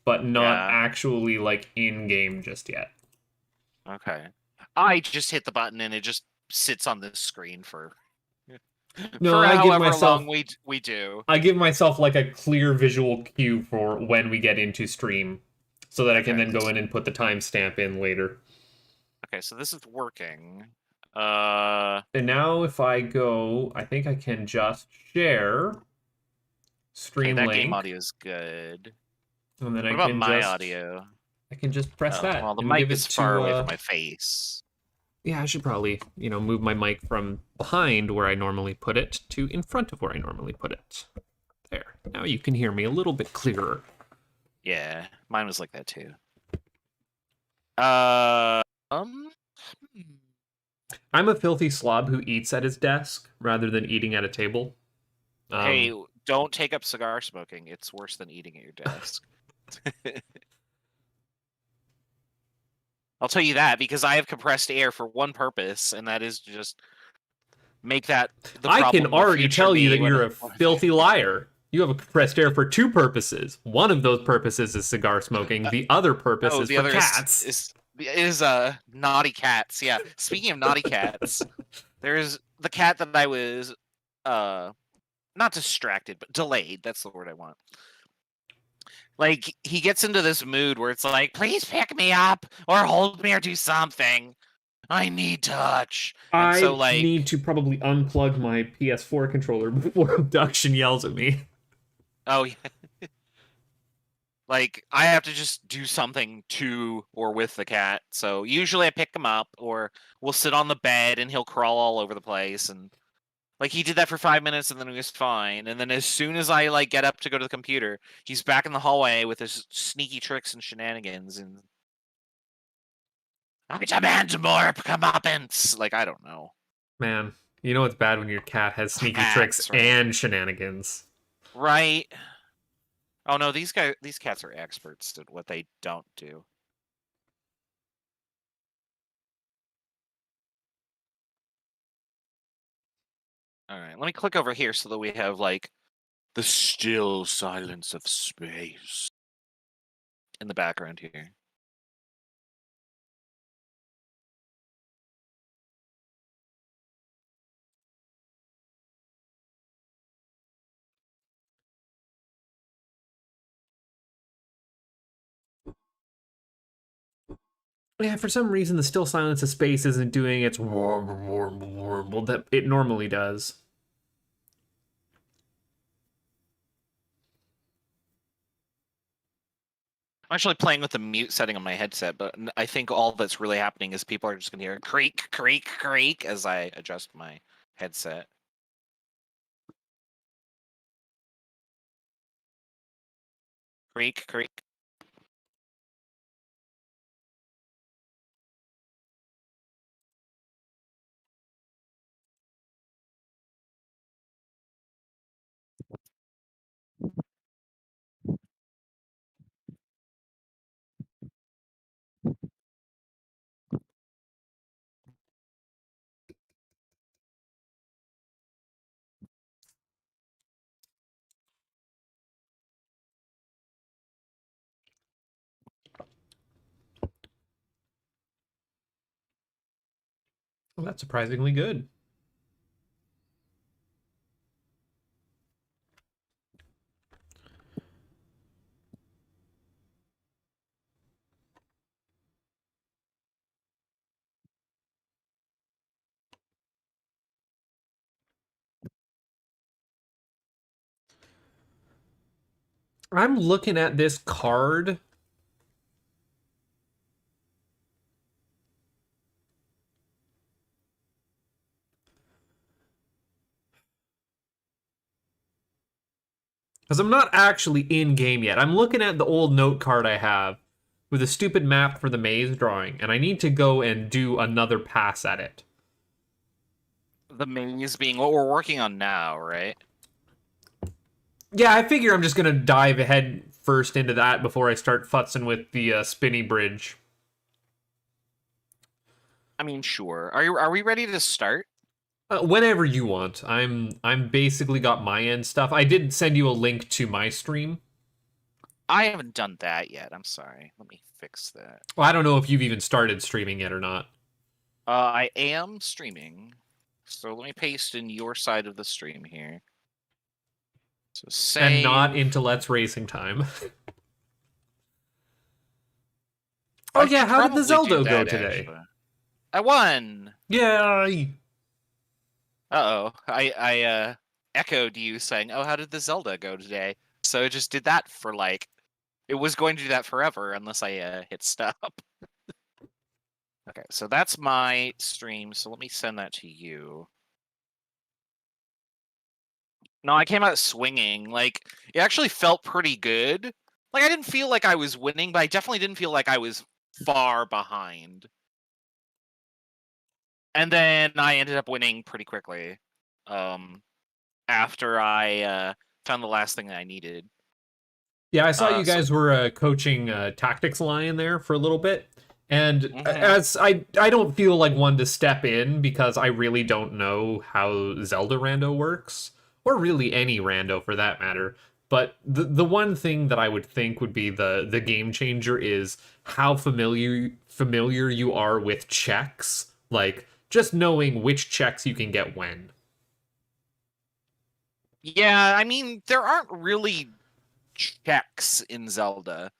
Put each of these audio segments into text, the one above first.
but not Yeah. actually, like, in-game just yet. Okay. I just hit the button and it just sits on this screen for No, I give however myself... long we do. I give myself, like, a clear visual cue for when we get into stream, so that I can Okay. then go in and put the timestamp in later. Okay, so this is working. And now if I go, I think I can just share Okay, stream that game link, audio is good. and then What about my audio? I can just press Oh, that well, the and mic give is it far to, away from my face. yeah, I should probably, move my mic from behind where I normally put it to in front of where I normally put it. There. Now you can hear me a little bit clearer. Yeah, mine was like that too. Hmm. I'm a filthy slob who eats at his desk rather than eating at a table. Hey, don't take up cigar smoking. It's worse than eating at your desk. I'll tell you that because I have compressed air for one purpose, and that is to just make that the problem. I can already tell you that you're a when- filthy liar. You have a compressed air for two purposes. One of those purposes is cigar smoking. The other purpose is the for other cats. is naughty cats. Yeah. Speaking of naughty cats, there's the cat that I was not distracted, but delayed. That's the word I want. Like, he gets into this mood where it's like, please pick me up or hold me or do something. I need touch. And I so, like, need to probably unplug my PS4 controller before Obduction yells at me. oh, yeah. Like, I have to just do something to or with the cat. So usually I pick him up or we'll sit on the bed and he'll crawl all over the place. And like, he did that for 5 minutes and then he was fine. And then as soon as I like get up to go to the computer, he's back in the hallway with his sneaky tricks and shenanigans. And I demand more comeuppance. Like, I don't know. Man, you know it's bad when your cat has sneaky Cats, tricks right? and shenanigans. Right. Oh no, these cats are experts at what they don't do. All right, let me click over here so that we have like the still silence of space in the background here. Yeah, for some reason the still silence of space isn't doing its warble that it normally does. I'm actually playing with the mute setting on my headset, but I think all that's really happening is people are just going to hear creak, creak, creak as I adjust my headset. Creak, creak. Well, that's surprisingly good. I'm looking at this card. Because I'm not actually in game yet. I'm looking at the old note card I have with a stupid map for the maze drawing, and I need to go and do another pass at it. The maze being what we're working on now, right? Yeah, I figure I'm just gonna dive head first into that before I start futzing with the spinny bridge. I mean, sure. Are we ready to start? Whenever you want. I'm basically got my end stuff. I did send you a link to my stream. I haven't done that yet. I'm sorry. Let me fix that. Well, I don't know if you've even started streaming yet or not. I am streaming. So let me paste in your side of the stream here. So save. And not into Let's Racing time. Oh yeah, how did the Zelda go today? Actually. I won! Yay! Uh-oh. I echoed you saying, oh, how did the Zelda go today? So it just did that for, like... It was going to do that forever unless I hit stop. Okay, so that's my stream, so let me send that to you. No, I came out swinging. Like, it actually felt pretty good. Like, I didn't feel like I was winning, but I definitely didn't feel like I was far behind. And then I ended up winning pretty quickly. After I found the last thing that I needed. Yeah, I saw you guys were coaching Tactics Lion there for a little bit. And as I don't feel like one to step in because I really don't know how Zelda rando works, or really any rando for that matter. But the one thing that I would think would be the game changer is how familiar you are with checks, like just knowing which checks you can get when. Yeah, I mean, there aren't really checks in Zelda.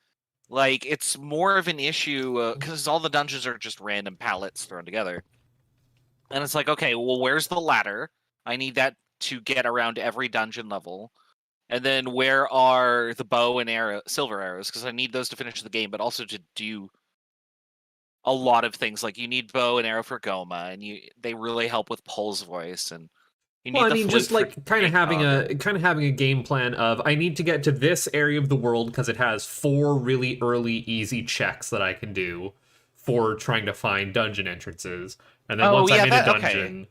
Like, it's more of an issue because all the dungeons are just random pallets thrown together. And it's like, okay, well, where's the ladder? I need that to get around every dungeon level. And then where are the bow and silver arrows? Because I need those to finish the game, but also to do a lot of things. Like, you need bow and arrow for Goma, and they really help with Pole's voice, and you need Well, I the mean, flute just like kind of having a game plan of I need to get to this area of the world because it has 4 really early easy checks that I can do for trying to find dungeon entrances, and then once I'm in a dungeon,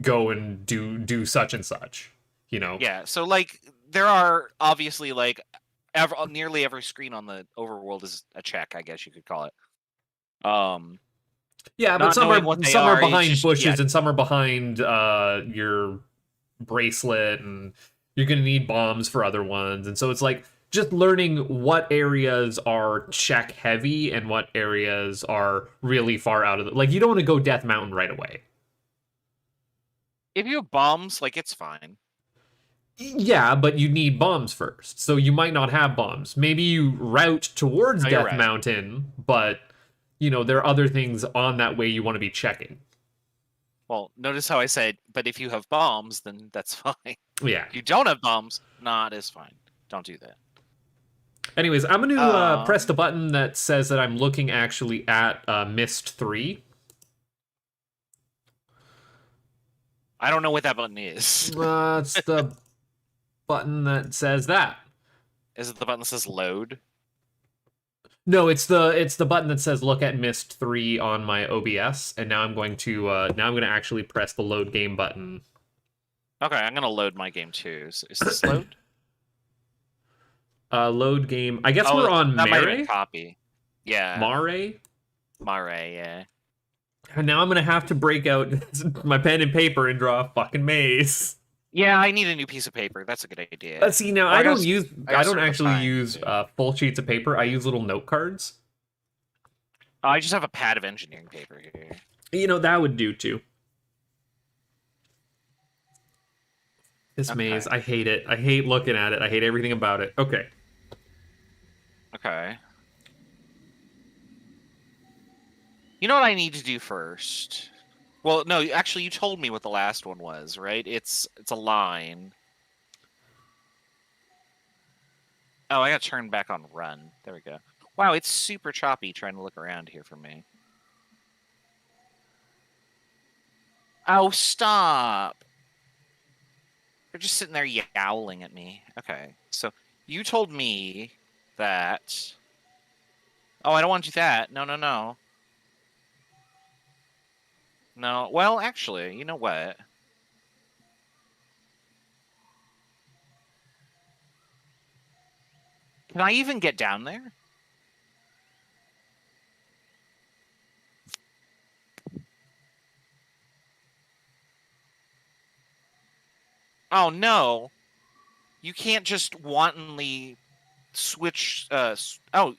go and do such and such. You know? Yeah. So like there are obviously like nearly every screen on the overworld is a check, I guess you could call it. Yeah, but some are behind bushes and some are know. behind your bracelet, and you're gonna need bombs for other ones, and so it's like just learning what areas are check heavy and what areas are really far out of the, like you don't want to go Death Mountain right away. If you have bombs, like it's fine. Yeah, but you need bombs first, so you might not have bombs. Maybe you route towards Death Mountain, but you know there are other things on that way you want to be checking. Well, notice how I said, but if you have bombs, then that's fine. Yeah. If you don't have bombs, not as fine. Don't do that. Anyways, I'm going to press the button that says that I'm looking actually at Mist 3. I don't know what that button is. It's the button that says that. Is it the button that says load? No, it's the button that says look at Mist 3 on my OBS, and now I'm going to actually press the load game button. Okay, I'm gonna load my game too. Is this load? Load game. I guess we're on Mare. Copy. Yeah. Mare, yeah. And now I'm gonna have to break out my pen and paper and draw a fucking maze. Yeah, I need a new piece of paper. That's a good idea. Let's see now. I don't actually use full sheets of paper. I use little note cards. I just have a pad of engineering paper here. You know, that would do too. This maze, I hate it. I hate looking at it. I hate everything about it. Okay. Okay. You know what I need to do first? Well, no, actually, you told me what the last one was, right? It's a line. Oh, I got to turn back on run. There we go. Wow, it's super choppy trying to look around here for me. Oh, stop! They're just sitting there yowling at me. Okay, so you told me that... Oh, I don't want to do that. No, no, no. No, well, actually, you know what? Can I even get down there? Oh, no. You can't just wantonly switch. Oh,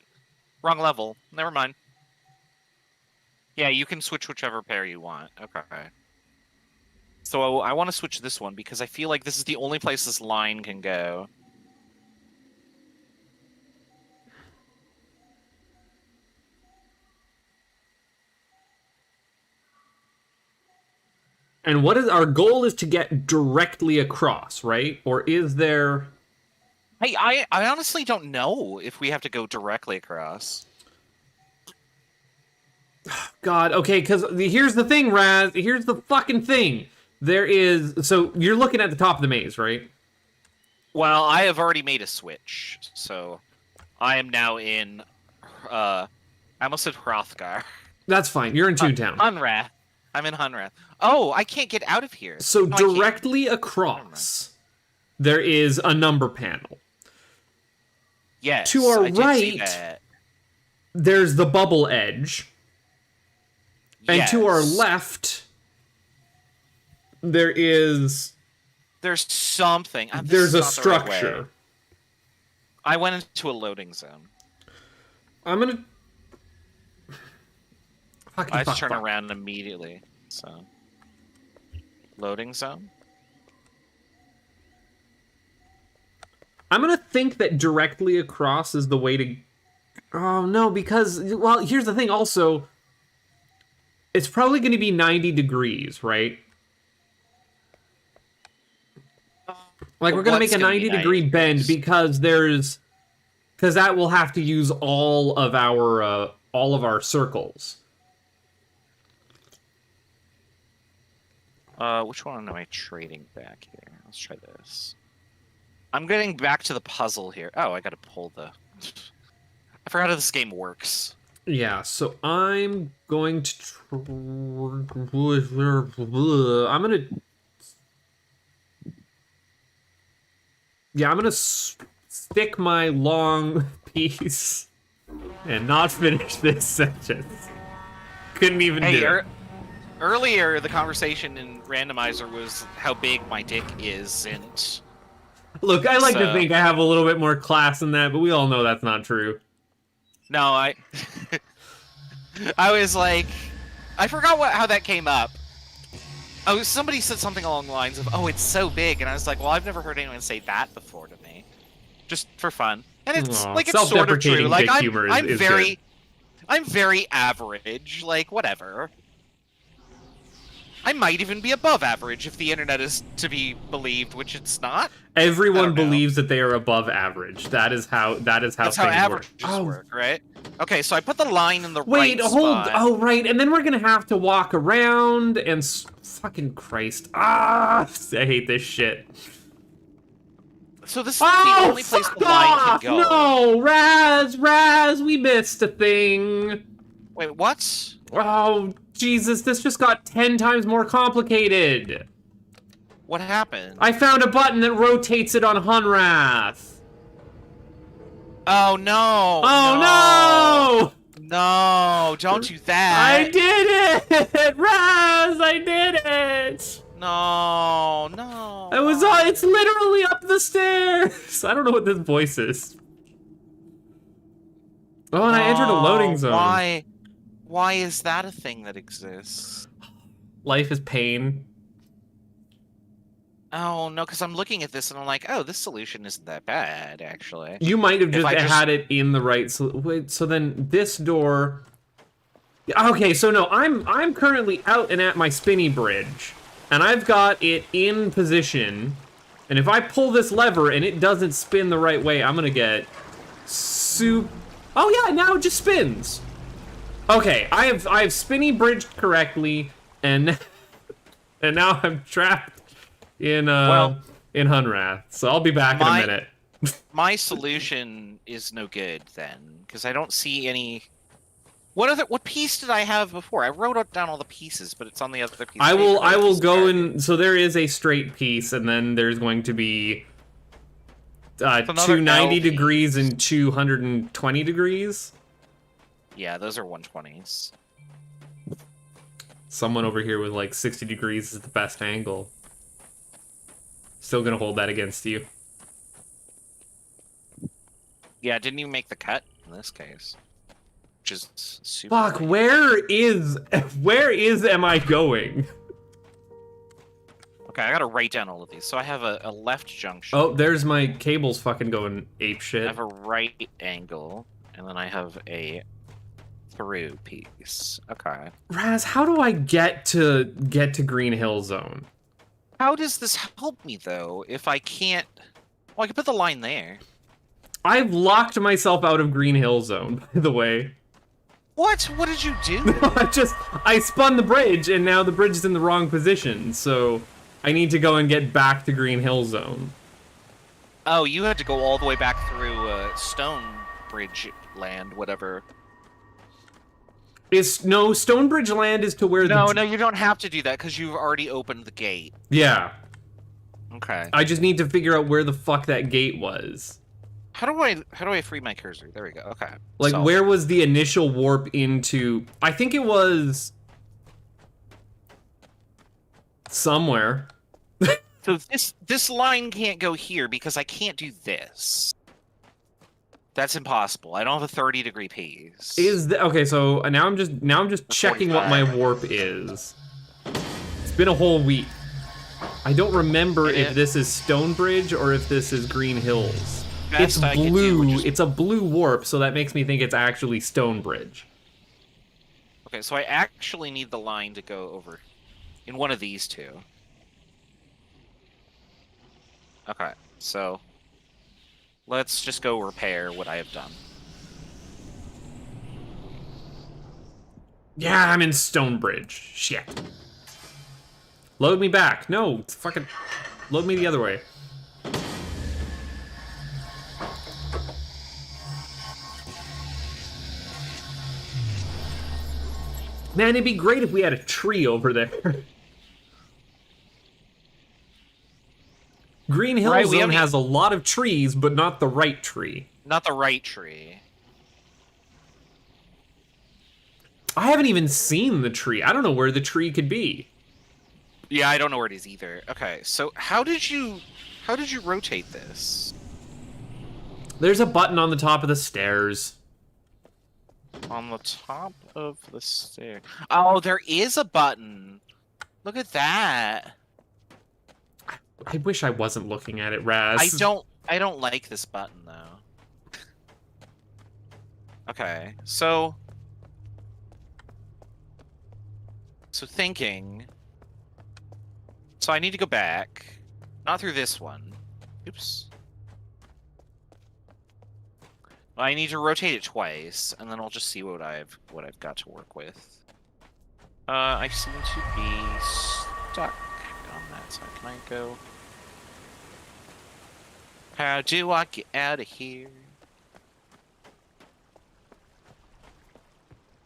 wrong level. Never mind. Yeah, you can switch whichever pair you want. Okay. So I want to switch this one because I feel like this is the only place this line can go. And what is our goal? Is to get directly across, right? Or is there? Hey, I honestly don't know if we have to go directly across. God, okay, because here's the thing, Raz. Here's the fucking thing. There is... So, you're looking at the top of the maze, right? Well, I have already made a switch, so I am now in... I almost said Hrothgar. That's fine. You're in Toontown. Hunrath. I'm in Hunrath. Oh, I can't get out of here. So, No, directly across, there is a number panel. Yes, To our I did see right, that. there's the bubble edge. And Yes. to our left, there is... There's something. This There's is a not the right way. structure. I went into a loading zone. I'm gonna... I just turn around immediately. So, loading zone. I'm gonna think that directly across is the way to... Oh, no, because... Well, here's the thing, also... It's probably gonna be 90 degrees, right? Like, we're gonna make a 90-degree bend because there's... Because that will have to use all of our circles. Which one am I trading back here? Let's try this. I'm getting back to the puzzle here. Oh, I gotta pull the... I forgot how this game works. Yeah, so I'm going to... I'm gonna... Yeah, I'm gonna stick my long piece and not finish this sentence. Couldn't even do it. Earlier, the conversation in Randomizer was how big my dick is, and... Look, I like to think I have a little bit more class than that, but we all know that's not true. No, I was like... I forgot how that came up. Oh, somebody said something along the lines of, "Oh, it's so big," and I was like, "Well, I've never heard anyone say that before to me, just for fun." And it's like it's sort of true. Like I'm very average. Like whatever. I might even be above average if the internet is to be believed, which it's not. Everyone believes that they are above average. That's how things averages work, right? Okay, so I put the line in the right spot. Wait, hold. Oh, right, and then we're gonna have to walk around and fucking Christ! I hate this shit. So this is the only place the line can go. No, Raz, we missed a thing. Wait, what? Oh, Jesus, this just got 10 times more complicated. What happened? I found a button that rotates it on Hunrath. Oh, no. Oh, no! No, don't do that. I did it! Raz, I did it! No. It's literally up the stairs. I don't know what this voice is. Oh, and I entered a loading zone. Why is that a thing that exists? Life is pain. Oh, no, because I'm looking at this and I'm like, oh, this solution isn't that bad, actually. You might have just had it in the right... Wait, so then this door... Okay, so no, I'm currently out and at my spinny bridge. And I've got it in position. And if I pull this lever and it doesn't spin the right way, I'm gonna get... Oh yeah, now it just spins. Okay, I have spinny bridged correctly, and now I'm trapped in Hunrath. So I'll be back in a minute. My solution is no good then, because I don't see any. What piece did I have before? I wrote down all the pieces, but it's on the other piece. I will go in. So there is a straight piece, and then there's going to be 290 degrees and 220 degrees. Yeah, those are 120s. Someone over here with like 60 degrees is the best angle. Still gonna hold that against you. Yeah, didn't even make the cut in this case. Which is super Fuck, lame. where is am I going? Okay, I gotta write down all of these. So I have a left junction. Oh, there's my cables fucking going ape shit. I have a right angle, and then I have a through piece. Okay. Raz, how do I get to Green Hill Zone? How does this help me though if I can't? Well, I can put the line there. I've locked myself out of Green Hill Zone, by the way. What? What did you do? I spun the bridge, and now the bridge is in the wrong position, so I need to go and get back to Green Hill Zone. Oh, you had to go all the way back through Stone Bridge land, whatever. No, Stonebridge Land is to where No, you don't have to do that because you've already opened the gate. Yeah. Okay. I just need to figure out where the fuck that gate was. How do I free my cursor? There we go. Okay. Like, where was the initial warp into... I think it was... somewhere. So this line can't go here because I can't do this. That's impossible. I don't have a 30-degree piece. Okay, so now I'm just checking what my warp is. It's been a whole week. I don't remember if this is Stonebridge or if this is Green Hills. It's blue. It's a blue warp, so that makes me think it's actually Stonebridge. Okay, so I actually need the line to go over in one of these two. Okay, so let's just go repair what I have done. Yeah, I'm in Stonebridge. Shit. Load me back. No, it's fucking... Load me the other way. Man, it'd be great if we had a tree over there. Green Hill Zone has a lot of trees, but not the right tree. Not the right tree. I haven't even seen the tree. I don't know where the tree could be. Yeah, I don't know where it is either. Okay, so how did you rotate this? There's a button on the top of the stairs. On the top of the stair. Oh, there is a button. Look at that. I wish I wasn't looking at it, Raz. I don't like this button though. Okay, so thinking. So I need to go back. Not through this one. Oops. I need to rotate it twice, and then I'll just see what I've got to work with. I seem to be stuck on that side. Can I go? How do I get out of here?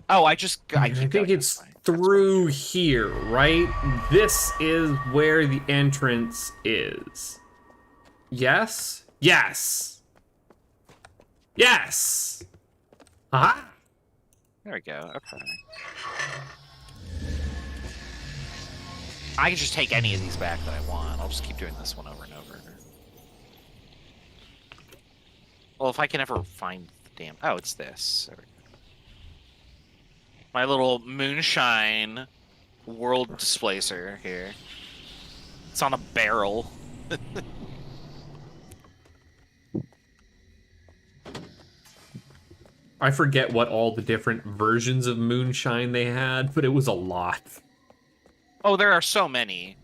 Oh, I think it's through here, right? This is where the entrance is. Yes? Yes! Yes! Aha! There we go, okay. I can just take any of these back that I want. I'll just keep doing this one over and over. Well, if I can ever find the damn... Oh, it's this. There we go. My little moonshine world displacer here. It's on a barrel. I forget what all the different versions of moonshine they had, but it was a lot. Oh, there are so many.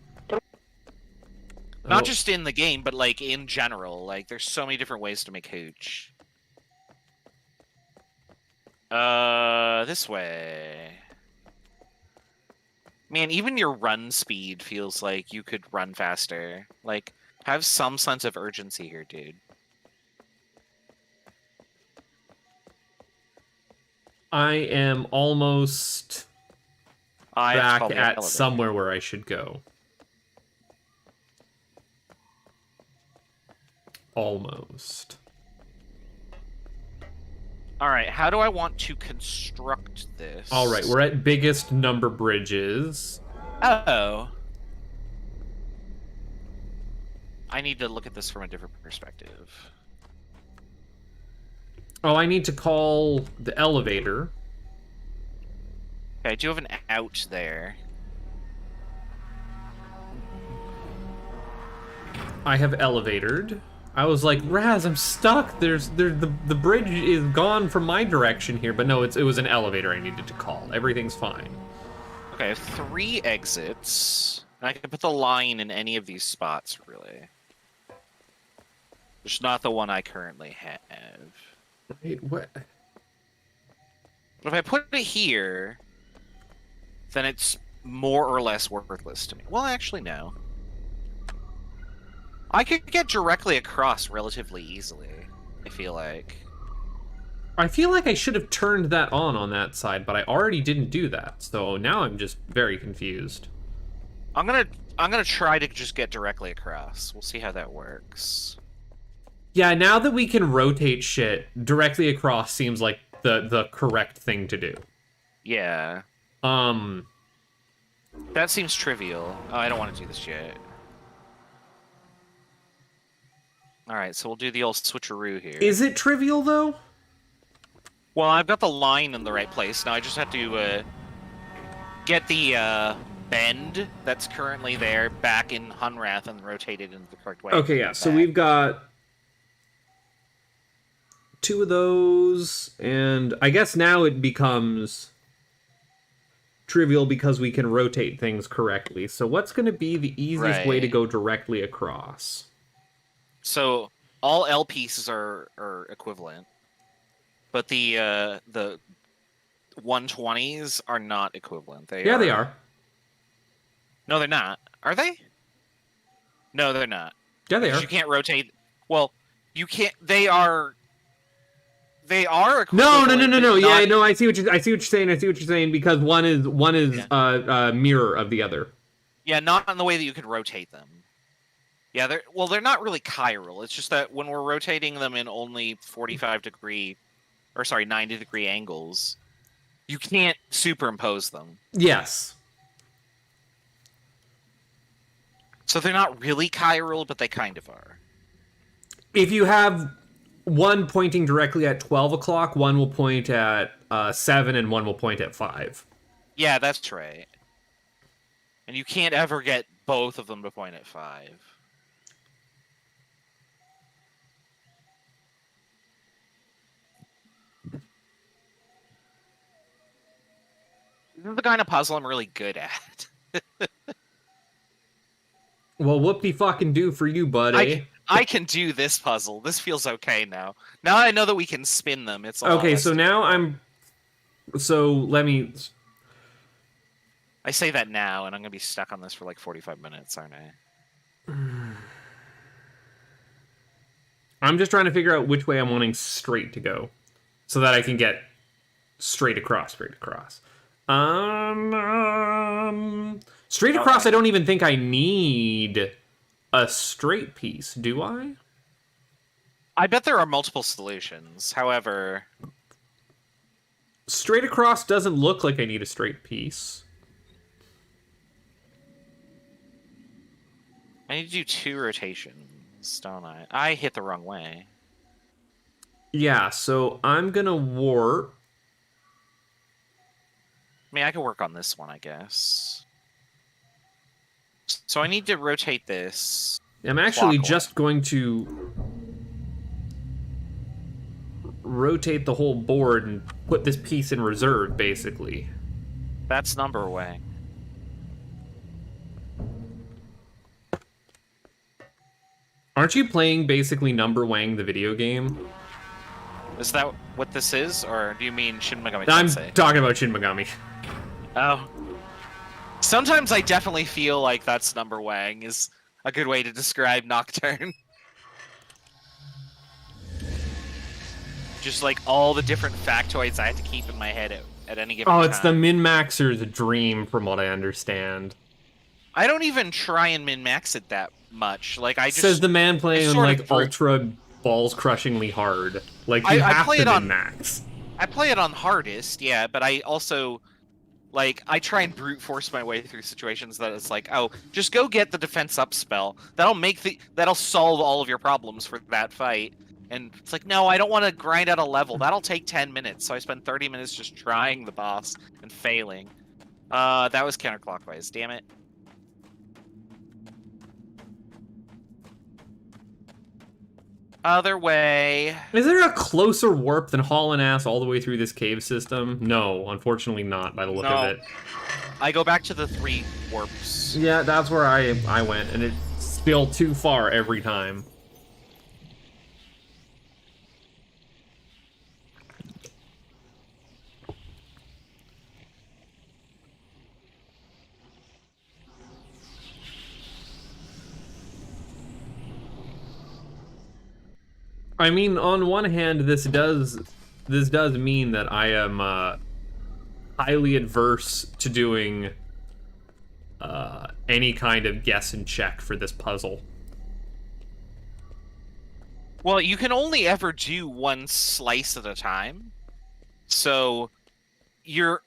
Not just in the game, but like in general. Like there's so many different ways to make hooch. This way. Man, even your run speed feels like you could run faster. Like, have some sense of urgency here, dude. I am almost back at somewhere where I should go. Almost. All right, how do I want to construct this? All right, we're at biggest number bridges. Oh. I need to look at this from a different perspective. Oh, I need to call the elevator. Okay, I do have an out there. I have elevatored. I was like, Raz, I'm stuck. The bridge is gone from my direction here, but no, it was an elevator I needed to call. Everything's fine. Okay, I have 3 exits. And I can put the line in any of these spots, really. Just not the one I currently have. Wait, what? But if I put it here, then it's more or less worthless to me. Well, actually, no. I could get directly across relatively easily, I feel like. I feel like I should have turned that on that side, but I already didn't do that. So now I'm just very confused. I'm gonna try to just get directly across. We'll see how that works. Yeah, now that we can rotate shit, directly across seems like the correct thing to do. Yeah. That seems trivial. Oh, I don't want to do this yet. Alright, so we'll do the old switcheroo here. Is it trivial, though? Well, I've got the line in the right place. Now I just have to get the bend that's currently there back in Hunrath and rotate it in the correct way. Okay, yeah, so we've got 2 of those, and I guess now it becomes trivial because we can rotate things correctly. So what's going to be the easiest way to go directly across? So all L pieces are equivalent, but the 120s are not equivalent. They are. No, they're not. Are they? No, they're not. Yeah, they are. You can't rotate. Well, you can't. They are. They are equivalent. No. Yeah, no. I see what you're saying. Because one is mirror of the other. Yeah, not in the way that you could rotate them. Yeah, they're not really chiral. It's just that when we're rotating them in only 90-degree angles, you can't superimpose them. Yes. So they're not really chiral, but they kind of are. If you have one pointing directly at 12 o'clock, one will point at 7, and one will point at 5. Yeah, that's right. And you can't ever get both of them to point at 5. This is the kind of puzzle I'm really good at. Well, whoop-de-fucking-do for you, buddy. I can do this puzzle. This feels okay now. Now I know that we can spin them. It's okay, so now I'm... So, let me... I say that now, and I'm going to be stuck on this for like 45 minutes, aren't I? I'm just trying to figure out which way I'm wanting straight to go. So that I can get straight across. Straight across, I don't even think I need a straight piece, do I? I bet there are multiple solutions. However... Straight across doesn't look like I need a straight piece. I need to do 2 rotations, don't I? I hit the wrong way. Yeah, so I'm gonna warp. I mean, I can work on this one, I guess. So I need to rotate this. I'm actually just going to rotate the whole board and put this piece in reserve, basically. That's number way. Aren't you playing basically Number Wang, the video game? Is that what this is, or do you mean Shin Megami Tensei? I'm talking about Shin Megami. Oh. Sometimes I definitely feel like that's Number Wang is a good way to describe Nocturne. Just like all the different factoids I have to keep in my head at any given time. Oh, it's the min-maxer's dream, from what I understand. I don't even try and min-max it that much. Like I just says the man playing on like ultra balls crushingly hard. Like you have to min-max. I play it on hardest, yeah, but I also like I try and brute force my way through situations that it's like, oh, just go get the defense up spell. That'll solve all of your problems for that fight. And it's like, no, I don't want to grind out a level. That'll take 10 minutes. So I spend 30 minutes just trying the boss and failing. That was counterclockwise. Damn it. Other way. Is there a closer warp than hauling ass all the way through this cave system? No, unfortunately not, by the look of it. I go back to the 3 warps. Yeah, that's where I went, and it's still too far every time. I mean, on one hand, this does mean that I am highly adverse to doing any kind of guess and check for this puzzle. Well, you can only ever do one slice at a time, so you're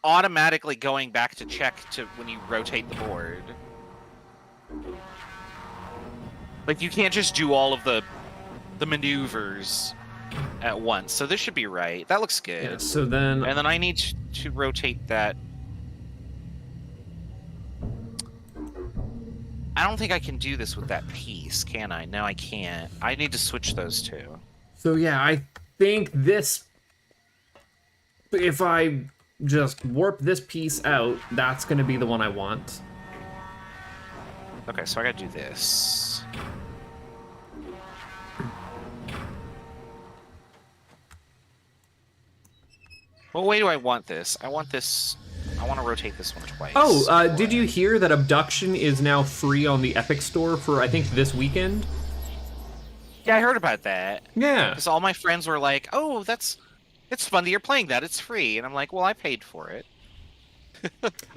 automatically going back to check to when you rotate the board. Like, you can't just do all of the maneuvers at once, so this should be right. That looks good. Yeah, so then... And then I need to rotate that. I don't think I can do this with that piece, can I? No, I can't. I need to switch those two. So yeah, I think this... If I just warp this piece out, that's going to be the one I want. Okay, so I gotta do this. What way do I want this? I want this... I want to rotate this one twice. Oh, did you hear that Obduction is now free on the Epic Store for, I think, this weekend? Yeah, I heard about that. Yeah. Because all my friends were like, oh, it's fun that you're playing that. It's free. And I'm like, well, I paid for it.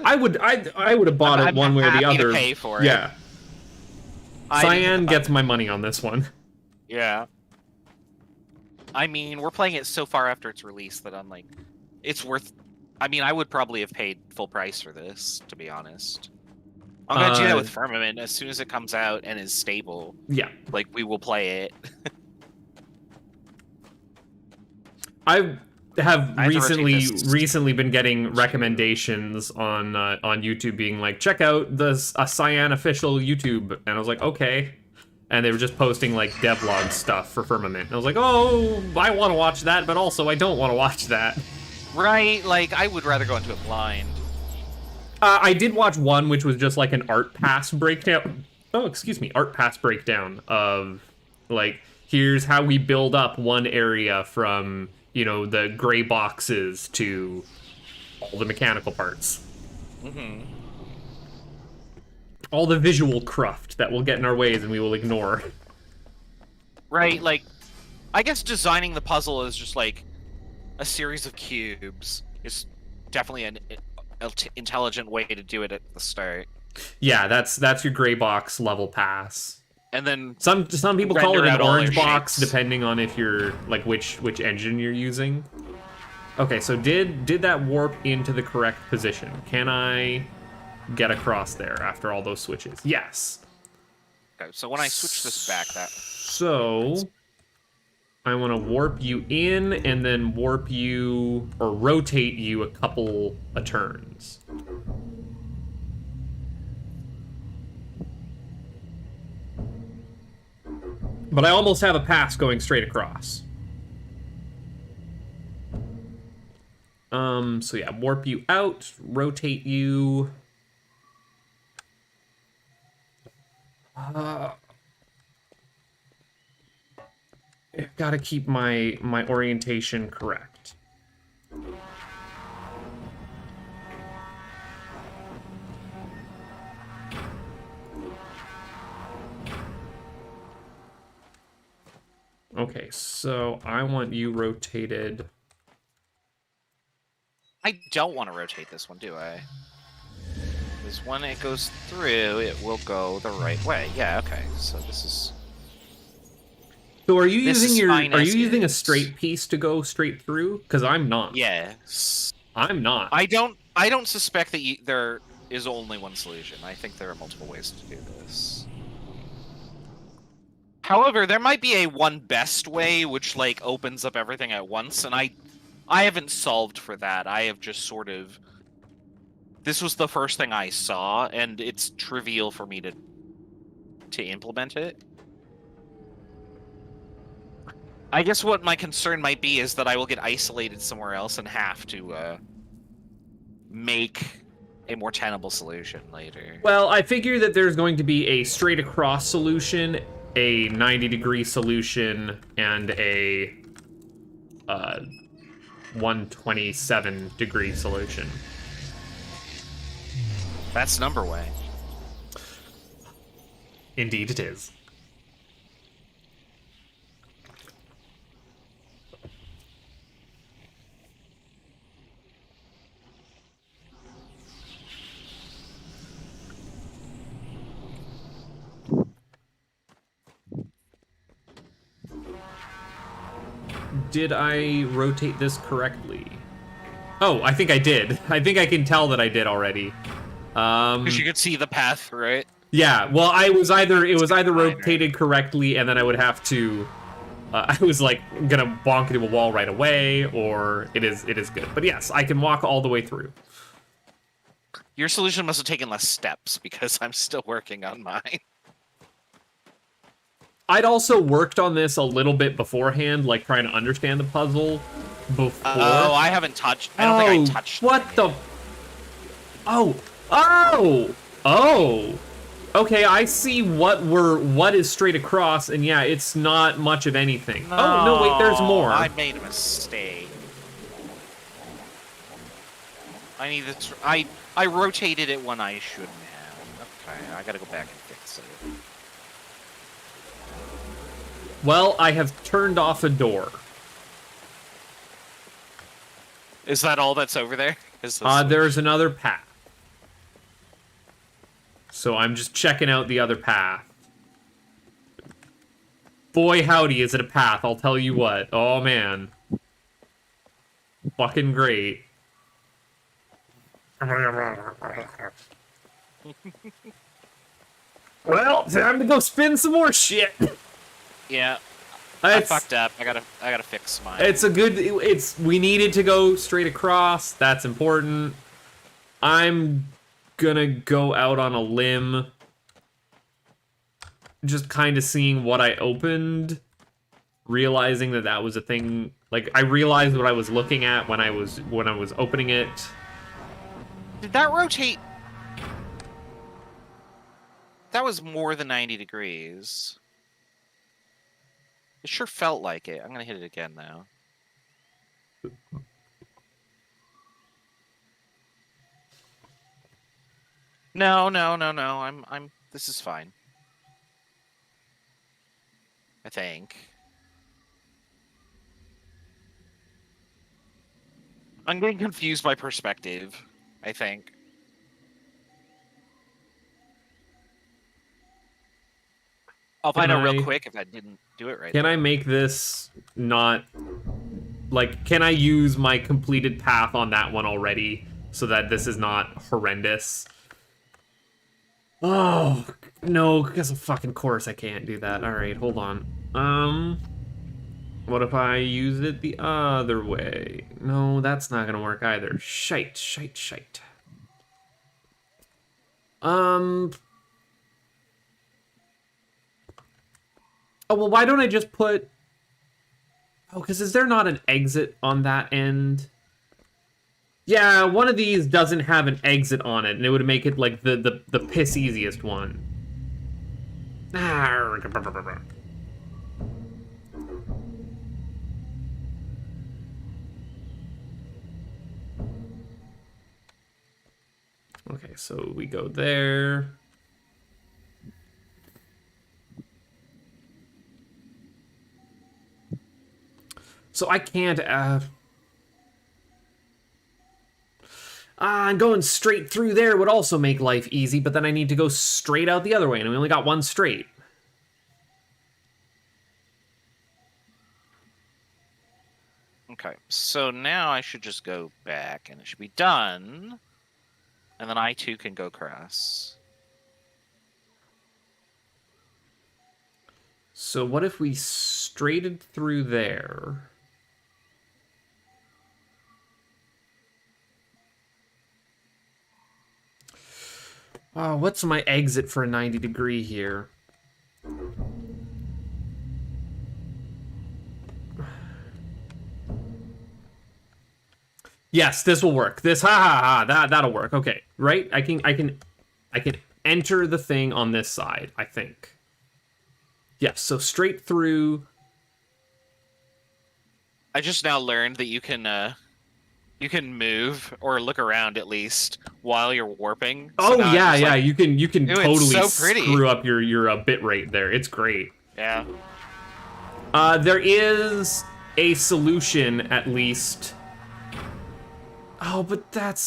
I would have bought it one way or the other. To pay for it. Yeah. Cyan gets my money on this one. Yeah. I mean, we're playing it so far after its release that I'm like, it's worth... I mean, I would probably have paid full price for this, to be honest. I'm gonna do that with Firmament as soon as it comes out and is stable. Yeah. Like, we will play it. I have recently been getting recommendations on YouTube being like, check out the Cyan official YouTube, and I was like, okay. And they were just posting like devlog stuff for Firmament. And I was like, oh, I want to watch that, but also I don't want to watch that. Right, like, I would rather go into it blind. I did watch one which was just like an art pass breakdown. Oh, excuse me, art pass breakdown of like, here's how we build up one area from, you know, the gray boxes to all the mechanical parts. Mm-hmm. All the visual cruft that will get in our ways and we will ignore. Right, like, I guess designing the puzzle is just like a series of cubes is definitely an intelligent way to do it at the start. Yeah, that's your gray box level pass. And then some people call it an orange box, shapes. depending on if you're like which engine you're using. Okay, so did that warp into the correct position? Can I get across there after all those switches? Yes. Okay, so when I switch this back, that... So I want to warp you in and then warp you or rotate you a couple of turns. But I almost have a pass going straight across. So yeah, warp you out, rotate you. Gotta keep my orientation correct. Okay, so I want you rotated. I don't want to rotate this one, do I? Because when it goes through, it will go the right way. Yeah, okay. So this is... So are you using a straight piece to go straight through? Because I'm not. Yes. I'm not. I don't suspect that there is only one solution. I think there are multiple ways to do this. However, there might be a one best way, which like opens up everything at once, and I haven't solved for that. I have just sort of. This was the first thing I saw, and it's trivial for me to implement it. I guess what my concern might be is that I will get isolated somewhere else and have to make a more tenable solution later. Well, I figure that there's going to be a straight across solution, a 90-degree solution, and a 127-degree solution. That's number way. Indeed it is. Did I rotate this correctly? Oh, I think I did. I think I can tell that I did already. Because you could see the path through it. Yeah, well, it was either rotated correctly, and then I would have to. I was like gonna bonk into a wall right away, or it is good. But yes, I can walk all the way through. Your solution must have taken less steps because I'm still working on mine. I'd also worked on this a little bit beforehand, like trying to understand the puzzle before. Oh, I haven't touched. I don't think I touched. What the? Oh. Okay, I see what is straight across, and yeah, it's not much of anything. Oh no, wait, there's more. I made a mistake. I need this. I rotated it when I shouldn't have. Okay, I gotta go back and fix it. Well, I have turned off a door. Is that all that's over there? There's another path. So I'm just checking out the other path. Boy, howdy, is it a path, I'll tell you what. Oh, man. Fucking great. Well, time to go spin some more shit. Yeah. I fucked up. I gotta fix mine. We needed to go straight across. That's important. I'm gonna go out on a limb. Just kind of seeing what I opened. Realizing that was a thing. Like, I realized what I was looking at when I was opening it. Did that rotate? That was more than 90 degrees. It sure felt like it. I'm gonna hit it again now. No. This is fine. I think. I'm getting confused by perspective, I think. I'll find out real quick if I didn't do it right. Can I make this not... Like, can I use my completed path on that one already so that this is not horrendous? Oh, no, because of fucking course I can't do that. Alright, hold on. What if I use it the other way? No, that's not gonna work either. Shite. Oh, well, why don't I just put... Oh, because is there not an exit on that end? Yeah, one of these doesn't have an exit on it, and it would make it, like, the piss easiest one. Okay, so we go there. So I can't, and going straight through there would also make life easy, but then I need to go straight out the other way, and we only got one straight. Okay, so now I should just go back, and it should be done. And then I, too, can go across. So what if we straighted through there? Oh, what's my exit for a 90-degree here? Yes, this will work. This, that'll work. Okay, right? I can enter the thing on this side, I think. Yes, so straight through. I just now learned that you can move or look around at least while you're warping. So yeah, you can totally so screw up your bit rate there. It's great. Yeah. There is a solution at least. Oh, but that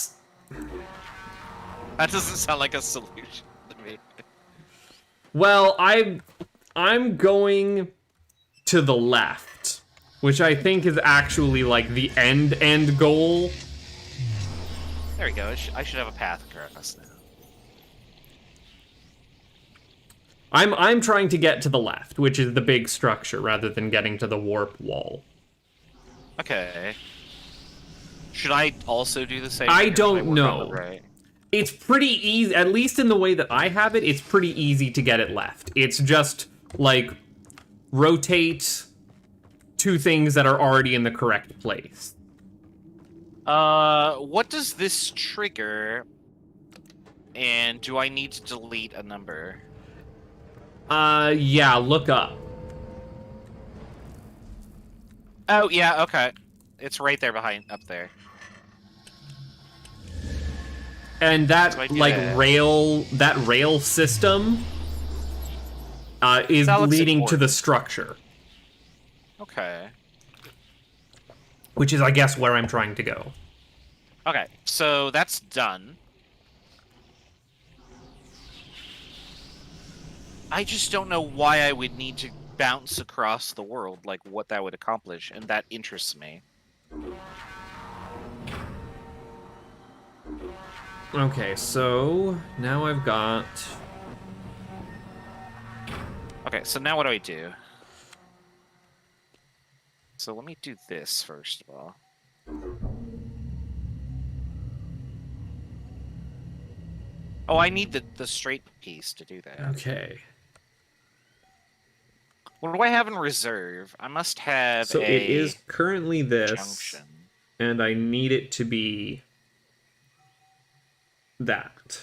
doesn't sound like a solution to me. Well, I'm going to the left, which I think is actually like the end goal. There we go. I should have a path across now. I'm trying to get to the left, which is the big structure, rather than getting to the warp wall. Okay. Should I also do the same? I don't know. Right? It's pretty easy, at least in the way that I have it, it's pretty easy to get it left. It's just, like, rotate two things that are already in the correct place. What does this trigger? And do I need to delete a number? Yeah, look up. Oh, yeah, okay. It's right there up there. And that, So like, rail system is leading to the structure. Okay. Which is, I guess, where I'm trying to go. Okay, so that's done. I just don't know why I would need to bounce across the world, like what that would accomplish, and that interests me. Okay, so now I've got... Okay, so now what do I do? So let me do this first of all. Oh, I need the straight piece to do that. Okay. What do I have in reserve? I must have So it is currently this, junction. and I need it to be that.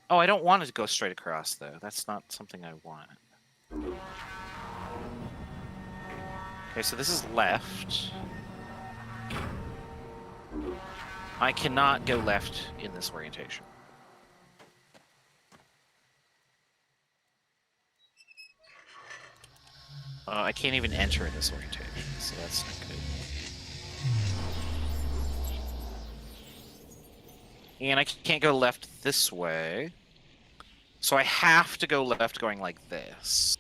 Oh, I don't want it to go straight across, though. That's not something I want. Okay, so this is left. I cannot go left in this orientation. I can't even enter in this orientation, so that's not good. And I can't go left this way. So I have to go left going like this.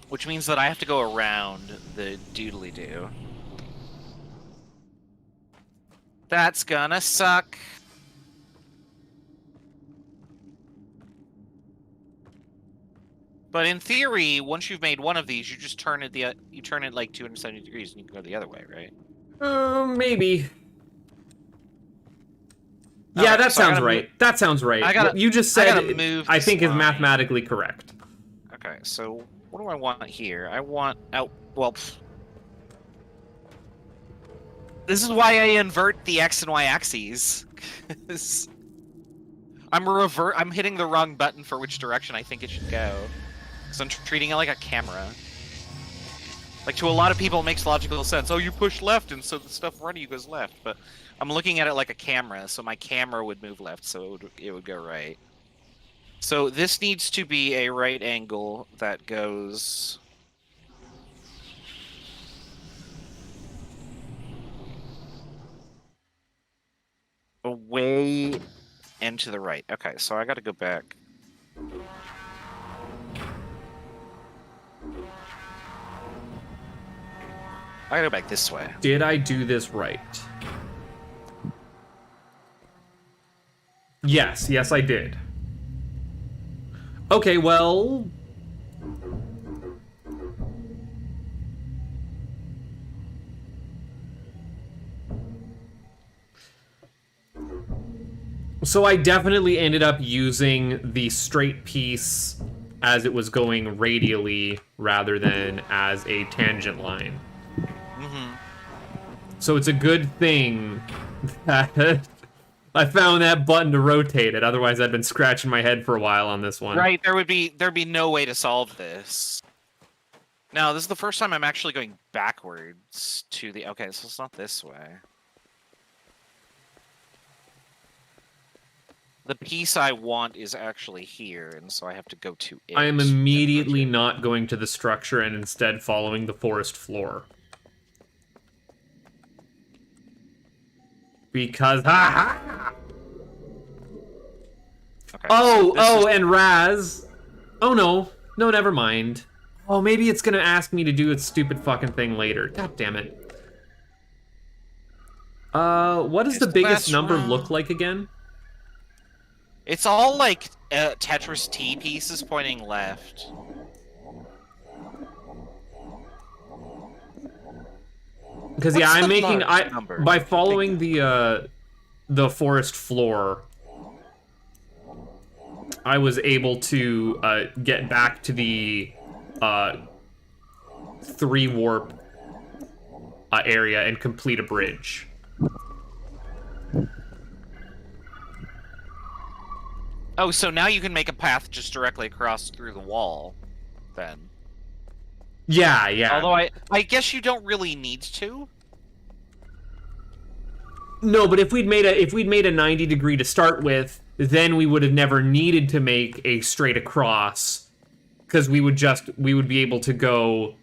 Which means that I have to go around the doodly-doo. That's gonna suck. But in theory, once you've made one of these, you just turn it like 270 degrees and you can go the other way, right? Maybe. All yeah, right, that so sounds right. That sounds right. What you just said, I think, is mathematically correct. Okay, so what do I want here? I want well. This is why I invert the X and Y axes. I'm hitting the wrong button for which direction I think it should go. So I'm treating it like a camera. Like, to a lot of people, it makes logical sense. Oh, you push left, and so the stuff in front of you goes left. But I'm looking at it like a camera, so my camera would move left, so it would go right. So this needs to be a right angle that goes... away and to the right. Okay, so I gotta go back. I gotta go back this way. Did I do this right? Yes, I did. Okay, well, So I definitely ended up using the straight piece as it was going radially rather than as a tangent line. Mm-hmm. So it's a good thing that I found that button to rotate it. Otherwise, I'd been scratching my head for a while on this one. Right, there'd be no way to solve this. Now, this is the first time I'm actually going backwards to the... Okay, so it's not this way. The piece I want is actually here, and so I have to go to it. I am immediately not going to the structure and instead following the forest floor. Because, ha! Okay, Oh, and Raz. Oh, no. No, never mind. Oh, maybe it's gonna ask me to do its stupid fucking thing later. God damn it. What does the biggest number look like again? It's all like Tetris T pieces pointing left. Because yeah, I'm making by following the forest floor, I was able to get back to the 3 warp area and complete a bridge. Oh, so now you can make a path just directly across through the wall, then. Yeah, yeah. Although I guess you don't really need to. No, but if we'd made a 90 degree to start with, then we would have never needed to make a straight across, because we would be able to go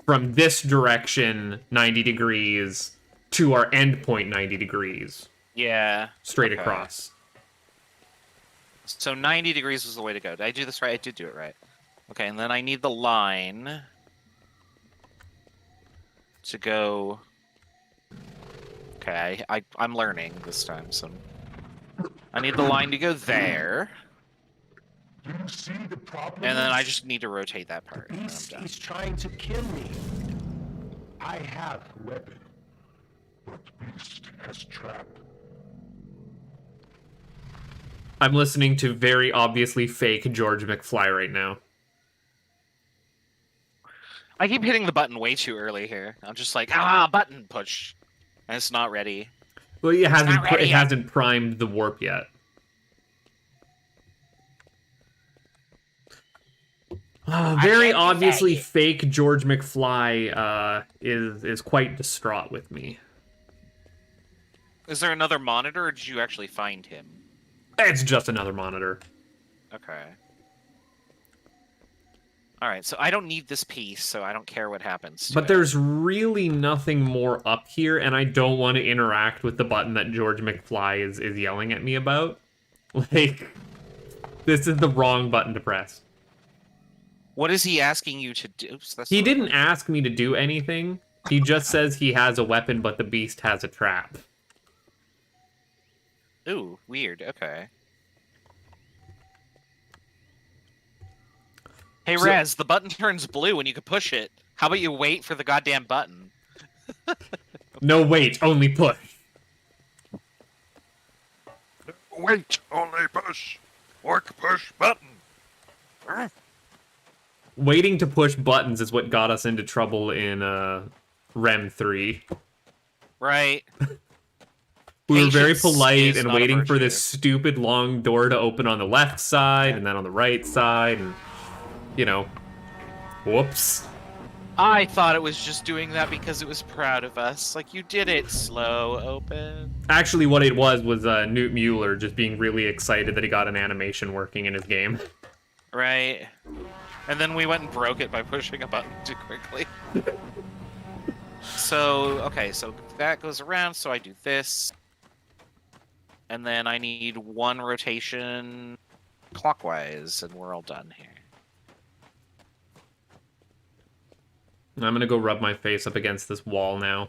from this direction 90 degrees to our endpoint 90 degrees. Yeah. Straight across. So 90 degrees was the way to go. Did I do this right? I did do it right. Okay, and then I need the line to go... Okay, I'm learning this time, so... I need the line to go there. You see the problem? And then I just need to rotate that part. The beast is trying to kill me. I have the weapon, but beast has trapped. I'm listening to very obviously fake George McFly right now. I keep hitting the button way too early here. I'm just like, button push. And it's not ready. Well, it hasn't primed the warp yet. Very obviously fake George McFly is quite distraught with me. Is there another monitor, or did you actually find him? It's just another monitor. Okay. Alright, so I don't need this piece, so I don't care what happens to it. There's really nothing more up here, and I don't want to interact with the button that George McFly is yelling at me about. Like, this is the wrong button to press. What is he asking you to do? Oops, he didn't ask me to do anything. He just says he has a weapon, but the beast has a trap. Ooh, weird. Okay. Hey, Raz, the button turns blue when you can push it. How about you wait for the goddamn button? No, wait, only push. Wait, only push. Work push button. Waiting to push buttons is what got us into trouble in REM 3. Right. We were very polite and waiting for this stupid long door to open on the left side and then on the right side, and, you know, whoops. I thought it was just doing that because it was proud of us. Like, you did it, slow open. Actually, what it was Newt Mueller just being really excited that he got an animation working in his game. Right. And then we went and broke it by pushing a button too quickly. So, okay, so that goes around, so I do this. And then I need one rotation clockwise, and we're all done here. I'm gonna go rub my face up against this wall now.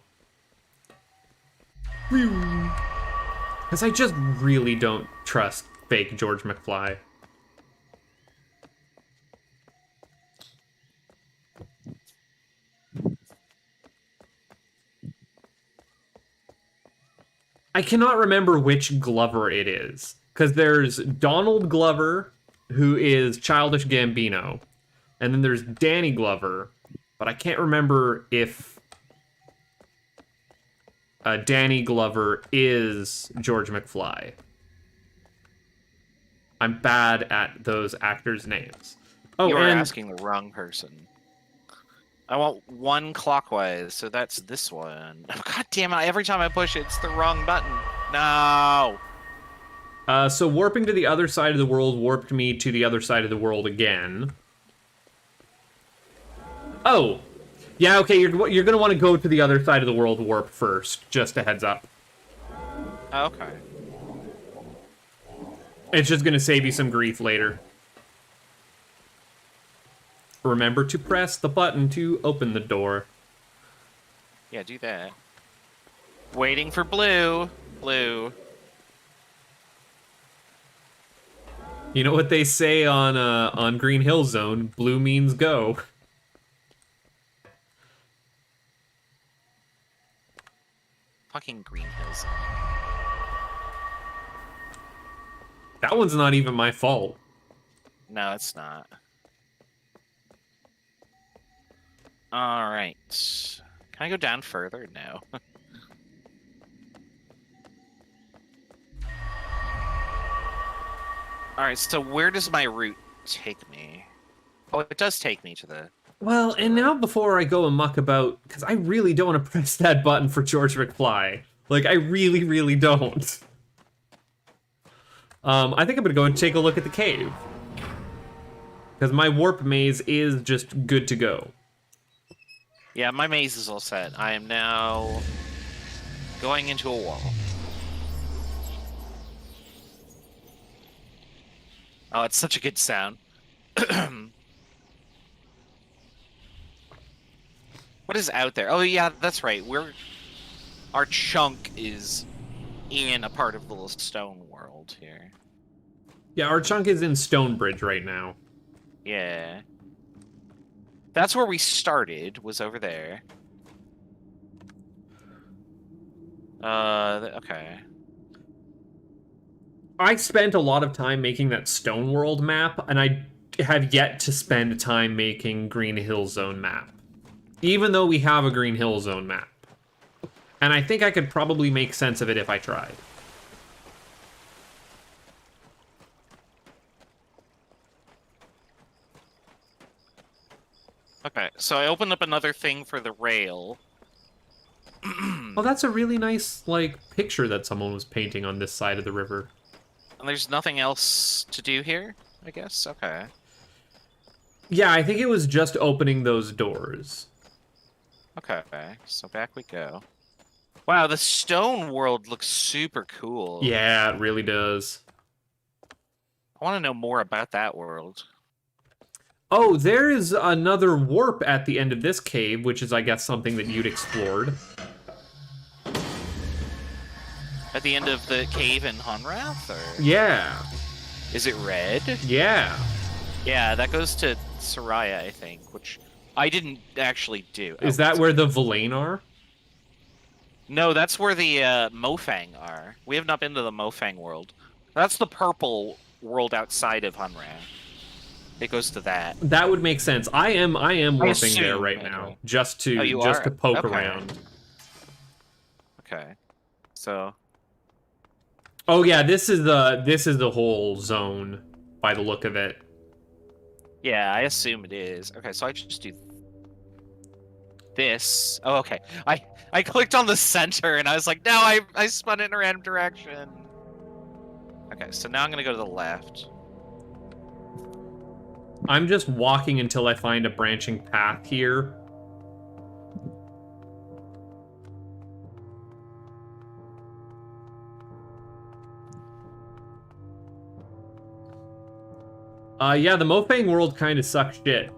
Because I just really don't trust fake George McFly. I cannot remember which Glover it is. Because there's Donald Glover, who is Childish Gambino. And then there's Danny Glover, but I can't remember if Danny Glover is George McFly. I'm bad at those actors' names. Oh, you are and asking the wrong person. I want one clockwise, so that's this one. Oh, God damn it, every time I push it, it's the wrong button. No! So warping to the other side of the world warped me to the other side of the world again. Oh! Yeah, okay, you're going to want to go to the other side of the world warp first, just a heads up. Okay. It's just going to save you some grief later. Remember to press the button to open the door. Yeah, do that. Waiting for blue. Blue. You know what they say on Green Hill Zone? Blue means go. Fucking Green Hills. That one's not even my fault. No, it's not. Alright. Can I go down further? No. Alright, so where does my route take me? Oh, it does take me to the... Well, and now before I go and muck about, because I really don't want to press that button for George McFly. Like, I really, really don't. I think I'm going to go and take a look at the cave. Because my warp maze is just good to go. Yeah, my maze is all set. I am now going into a wall. Oh, it's such a good sound. What is out there? Oh, yeah, that's right. Our chunk is in a part of the little stone world here. Yeah, our chunk is in Stonebridge right now. Yeah. That's where we started, was over there. Okay. I spent a lot of time making that Stone World map, and I have yet to spend time making Green Hill Zone map. Even though we have a Green Hill Zone map. And I think I could probably make sense of it if I tried. Okay, so I opened up another thing for the rail. Well, that's a really nice, like, picture that someone was painting on this side of the river. And there's nothing else to do here, I guess? Okay. Yeah, I think it was just opening those doors. Okay, so back we go. Wow, the stone world looks super cool. Yeah, it really does. I want to know more about that world. Oh, there is another warp at the end of this cave, which is, I guess, something that you'd explored. At the end of the cave in Hunrath, or Yeah. is it red? Yeah. Yeah, that goes to Soraya, I think, which I didn't actually do. Is Oh, that where the Villain are? No, that's where the Mofang are. We have not been to the Mofang world. That's the purple world outside of Hunrath. It goes to that. That would make sense. I am warping there assume, right now, anyway. just to Oh, you just are? to poke Okay. around. Okay. So Oh yeah, this is the whole zone by the look of it. yeah, I assume it is. Okay, so I just do this. Oh, okay. I clicked on the center and I was like, no, I spun it in a random direction. Okay, so now I'm gonna go to the left. I'm just walking until I find a branching path here. Yeah, the Mofang world kind of sucks shit.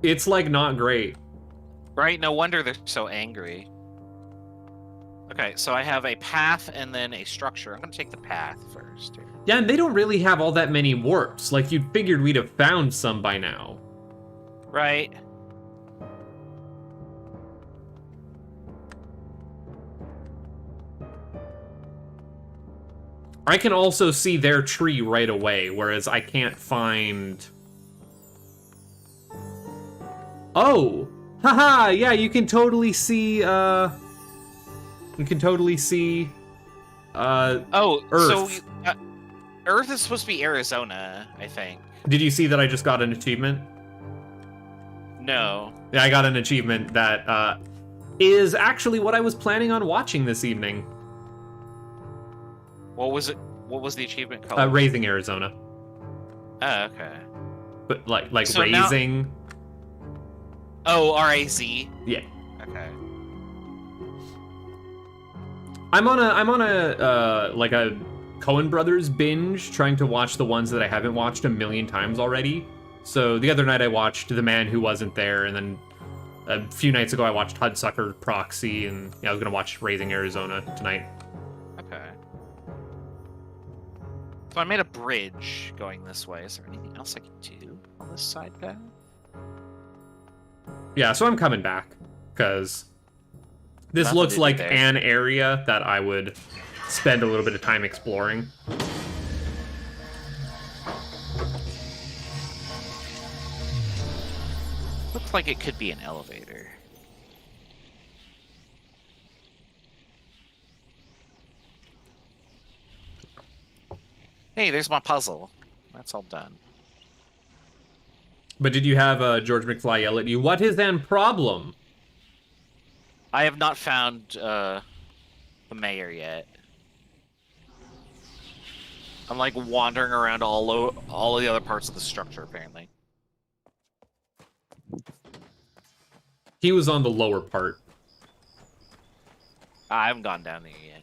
It's, like, not great. Right? No wonder they're so angry. Okay, so I have a path and then a structure. I'm gonna take the path first here. Yeah, and they don't really have all that many warps. Like, you'd figured we'd have found some by now. Right. I can also see their tree right away, whereas I can't find... Oh! Haha! Yeah, you can totally see, You can totally see... Oh, Earth. so... Earth is supposed to be Arizona, I think. Did you see that I just got an achievement? No. Yeah, I got an achievement that, is actually what I was planning on watching this evening. What was it? What was the achievement called? Raising Arizona. Oh, okay. But, like So raising... Now... Oh, R-A-Z? Yeah. Okay. I'm on a like a Coen Brothers binge, trying to watch the ones that I haven't watched a million times already. So the other night I watched The Man Who Wasn't There, and then a few nights ago I watched Hudsucker Proxy, and yeah, I was gonna watch Raising Arizona tonight. Okay. So I made a bridge going this way. Is there anything else I can do on this side path? Yeah, so I'm coming back, because this Nothing looks to do like there. an area that I would spend a little bit of time exploring. Looks like it could be an elevator. Hey, there's my puzzle. That's all done. But did you have George McFly yell at you, "What is an problem?" I have not found the mayor yet. I'm like wandering around all the other parts of the structure, apparently. He was on the lower part. I haven't gone down there yet.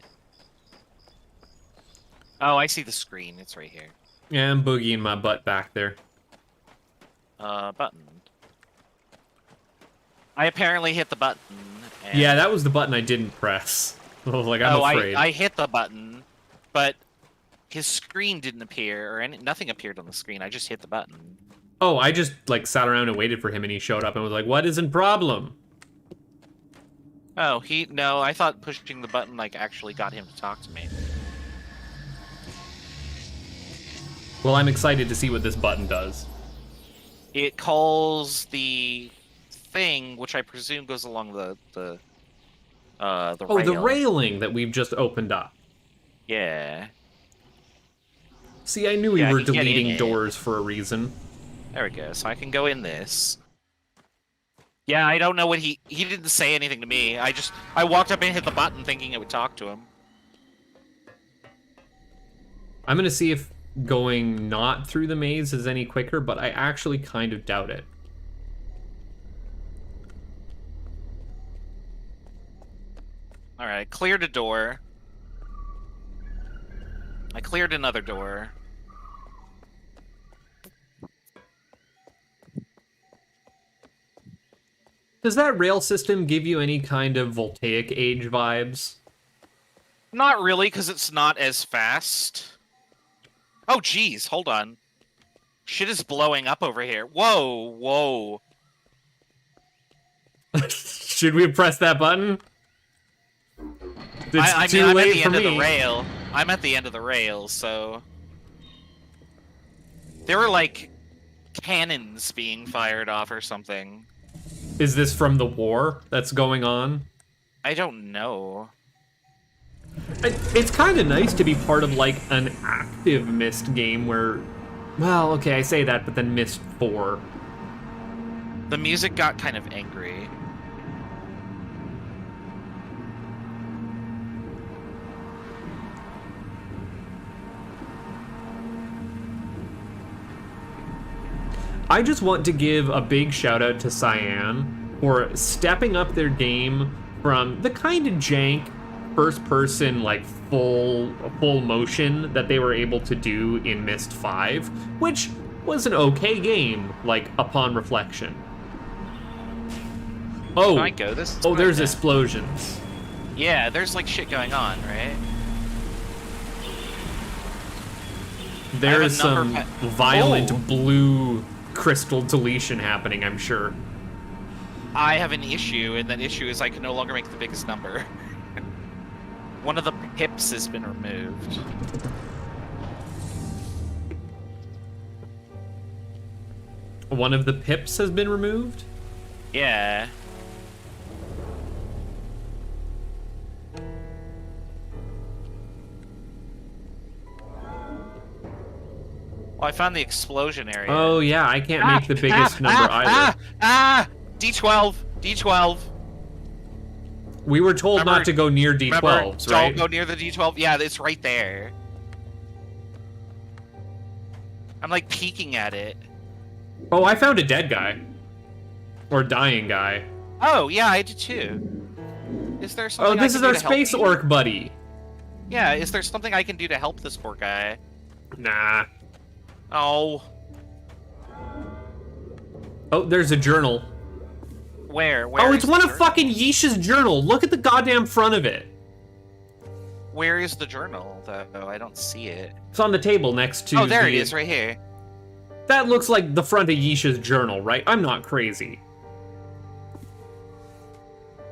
Oh, I see the screen. It's right here. Yeah, I'm boogieing my butt back there. Button. I apparently hit the button. And... Yeah, that was the button I didn't press. Like, I'm afraid. I hit the button, but his screen didn't appear, or nothing appeared on the screen. I just hit the button. Oh, I just, like, sat around and waited for him, and he showed up and was like, "What isn't problem?" Oh, no, I thought pushing the button, like, actually got him to talk to me. Well, I'm excited to see what this button does. It calls the thing, which I presume goes along the rail. Oh, the railing that we've just opened up. Yeah. See, I knew we Yeah, were I can get in deleting it. doors for a reason. There we go. So I can go in this. Yeah, I don't know what he didn't say anything to me. I walked up and hit the button thinking it would talk to him. I'm gonna see if going not through the maze is any quicker, but I actually kind of doubt it. All right, cleared a door. I cleared another door. Does that rail system give you any kind of Voltaic Age vibes? Not really, because it's not as fast. Oh, geez, hold on. Shit is blowing up over here. Whoa, whoa. Should we have pressed that button? It's I too mean, I'm at late the for end of me. the rail. I'm at the end of the rail, so... There were, like, cannons being fired off or something. Is this from the war that's going on? I don't know. It's kind of nice to be part of, like, an active Myst game where... Well, okay, I say that, but then Myst 4. The music got kind of angry. I just want to give a big shout out to Cyan for stepping up their game from the kind of jank first person, like full motion that they were able to do in Myst 5, which was an okay game, like upon reflection. Oh, Can I go this oh, way? there's Yeah. explosions. Yeah, there's like shit going on, right? There's a number some of violent Oh. blue crystal deletion happening, I'm sure. I have an issue, and that issue is I can no longer make the biggest number. One of the pips has been removed. One of the pips has been removed? Yeah. Well, I found the explosion area. Oh, yeah, I can't make the biggest number either. D12! D12! We were told Remember- not to go near D12s, Remember, right? Don't go near the D12. Yeah, it's right there. I'm like peeking at it. Oh, I found a dead guy. Or dying guy. Oh, yeah, I did too. Is there Oh, something this I is can our do to help space me? orc buddy. Yeah, is there something I can do to help this poor guy? Nah. Oh. Oh, there's a journal. Where Oh, it's is one the of journal? fucking Yisha's journal. Look at the goddamn front of it. Where is the journal, though? I don't see it. It's on the table next to Oh, there it the- is, right here. That looks like the front of Yisha's journal, right? I'm not crazy.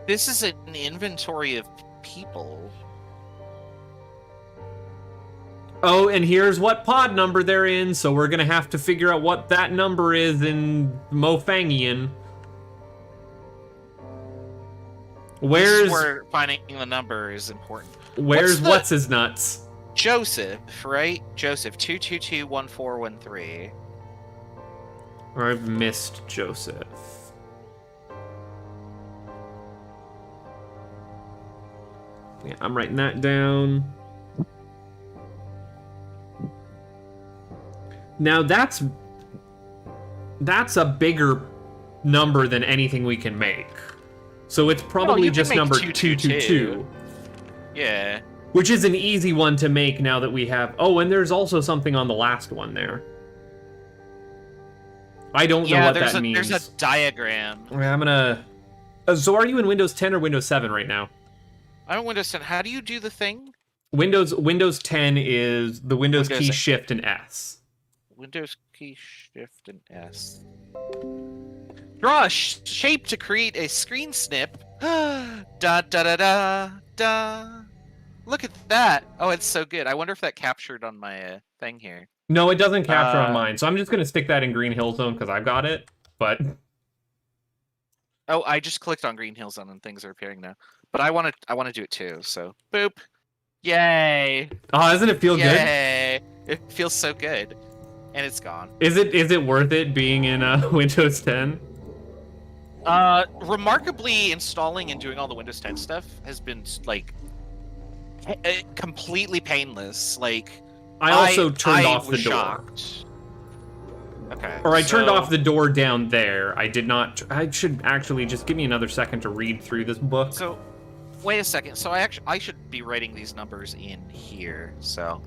This is an inventory of people. Oh, and here's what pod number they're in, so we're gonna have to figure out what that number is in Mofangian. This Where's is where finding the number is important. where's the- what's his nuts? Joseph, right? Joseph, 2221413. Or I've missed Joseph. Yeah, I'm writing that down. Now that's a bigger number than anything we can make. So it's probably you can just make number 222. 222. Yeah. Which is an easy one to make now that we have... Oh, and there's also something on the last one there. I don't know what that means. There's a diagram. I'm gonna... so are you in Windows 10 or Windows 7 right now? I'm in Windows 10. How do you do the thing? Windows 10 is the Windows Windows key 10. Shift and S. Windows key Shift and S. Draw a shape to create a screen snip. Da da da da da. Look at that. Oh, it's so good. I wonder if that captured on my thing here. No, it doesn't capture on Uh, mine, so I'm just gonna stick that in Green Hill Zone because I've got it. But Oh, I just clicked on Green Hill Zone and things are appearing now. But I want to do it too. So boop. Yay. oh, doesn't it feel good? Yay. It feels so good. And it's gone. Is it worth it being in Windows 10? Remarkably, installing and doing all the Windows 10 stuff has been like completely painless. Like I also turned off the was door. shocked. Okay. Or I turned so- off the door down there. I did not. I should actually just give me another second to read through this book. So, wait a second. So I should be writing these numbers in here. So.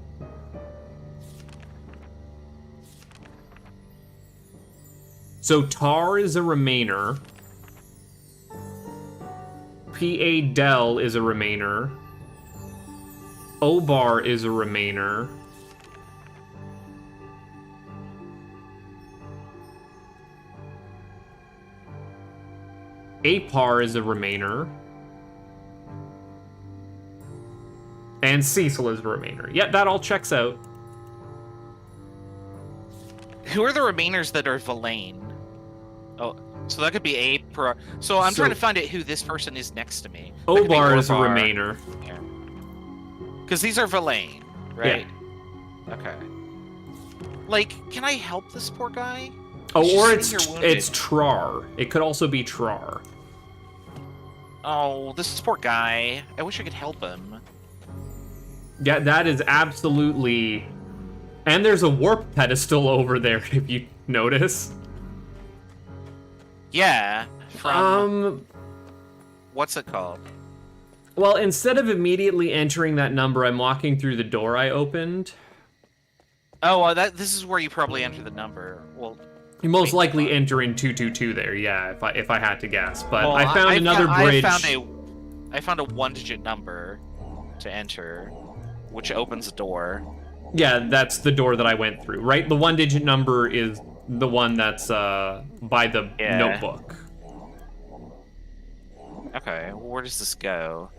So Tar is a Remainer. PA Del is a Remainer. Obar is a Remainer. Apar is a Remainer. And Cecil is a Remainer. Yeah, that all checks out. Who are the remainers that are Villain? Oh, so that could be a per. So I'm trying to find out who this person is next to me. That could be Obar is a Orbar. Remainer. Because these are Villain, right? Okay. Like, can I help this poor guy? Oh, He's or just sitting here it's wounded. Trar. It could also be Trar. Oh, this poor guy. I wish I could help him. Yeah, that is absolutely... And there's a warp pedestal over there, if you notice. Yeah. From what's it called? Well, instead of immediately entering that number, I'm walking through the door I opened. Oh, this is where you probably enter the number. Well, You most Wait, likely what? enter in 222 there, yeah, if I had to guess. But well, I found another bridge. I found a one-digit number to enter, which opens a door. Yeah, that's the door that I went through, right? The one-digit number is the one that's by the Yeah. notebook. Okay, well, where does this go?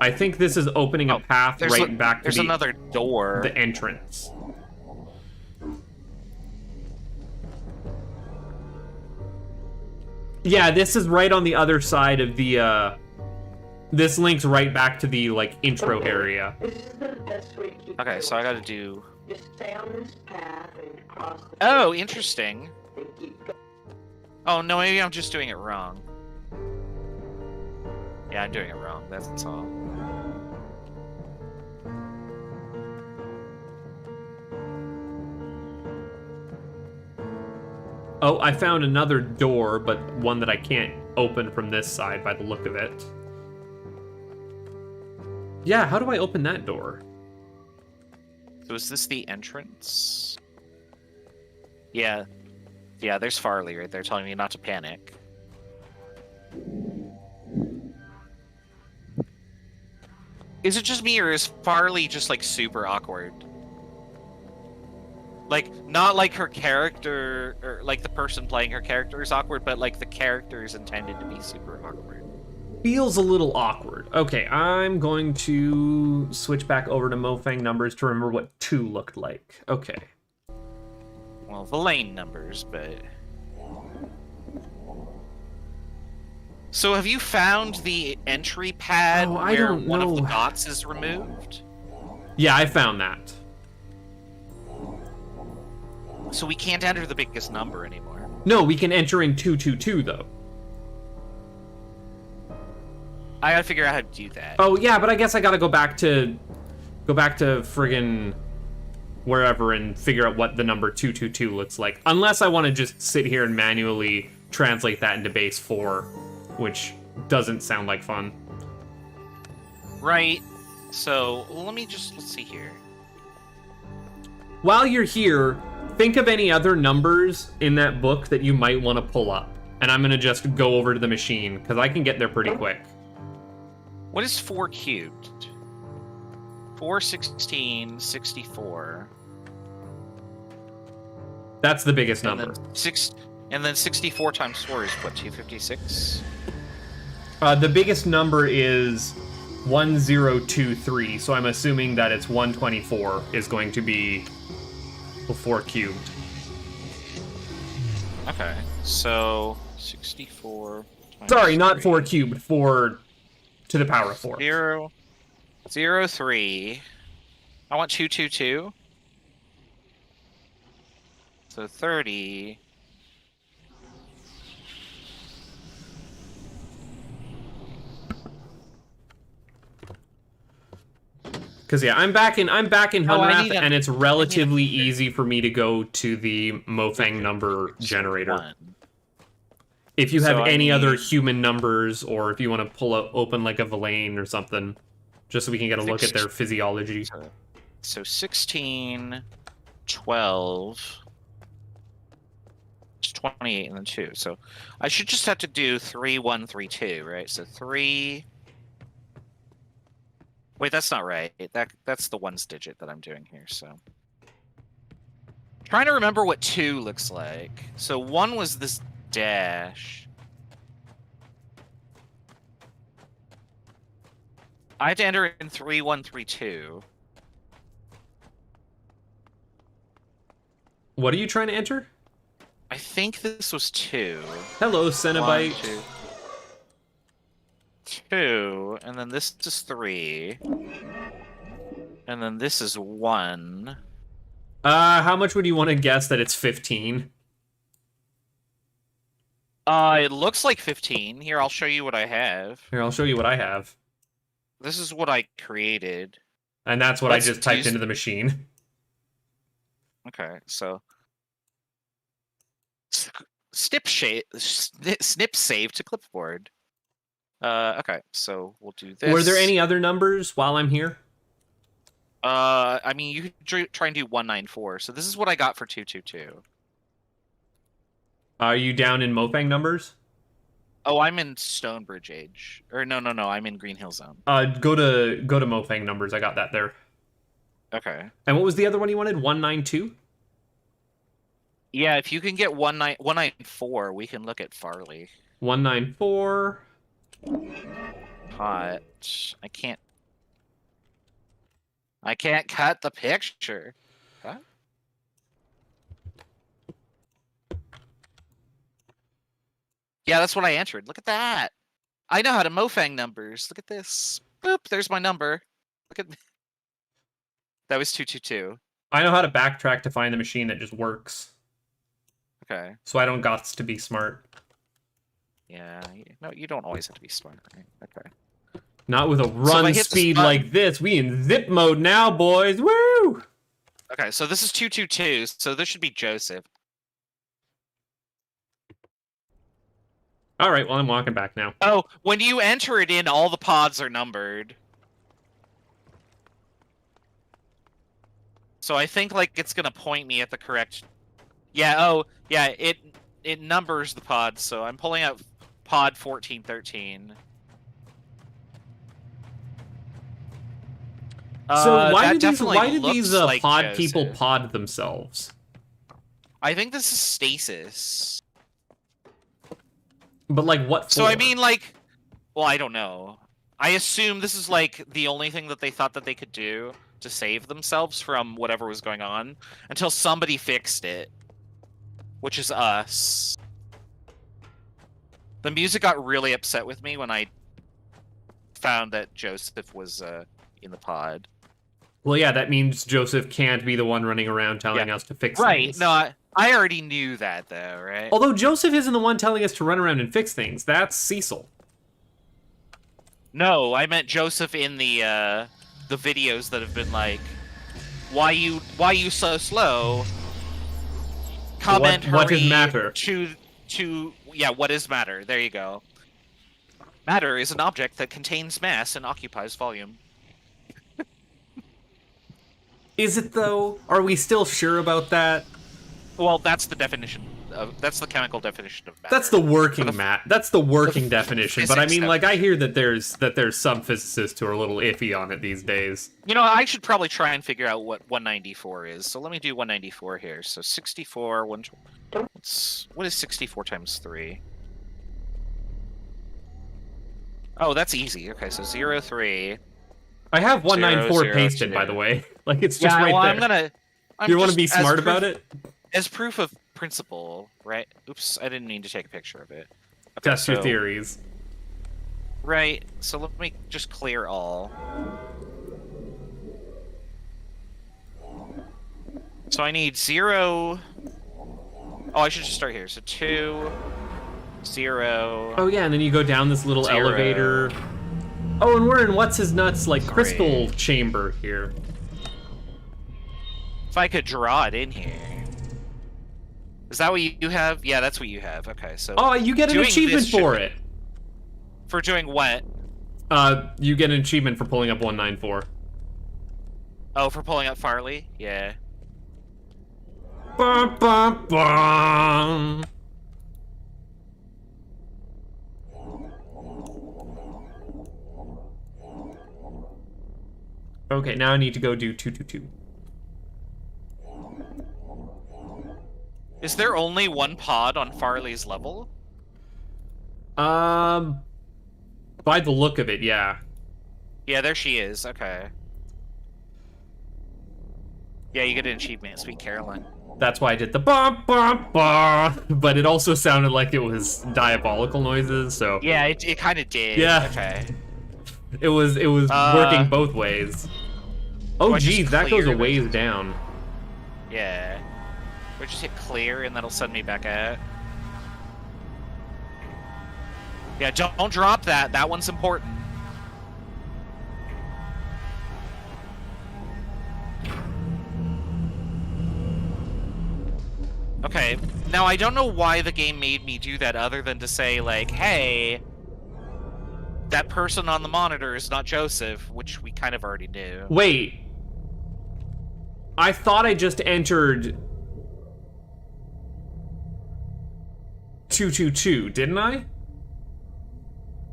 I think this is opening a path There's right back to There's another door. the entrance. Yeah, this is right on the other side of the, this links right back to the, like, intro area. Okay, so I gotta do... Just stay on this path and cross the Oh, interesting. and keep going. Oh, no, maybe I'm just doing it wrong. Yeah, I'm doing it wrong, that's all. Oh, I found another door, but one that I can't open from this side by the look of it. Yeah, how do I open that door? So is this the entrance? Yeah. Yeah, there's Farley right there telling me not to panic. Is it just me, or is Farley just, like, super awkward? Like, not like her character, or like the person playing her character is awkward, but like the character is intended to be super awkward. Feels a little awkward. Okay, I'm going to switch back over to Mofang numbers to remember what 2 looked like. Okay. Well, the lane numbers, but... So have you found the entry pad where one of the dots is removed? Yeah, I found that. So we can't enter the biggest number anymore. No, we can enter in 222 though. I gotta figure out how to do that. Oh yeah, but I guess I gotta go back to friggin' wherever and figure out what the number 222 looks like. Unless I want to just sit here and manually translate that into base 4, which doesn't sound like fun. Right. So let's see here. While you're here, think of any other numbers in that book that you might want to pull up. And I'm gonna just go over to the machine, because I can get there pretty quick. What is 4 cubed? 4, 16, 64. That's the biggest number. And then 64 times 4 is what, 256? The biggest number is 1023, so I'm assuming that it's 124 is going to be 4 cubed. Okay, so 64 times Sorry, not 3. 4 cubed, 4 to the power of 4. 0, 0, 3. I want 222. So 30. Because yeah, I'm back in Hunrath, need and it's relatively easy for me to go to the Mofang number generator. 1. If you have So I any other need- human numbers, or if you want to pull open like a Villain or something, just so we can get a look at their physiology. So 16, 12, it's 28, and then 2. So I should just have to do 3, 1, 3, 2, right? So 3. Wait, that's not right. That's the ones digit that I'm doing here. So trying to remember what 2 looks like. So 1 was this dash. I had to enter in 3, 1, 3, 2. What are you trying to enter? I think this was 2. Hello, 1, Cenobite. 2, and then this is 3, and then this is 1. How much would you want to guess that it's 15? It looks like 15. Here, I'll show you what I have. Here, I'll show you what I have. This is what I created. And that's what Let's I just typed do- into the machine. Okay, so snip save to clipboard. Okay, so we'll do this. Were there any other numbers while I'm here? I mean, you could try and do 194. So this is what I got for 222. Are you down in Mofang numbers? Oh, I'm in Stonebridge Age. Or no, I'm in Green Hill Zone. Go to Mofang numbers. I got that there. Okay. And what was the other one you wanted? 192? Yeah, if you can get 194, we can look at Farley. 194. Hot. I can't cut the picture. Huh? Yeah, that's what I entered. Look at that. I know how to Mofang numbers. Look at this. Boop, there's my number. Look at that was 222. I know how to backtrack to find the machine that just works. Okay. So I don't got to be smart. Yeah, no, you don't always have to be smart, right? Okay. Not with a if I run hit the speed spot- like this. We in zip mode now, boys. Woo! Okay, so this is 222, so this should be Joseph. All right, well, I'm walking back now. Oh, when you enter it in, all the pods are numbered. So I think like it's gonna point me at the correct. Yeah. Oh, yeah. It numbers the pods. So I'm pulling out pod 1413. So why that did definitely these looks like pod people Joseph. pod themselves? I think this is stasis. But like what? So I for? mean, like, well, I don't know. I assume this is like the only thing that they thought that they could do to save themselves from whatever was going on until somebody fixed it, which is us. The music got really upset with me when I found that Joseph was in the pod. Well, yeah, that means Joseph can't be the one running around telling us to fix Right. things. No, I already knew that though, right? Although Joseph isn't the one telling us to run around and fix things. That's Cecil. No, I meant Joseph in the videos that have been like, why you so slow? Comment What hurry is matter? to yeah, what is matter? There you go. Matter is an object that contains mass and occupies volume. Is it though? Are we still sure about that? Well, that's the definition that's the chemical definition of matter. That's the working That's the working the definition. But I physics mean, like, I hear that there's some physicists who are a little iffy on it these days. You know, I should probably try and figure out what 194 is. So let me do 194 here. So 64, what is 64 times 3? Oh, that's easy. Okay, so 0, 3. I have 194 0, pasted, 2. by the way. Like, it's just right well, there. I'm You want to just- be as smart proof- about it? As proof of principle, right? Oops, I didn't mean to take a picture of it. Okay, Test your so- theories. Right, so let me just clear all. So I need 0... Oh, I should just start here. So 2, 0... Oh yeah, and then you go down this little 0. elevator. Oh, and we're in what's his nuts like 3. crystal chamber here. If I could draw it in here. Is that what you have? Yeah, that's what you have. Okay, so... Oh, you get an doing achievement this should for be- it. For doing what? You get an achievement for pulling up 194. Oh, for pulling up Farley? Yeah. Bum, bum, bum. Okay, now I need to go do 222. Is there only one pod on Farley's level? By the look of it, yeah. Yeah, there she is. Okay. Yeah, you get an achievement. Sweet Caroline. That's why I did the bum bum bum, but it also sounded like it was diabolical noises, so Yeah, it kind of did. Yeah. Okay. it was working both ways. Oh I just geez, that goes a clear ways down. Yeah. Or just hit clear and that'll send me back at. Yeah, don't drop that. That one's important. Okay, now I don't know why the game made me do that other than to say, like, hey, that person on the monitor is not Joseph, which we kind of already knew. Wait. I thought I just entered 222, didn't I?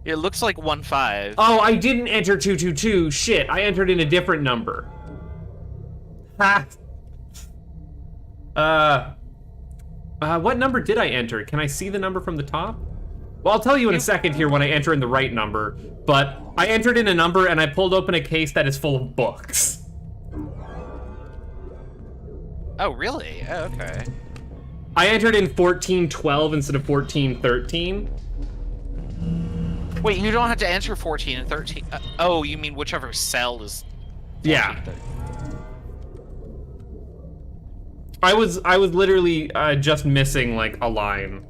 It looks like 1-5. Oh, I didn't enter 222. Shit, I entered in a different number. Ha! What number did I enter? Can I see the number from the top? Well, I'll tell you in a second here when I enter in the right number, but I entered in a number and I pulled open a case that is full of books. Oh, really? Oh, okay. I entered in 1412 instead of 1413. Wait, you don't have to enter 14 and 13. Oh, you mean whichever cell is... 14, Yeah. 13. I was literally just missing like a line.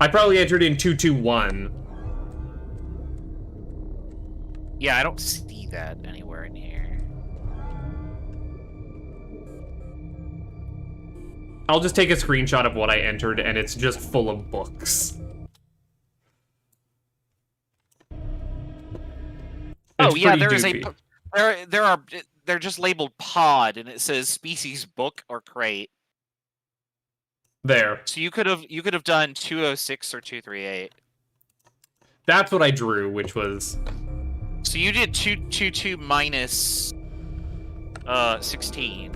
I probably entered in 221. Yeah, I don't see that anywhere in here. I'll just take a screenshot of what I entered, and it's just full of books. Oh It's yeah, pretty there is doofy. they're just labeled pod, and it says species book or crate. There. So you could have done 206 or 238. That's what I drew, which was... So you did 222 minus 16,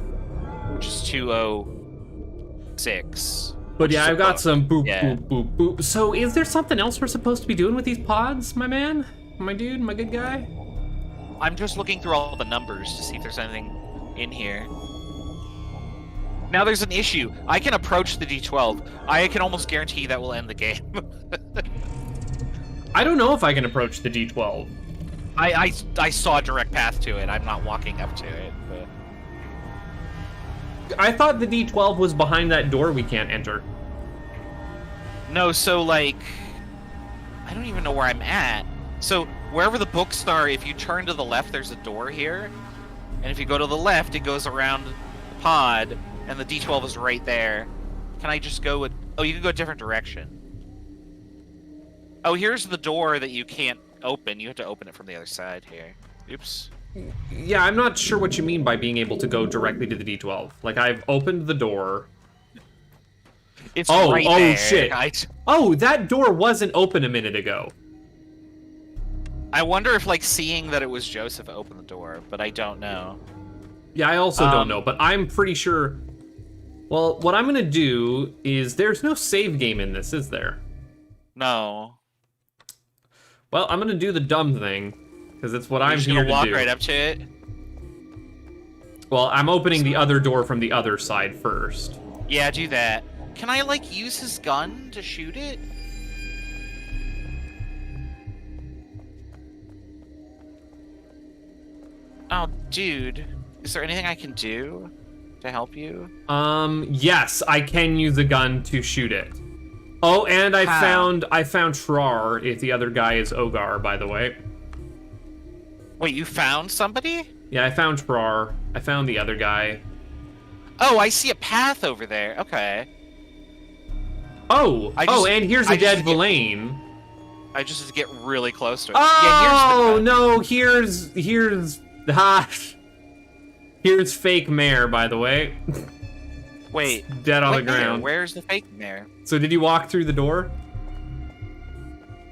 which is 206. But yeah, I've got some boop, Yeah. boop, boop, boop. So is there something else we're supposed to be doing with these pods, my man? My dude, my good guy? I'm just looking through all the numbers to see if there's anything in here. Now there's an issue. I can approach the D12. I can almost guarantee that will end the game. I don't know if I can approach the D12. I saw a direct path to it. I'm not walking up to it. But... I thought the D12 was behind that door we can't enter. No, so like... I don't even know where I'm at. So wherever the books are, if you turn to the left, there's a door here. And if you go to the left, it goes around the pod, and the D12 is right there. Can I just go with... Oh, you can go a different direction. Oh, here's the door that you can't open. You have to open it from the other side here. Oops. Yeah, I'm not sure what you mean by being able to go directly to the D12. Like, I've opened the door. It's Oh, right oh, there. shit. Oh, that door wasn't open a minute ago. I wonder if, like, seeing that it was Joseph opened the door, but I don't know. Yeah, I also don't know, but I'm pretty sure... Well, what I'm gonna do is... There's no save game in this, is there? No. Well, I'm gonna do the dumb thing, because it's what I'm just here gonna to walk do. right up to it? Well, I'm opening the other door from the other side first. Yeah, do that. Can I, like, use his gun to shoot it? Oh, dude. Is there anything I can do to help you? Yes, I can use a gun to shoot it. Oh, and I How? found Trar, if the other guy is Ogar, by the way. Wait, you found somebody? Yeah, I found Trar. I found the other guy. Oh, I see a path over there. Okay. Oh, and here's I a just dead get- Villain. I just have to get really close to it. Oh, yeah, no, here's fake Mare, by the way. Wait. Dead on the What mare? ground. Where's the fake mare? So did you walk through the door?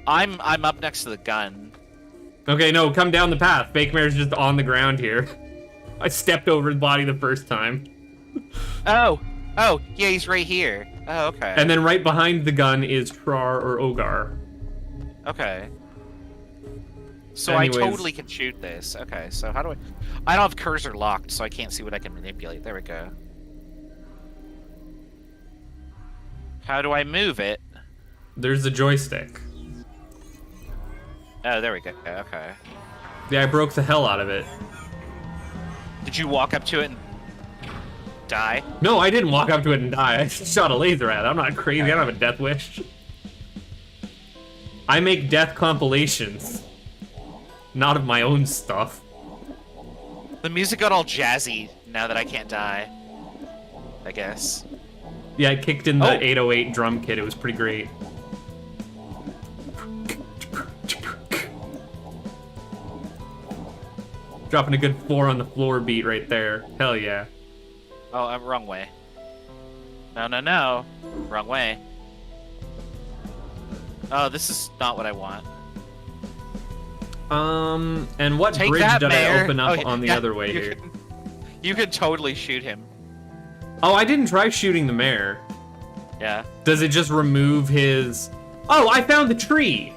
I'm up next to the gun. Okay, no, come down the path. Fake Mare's just on the ground here. I stepped over his body the first time. Oh, yeah, he's right here. Oh, okay. And then right behind the gun is Trar or Ogar. Okay. So Anyways. I totally can shoot this. Okay, so how do I don't have cursor locked, so I can't see what I can manipulate. There we go. How do I move it? There's the joystick. Oh, there we go. Okay. Yeah, I broke the hell out of it. Did you walk up to it and die? No, I didn't walk up to it and die. I shot a laser at it. I'm not crazy. I don't have a death wish. I make death compilations. Not of my own stuff. The music got all jazzy now that I can't die. I guess. Yeah, I kicked in the Oh. 808 drum kit. It was pretty great. Dropping a good 4 on the floor beat right there. Hell yeah. Oh, I'm wrong way. No. Wrong way. Oh, this is not what I want. And what Take bridge that, did Mayor. I open up Oh, on the yeah, other way here? You could totally shoot him. Oh, I didn't try shooting the mayor. Yeah. Does it just remove his... Oh, I found the tree!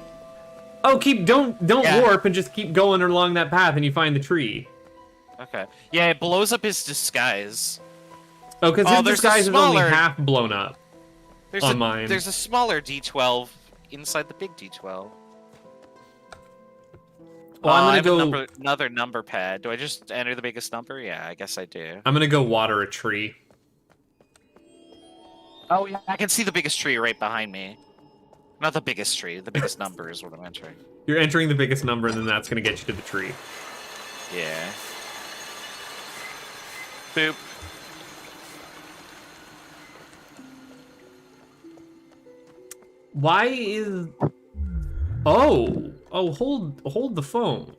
Oh, don't Yeah. warp and just keep going along that path and you find the tree. Okay. Yeah, it blows up his disguise. Oh, because his there's a disguise is only smaller- half blown up There's on mine. There's a smaller D12 inside the big D12. Well, I I'm have gonna go. another number pad. Do I just enter the biggest number? Yeah, I guess I do. I'm gonna go water a tree. Oh yeah, I can see the biggest tree right behind me. Not the biggest tree. The biggest number is what I'm entering. You're entering the biggest number, and then that's gonna get you to the tree. Yeah. Boop. Why is? Oh, hold the phone.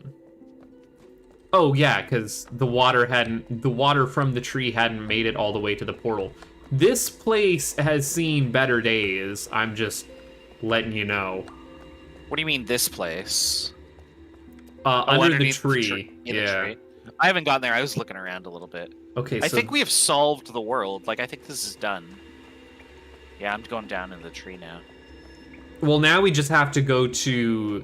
Oh yeah, because the water from the tree hadn't made it all the way to the portal. This place has seen better days. I'm just letting you know. What do you mean this place? Under the underneath tree. In the Yeah. tree. I haven't gotten there. I was looking around a little bit. Okay. I So think we have solved the world. Like, I think this is done. Yeah, I'm going down in the tree now. well, now we just have to go to.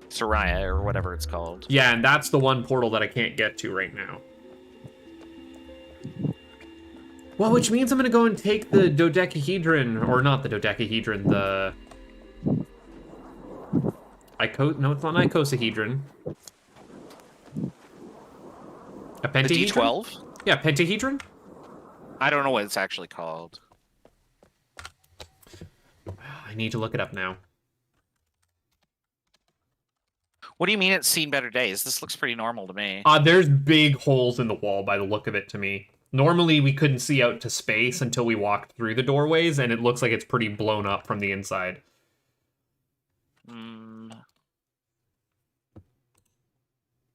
Soraya, or whatever it's called. Yeah, and that's the one portal that I can't get to right now. Well, which means I'm gonna go and take the dodecahedron, or not the dodecahedron, the... No, it's not an icosahedron. A The pentahedron? D12? Yeah, pentahedron? I don't know what it's actually called. I need to look it up now. What do you mean it's seen better days? This looks pretty normal to me. There's big holes in the wall by the look of it to me. Normally, we couldn't see out to space until we walked through the doorways, and it looks like it's pretty blown up from the inside.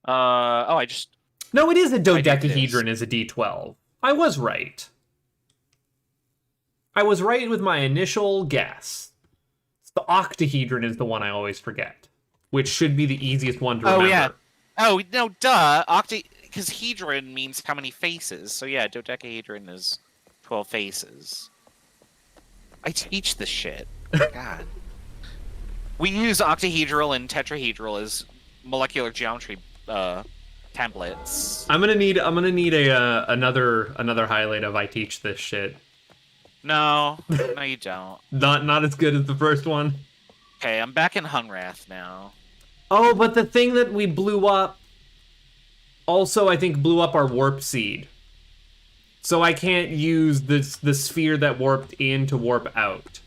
I just... No, it is a think it dodecahedron is a D12. I was right. I was right with my initial guess. The octahedron is the one I always forget, which should be the easiest one to remember. Oh, yeah. Oh, no, duh. Because hedron means how many faces. So, yeah, dodecahedron is 12 faces. I teach this shit. God. We use octahedral and tetrahedral as molecular geometry templates. I'm gonna need another highlight of I teach this shit. No, no, you don't. Not as good as the first one. Okay, I'm back in Hunrath now. Oh, but the thing that we blew up also, I think, blew up our warp seed. So I can't use the sphere that warped in to warp out.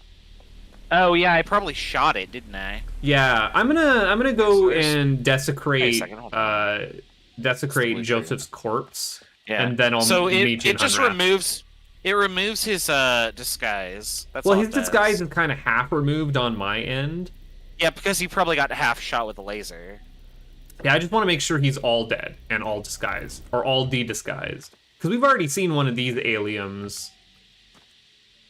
Oh yeah, I probably shot it, didn't I? Yeah, I'm gonna go Wait and desecrate Wait a second, hold on. desecrate Joseph's corpse. Yeah. And then I'll so meet you in it just Hunrath. removes his disguise. That's Well, all his it does. disguise is kind of half removed on my end. Yeah, because he probably got half shot with a laser. Yeah, I just want to make sure he's all dead and all disguised, or all de-disguised. Because we've already seen one of these aliens.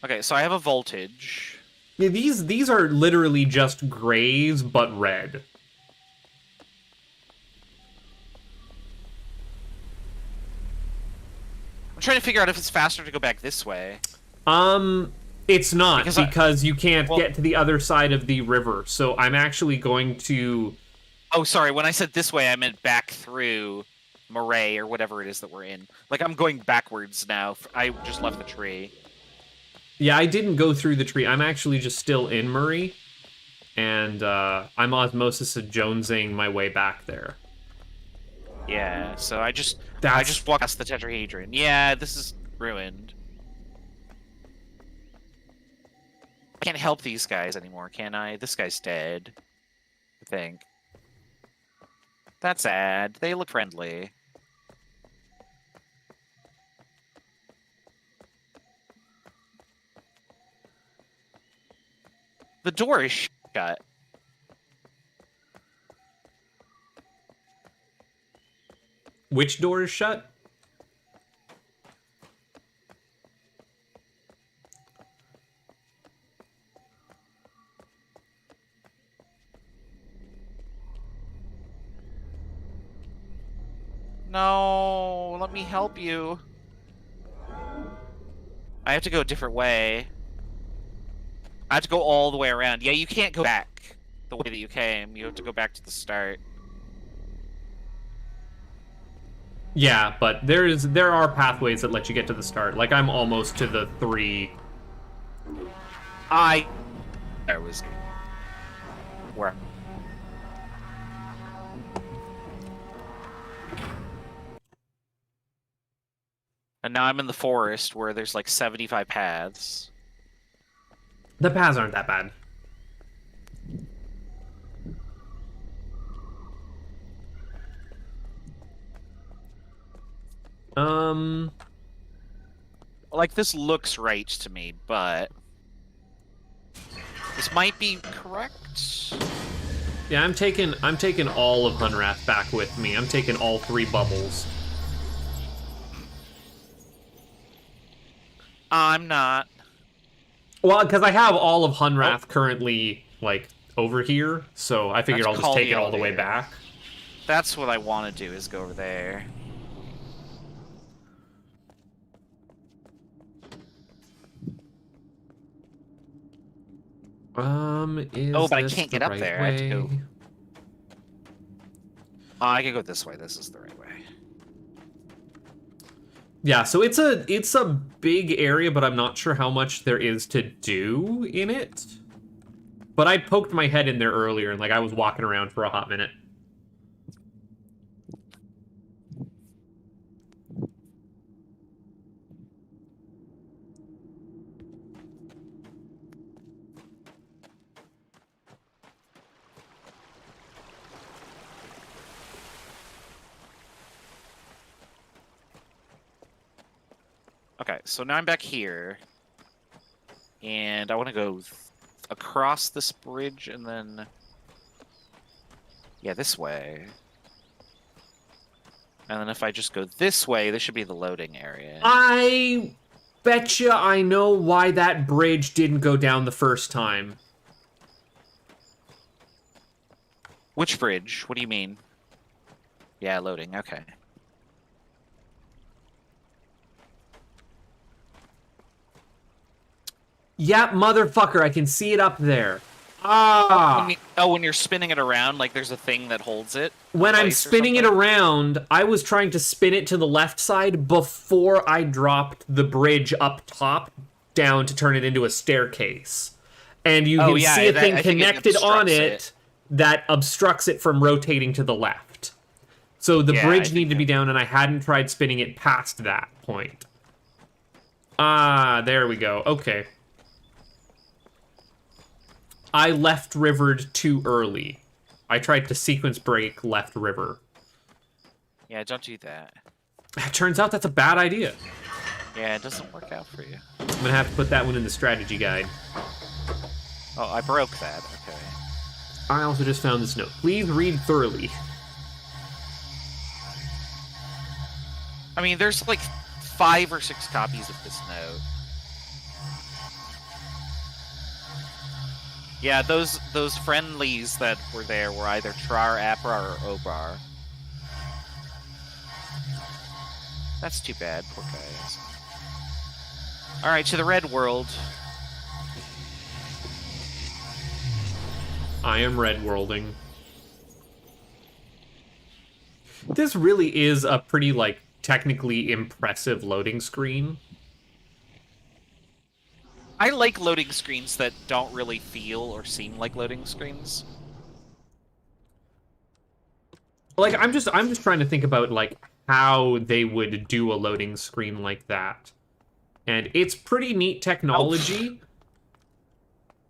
Okay, so I have a voltage. Yeah, these are literally just grays, but red. I'm trying to figure out if it's faster to go back this way. It's not, because you can't well- get to the other side of the river. So I'm actually going to... Oh, sorry, when I said this way, I meant back through Murray or whatever it is that we're in. Like, I'm going backwards now. I just left the tree. Yeah, I didn't go through the tree. I'm actually just still in Murray. And I'm osmosis jonesing my way back there. Yeah, so I just That's... walked past the tetrahedron. Yeah, this is ruined. I can't help these guys anymore, can I? This guy's dead, I think. That's sad. They look friendly. The door is shut. Which door is shut? No, let me help you. I have to go a different way. I have to go all the way around. Yeah, you can't go back the way that you came. You have to go back to the start. Yeah, but there are pathways that let you get to the start. Like, I'm almost to the 3. I was where. And now I'm in the forest where there's like 75 paths. The paths aren't that bad. Like, this looks right to me, but this might be correct. Yeah, I'm taking all of Hunrath back with me. I'm taking all 3 bubbles. I'm not. Well, because I have all of Hunrath currently, like, over here, so I figured I'll just take it all the way back. That's what I want to do, is go over there. Is but I this can't the get up right there. I have to go. way? I can go this way. This is the right way. Yeah, so it's a big area, but I'm not sure how much there is to do in it. But I poked my head in there earlier, and like I was walking around for a hot minute. Okay, so now I'm back here. And I want to go across this bridge and then... Yeah, this way. And then if I just go this way, this should be the loading area. I betcha I know why that bridge didn't go down the first time. Which bridge? What do you mean? Yeah, loading. Okay. Yeah, motherfucker, I can see it up there. Ah! When you're spinning it around, like there's a thing that holds it? When I'm spinning it around, I was trying to spin it to the left side before I dropped the bridge up top down to turn it into a staircase. And you can see a thing connected on it that obstructs it from rotating to the left. So the bridge needed to be down, and I hadn't tried spinning it past that point. Ah, there we go. Okay. I left rivered too early. I tried to sequence break left river. Yeah, don't do that. It turns out that's a bad idea. Yeah, it doesn't work out for you. I'm gonna have to put that one in the strategy guide. Oh, I broke that. Okay. I also just found this note. Please read thoroughly. I mean, there's like 5 or 6 copies of this note. Yeah, those friendlies that were there were either Trar, Apra, or Obar. That's too bad, poor guys. Alright, to the red world. I am red worlding. This really is a pretty, like, technically impressive loading screen. I like loading screens that don't really feel or seem like loading screens. Like, I'm just trying to think about, like, how they would do a loading screen like that. And it's pretty neat technology.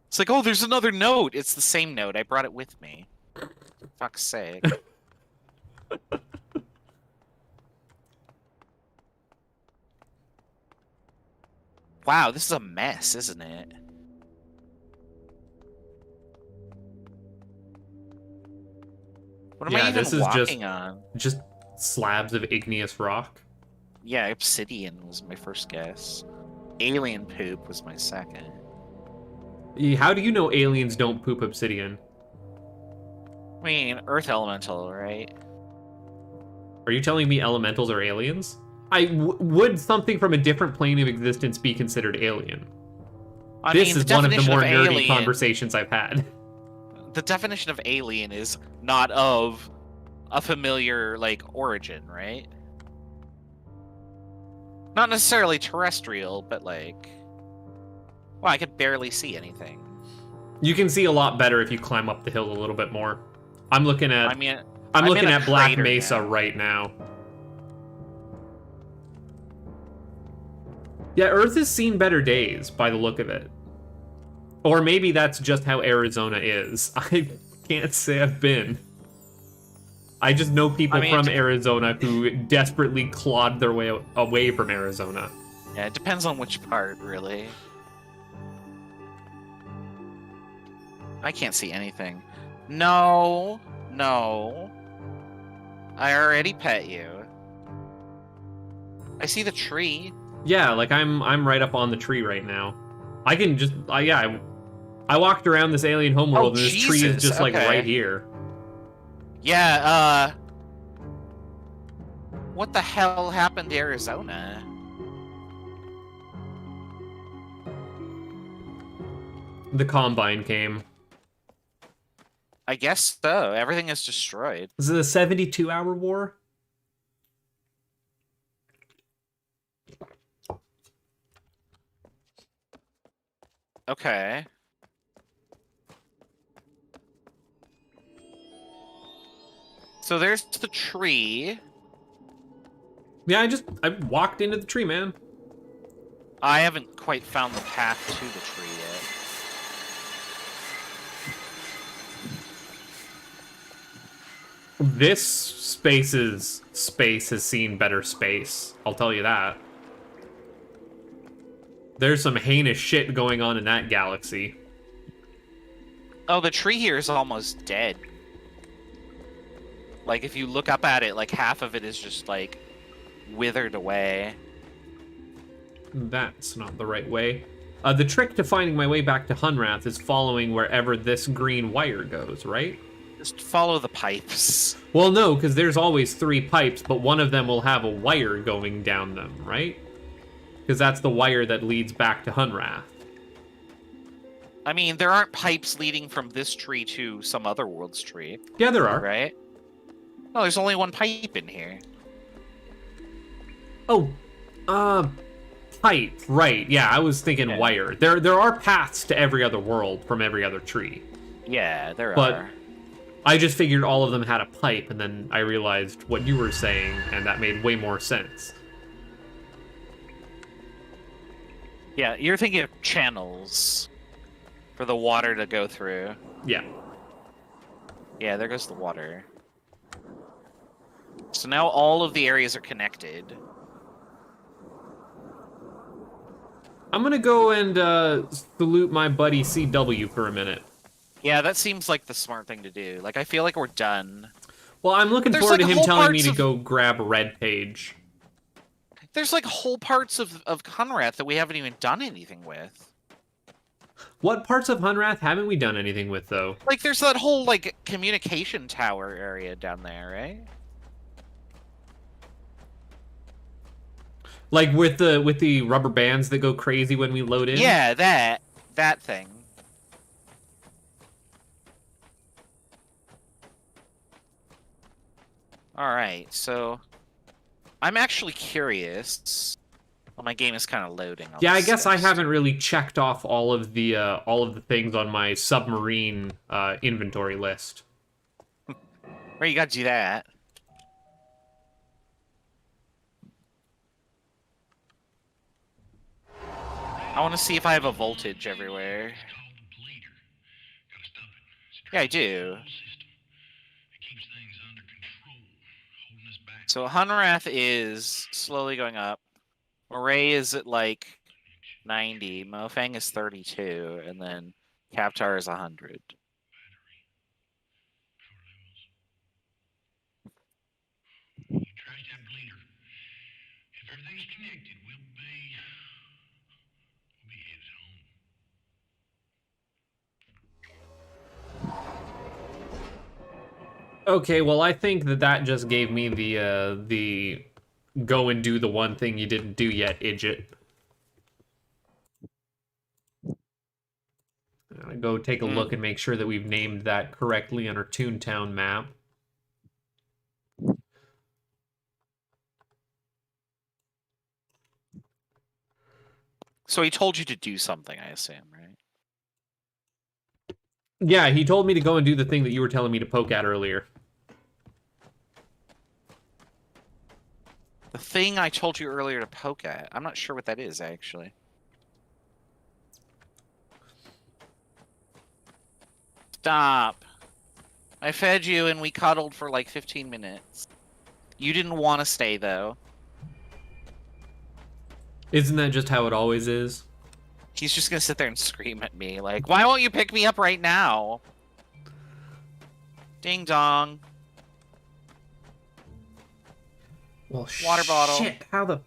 It's like, oh, there's another note. It's the same note. I brought it with me. For fuck's sake. Wow, this is a mess, isn't it? What am I even walking on? Just slabs of igneous rock. Yeah, obsidian was my first guess. Alien poop was my second. How do you know aliens don't poop obsidian? I mean, earth elemental, right? Are you telling me elementals are aliens? Would something from a different plane of existence be considered alien? This is one of the more nerdy conversations I've had. The definition of alien is not of a familiar, like, origin, right? Not necessarily terrestrial, but like... Well, I could barely see anything. You can see a lot better if you climb up the hill a little bit more. I'm looking at I'm looking in a at Black crater Mesa now. right now. Yeah, Earth has seen better days by the look of it. Or maybe that's just how Arizona is. I can't say I've been. I just know people from Arizona who desperately clawed their way away from Arizona. Yeah, it depends on which part, really. I can't see anything. No. No. I already pet you. I see the tree. Yeah, like I'm right up on the tree right now. I can just I walked around this alien homeworld and this tree is just like right here. Yeah, what the hell happened to Arizona? The Combine came. I guess so. Everything is destroyed. Is it a 72-hour war? Okay. So there's the tree. Yeah, I walked into the tree, man. I haven't quite found the path to the tree yet. This space has seen better space. I'll tell you that. There's some heinous shit going on in that galaxy. Oh, the tree here is almost dead. Like, if you look up at it, like, half of it is just, like, withered away. That's not the right way. The trick to finding my way back to Hunrath is following wherever this green wire goes, right? Just follow the pipes. Well, no, because there's always 3 pipes, but one of them will have a wire going down them, right? Because that's the wire that leads back to Hunrath. I mean, there aren't pipes leading from this tree to some other world's tree. Yeah, there are. Right? No, there's only one pipe in here. Oh, pipe, right. Yeah, I was thinking wire. There are paths to every other world from every other tree. Yeah, there But are. I just figured all of them had a pipe, and then I realized what you were saying, and that made way more sense. Yeah, you're thinking of channels for the water to go through. Yeah. Yeah, there goes the water. So now all of the areas are connected. I'm gonna go and salute my buddy CW for a minute. Yeah, that seems like the smart thing to do. Like, I feel like we're done. Well, I'm looking There's, forward like, to him whole telling me parts to of- go grab Red Page. There's, like, whole parts of Conrath that we haven't even done anything with. What parts of Hunrath haven't we done anything with, though? Like, there's that whole, like, communication tower area down there, right? Like with the rubber bands that go crazy when we load in? Yeah, that thing. Alright, so I'm actually curious. Well, my game is kind of loading. Yeah, I guess I haven't really checked off all of the things on my submarine inventory list. Where you gotta do that? I want to see if I have a voltage everywhere. Yeah, I do. So Hunrath is slowly going up. Moray is at like 90. Mofang is 32. And then Kaptar is 100. Okay, well, I think that just gave me the go and do the one thing you didn't do yet, idiot. I'm gonna go take a look and make sure that we've named that correctly on our Toontown map. So he told you to do something, I assume, right? Yeah, he told me to go and do the thing that you were telling me to poke at earlier. The thing I told you earlier to poke at. I'm not sure what that is, actually. Stop. I fed you and we cuddled for like 15 minutes. You didn't want to stay, though. Isn't that just how it always is? He's just gonna sit there and scream at me, like, why won't you pick me up right now? Ding dong. Well, Water bottle. Shit, how the...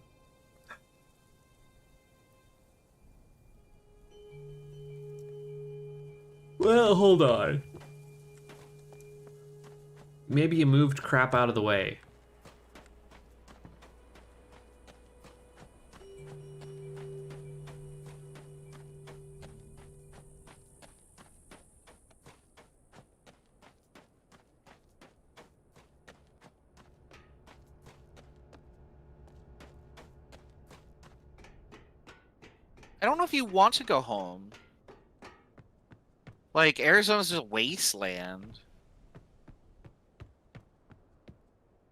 Well, hold on. Maybe you moved crap out of the way. I don't know if you want to go home. Like, Arizona's just a wasteland.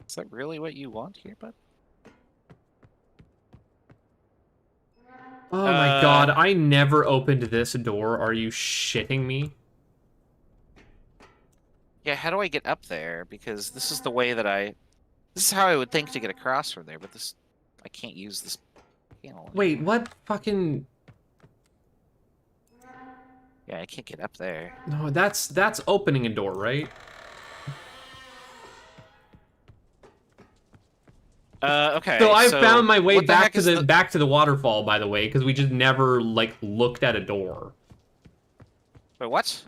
Is that really what you want here, bud? Oh my god, I never opened this door. Are you shitting me? Yeah, how do I get up there? Because this is the way that this is how I would think to get across from there, but this... I can't use this panel. Wait, what fucking... Yeah, I can't get up there. No, that's opening a door, right? Okay. So I found my way what the back heck to is the back to the waterfall, by the way, because we just never like looked at a door. Wait, what?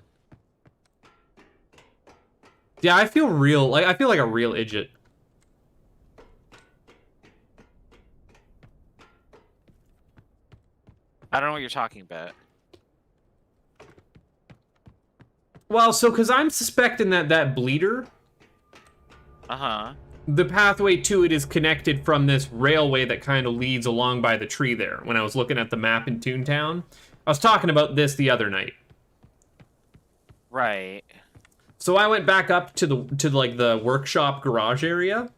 Yeah, I feel real. Like I feel like a real idiot. I don't know what you're talking about. Well, so because I'm suspecting that bleeder, Uh-huh. the pathway to it is connected from this railway that kind of leads along by the tree there. When I was looking at the map in Toontown, I was talking about this the other night. Right. So I went back up to the workshop garage area,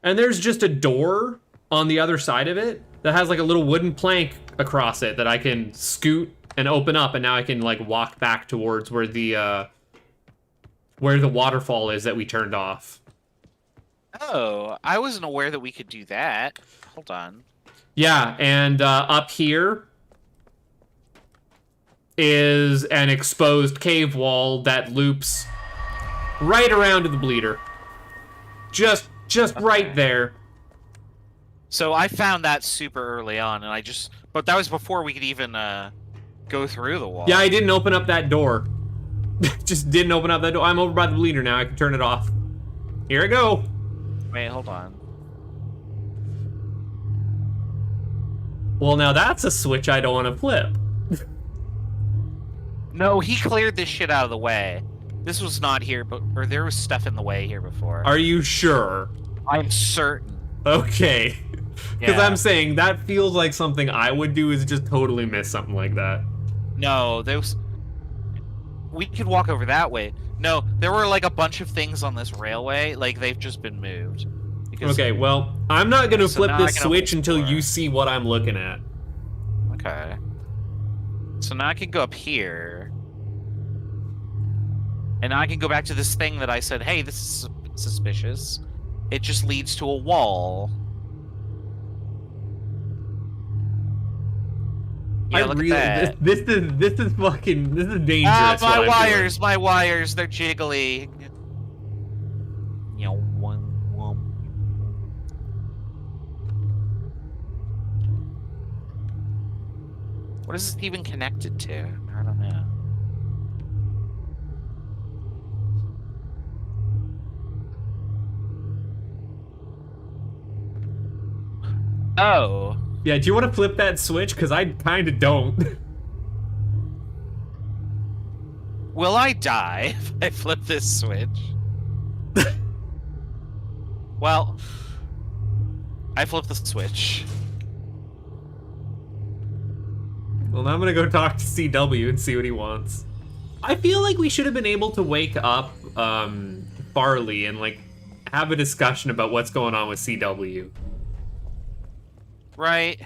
and there's just a door on the other side of it that has like a little wooden plank across it that I can scoot and open up, and now I can like walk back towards where the waterfall is that we turned off. Oh, I wasn't aware that we could do that. Hold on. Yeah, and up here is an exposed cave wall that loops right around to the bleeder. Just Okay. right there. So I found that super early on, and but that was before we could even go through the wall. Yeah, I didn't open up that door. Just didn't open up that door. I'm over by the bleeder now. I can turn it off. Here I go. Wait, hold on. Well, now that's a switch I don't want to flip. No, he cleared this shit out of the way. This was not here, or there was stuff in the way here before. Are you sure? I'm certain. Okay. Because Yeah. I'm saying that feels like something I would do is just totally miss something like that. No, we could walk over that way. No, there were like a bunch of things on this railway, like they've just been moved. Because, Okay, well, I'm not going to So flip now I this can switch open the until you door. see what I'm looking at. Okay. So now I can go up here. And now I can go back to this thing that I said, hey, this is suspicious. It just leads to a wall. Yeah, look at that. This is fucking, this is dangerous. Ah, what I'm doing. my wires, they're jiggly. What is this even connected to? I don't know. Oh. Yeah, do you want to flip that switch? Because I kind of don't. Will I die if I flip this switch? Well, I flipped the switch. Well, now I'm gonna go talk to CW and see what he wants. I feel like we should have been able to wake up Farley and like have a discussion about what's going on with CW. Right.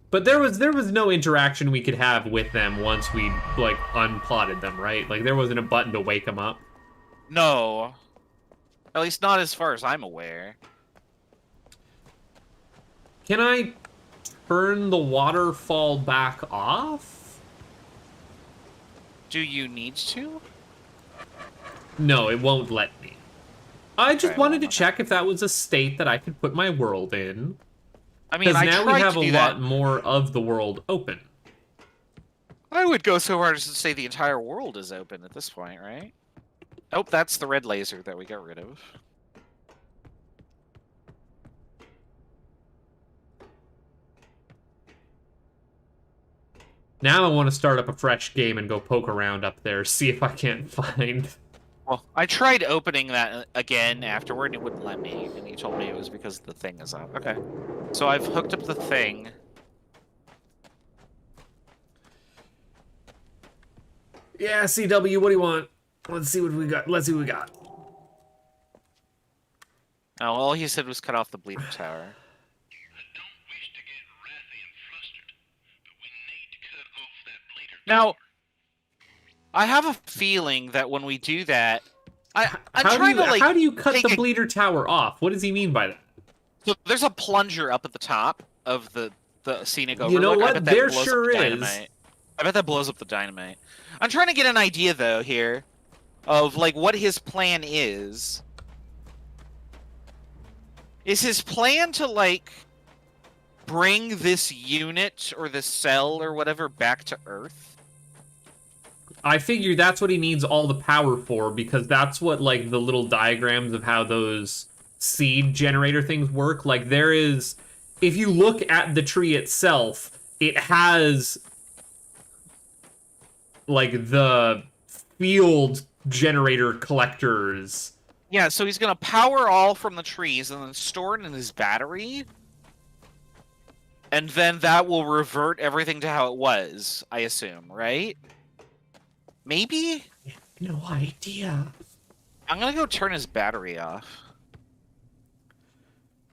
But there was no interaction we could have with them once we like unplotted them, right? Like there wasn't a button to wake them up. No. At least not as far as I'm aware. Can I turn the waterfall back off? Do you need to? No, it won't let me. I just Okay, wanted well, to check if that was a state that I could put my world in. I mean, Because I now we tried have to a do lot that. more of the world open. I would go so far as to say the entire world is open at this point, right? Oh, that's the red laser that we got rid of. Now I want to start up a fresh game and go poke around up there, see if I can't find... Well, I tried opening that again afterward, and it wouldn't let me, and he told me it was because the thing is up. Okay. So I've hooked up the thing. Yeah, CW, what do you want? Let's see what we got. Let's see what we got. Oh, all he said was cut off the bleeder tower. Now, I have a feeling that when we do that, I'm trying to like. How do you cut take the bleeder tower off? What does he mean by that? So there's a plunger up at the top of the scenic overlook. You know I what? bet that There blows up sure the is. dynamite. I bet that blows up the dynamite. I'm trying to get an idea though here of like what his plan is. Is his plan to like bring this unit or this cell or whatever back to Earth? I figure that's what he needs all the power for, because that's what, like, the little diagrams of how those seed generator things work. Like, there is... If you look at the tree itself, it has, like, the field generator collectors. Yeah, so he's gonna power all from the trees and then store it in his battery. And then that will revert everything to how it was, I assume, right? Maybe? No idea. I'm gonna go turn his battery off.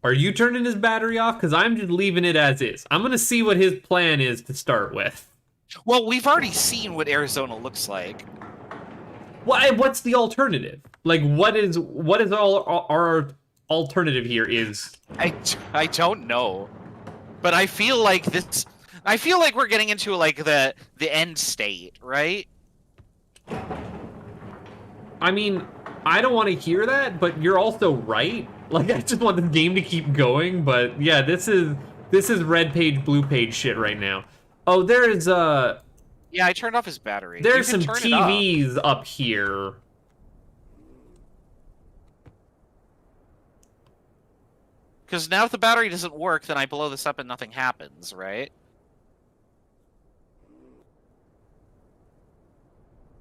Are you turning his battery off? Because I'm just leaving it as is. I'm going to see what his plan is to start with. Well, we've already seen what Arizona looks like. What's the alternative? Like, what is all our alternative here is? I don't know. But I feel like this... I feel like we're getting into, like, the end state, right? I mean, I don't want to hear that, but you're also right. Like, I just want the game to keep going, but yeah, this is red page, blue page shit right now. Oh, there's Yeah, I turned off his battery. there's You some can turn it off. TVs up here. Because now if the battery doesn't work, then I blow this up and nothing happens, right?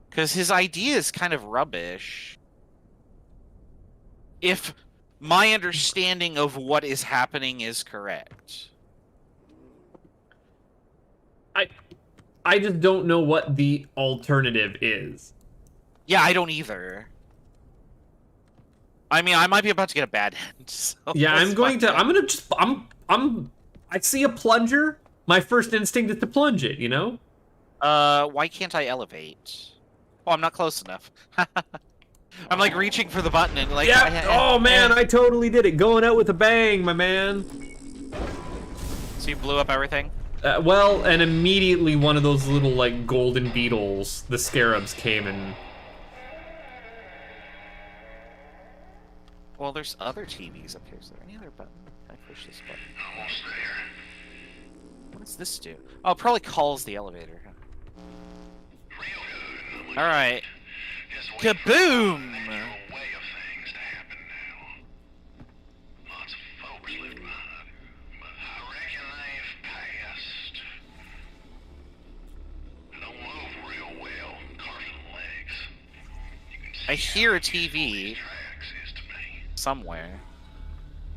Because his idea is kind of rubbish. If my understanding of what is happening is correct. I just don't know what the alternative is. Yeah, I don't either. I mean, I might be about to get a bad end. So Yeah, let's find out. I see a plunger. My first instinct is to plunge it, you know? Why can't I elevate? Oh, I'm not close enough. I'm like reaching for the button and like. Yeah. Oh man, I totally did it. Going out with a bang, my man. So you blew up everything? Well, and immediately one of those little like golden beetles, the scarabs, came and. Well, there's other TVs up here. Is there any other button? Can I push this button? Almost there. What does this do? Oh, it probably calls the elevator. Real good. All right. Just wait for Kaboom! the natural way of things to happen now. Lots of folks live behind, but I reckon they've passed. They don't move real well, carving legs. You can see I hear a how useful TV these tracks is to me. somewhere.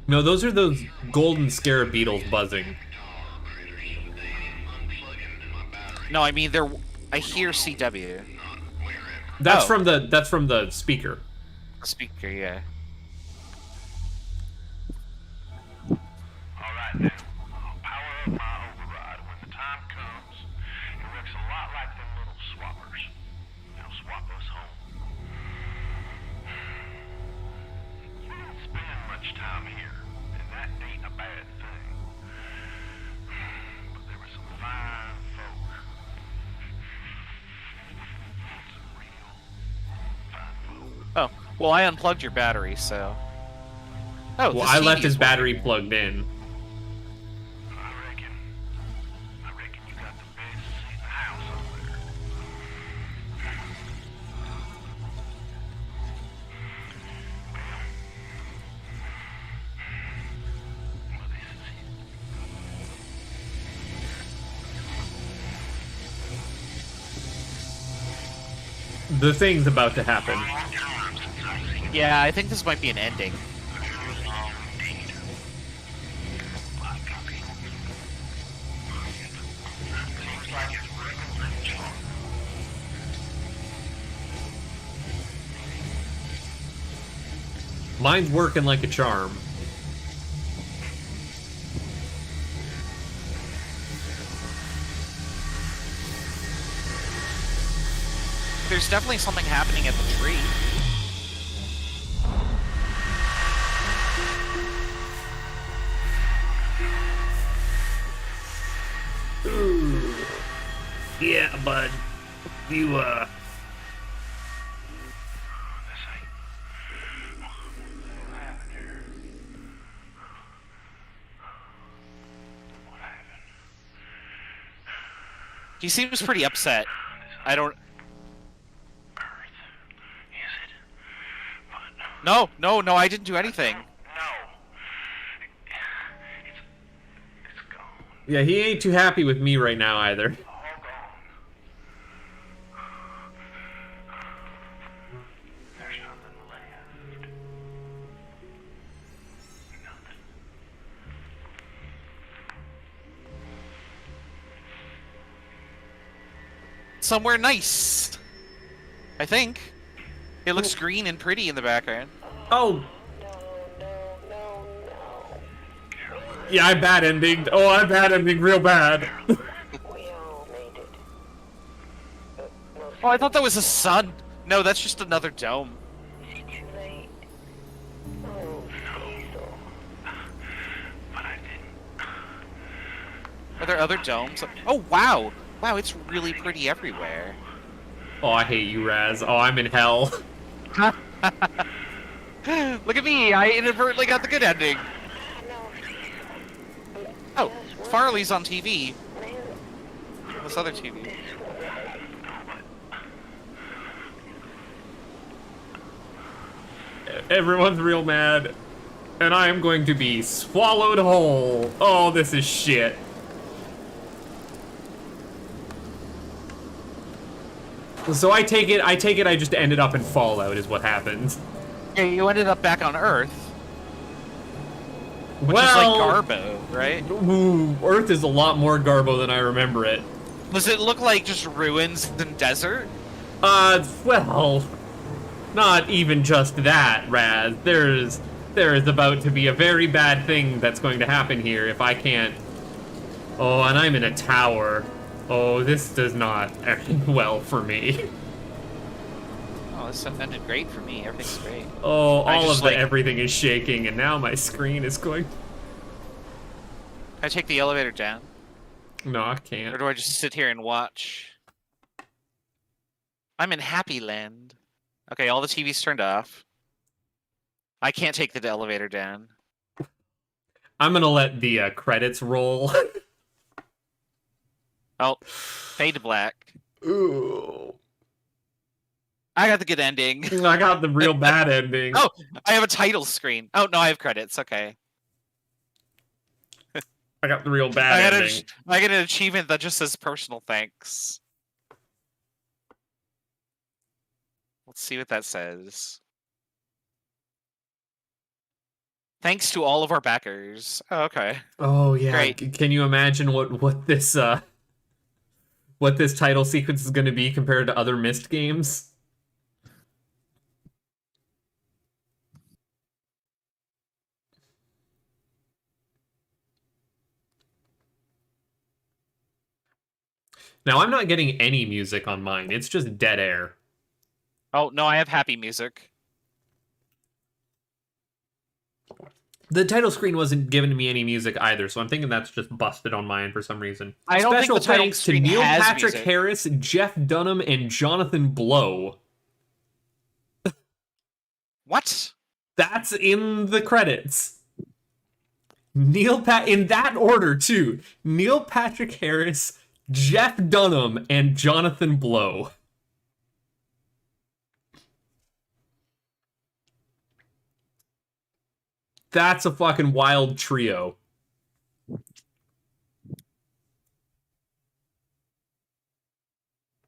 No, those are those golden scarab beetles buzzing. Tar critters, they ain't unplugging my battery. No, I mean there. I hear CW. That's Oh. from the speaker. Speaker, yeah. Alright now, I'll power up my override. When the time comes, it works a lot like them little swappers. They'll swap us home. You don't spend much time here, and that ain't a bad thing. But there were some fine folk. Some real fine folk. Oh, well, I unplugged your battery, so. Oh, Well, this I TV left is his battery working. plugged in. I reckon you got the best seat in the house over there. Well, this is it. The thing's about to happen. Long time since I've seen Yeah, I think this might be an ending. long indeed. Black copy. Seems like it's working like a charm. Mine's working like a charm. There's definitely something happening at the tree. Yeah, bud. You, This ain't. What happened here? What happened? He seems pretty upset. I don't. Earth. Is it? But No, I didn't do anything. no. It's gone. yeah, he ain't too happy with me right now either. All gone. There's nothing left. Nothing. Somewhere nice. I think. It looks green and pretty in the background. Oh, No. yeah, I bad ending. Oh, I bad ending real bad. We all made it. No, Oh, I thought that was a sun. No, that's just another dome. is it too late? Oh, Cecil. But I didn't. Are there other domes? Oh, wow. Wow, it's really pretty everywhere. Oh, I hate you, Raz. Oh, I'm in hell. Look at me, I inadvertently got the good ending. Oh, Farley's on TV. This other TV. Everyone's real mad. And I am going to be swallowed whole. Oh, this is shit. So I take it I just ended up in Fallout is what happened. Yeah, you ended up back on Earth. Which well, is like Garbo, right? Ooh, Earth is a lot more Garbo than I remember it. Does it look like just ruins and desert? Well, not even just that, Raz. There is about to be a very bad thing that's going to happen here if I can't. Oh, and I'm in a tower. Oh, this does not end well for me. Oh, this ended great for me. Everything's great. Oh, I all just, of the like- everything is shaking, and now my screen is going. Can I take the elevator down? No, I Or can't. do I just sit here and watch? I'm in Happy Land. Okay, all the TV's turned off. I can't take the elevator down. I'm gonna let the credits roll. Oh, fade to black. Ooh. I got the good ending. I got the real bad ending. Oh, I have a title screen. Oh, no, I have credits. Okay. I got the real bad ending. I get an achievement that just says personal thanks. Let's see what that says. Thanks to all of our backers. Oh, okay. Oh yeah. Great. Can you imagine what this what this title sequence is going to be compared to other Myst games. Now, I'm not getting any music on mine. It's just dead air. Oh, no, I have happy music. The title screen wasn't giving me any music either, so I'm thinking that's just busted on mine for some reason. I don't Special think the title thanks to screen Neil has Patrick music. Harris, Jeff Dunham, and Jonathan Blow. What? That's in the credits. In that order, too. Neil Patrick Harris, Jeff Dunham, and Jonathan Blow. That's a fucking wild trio.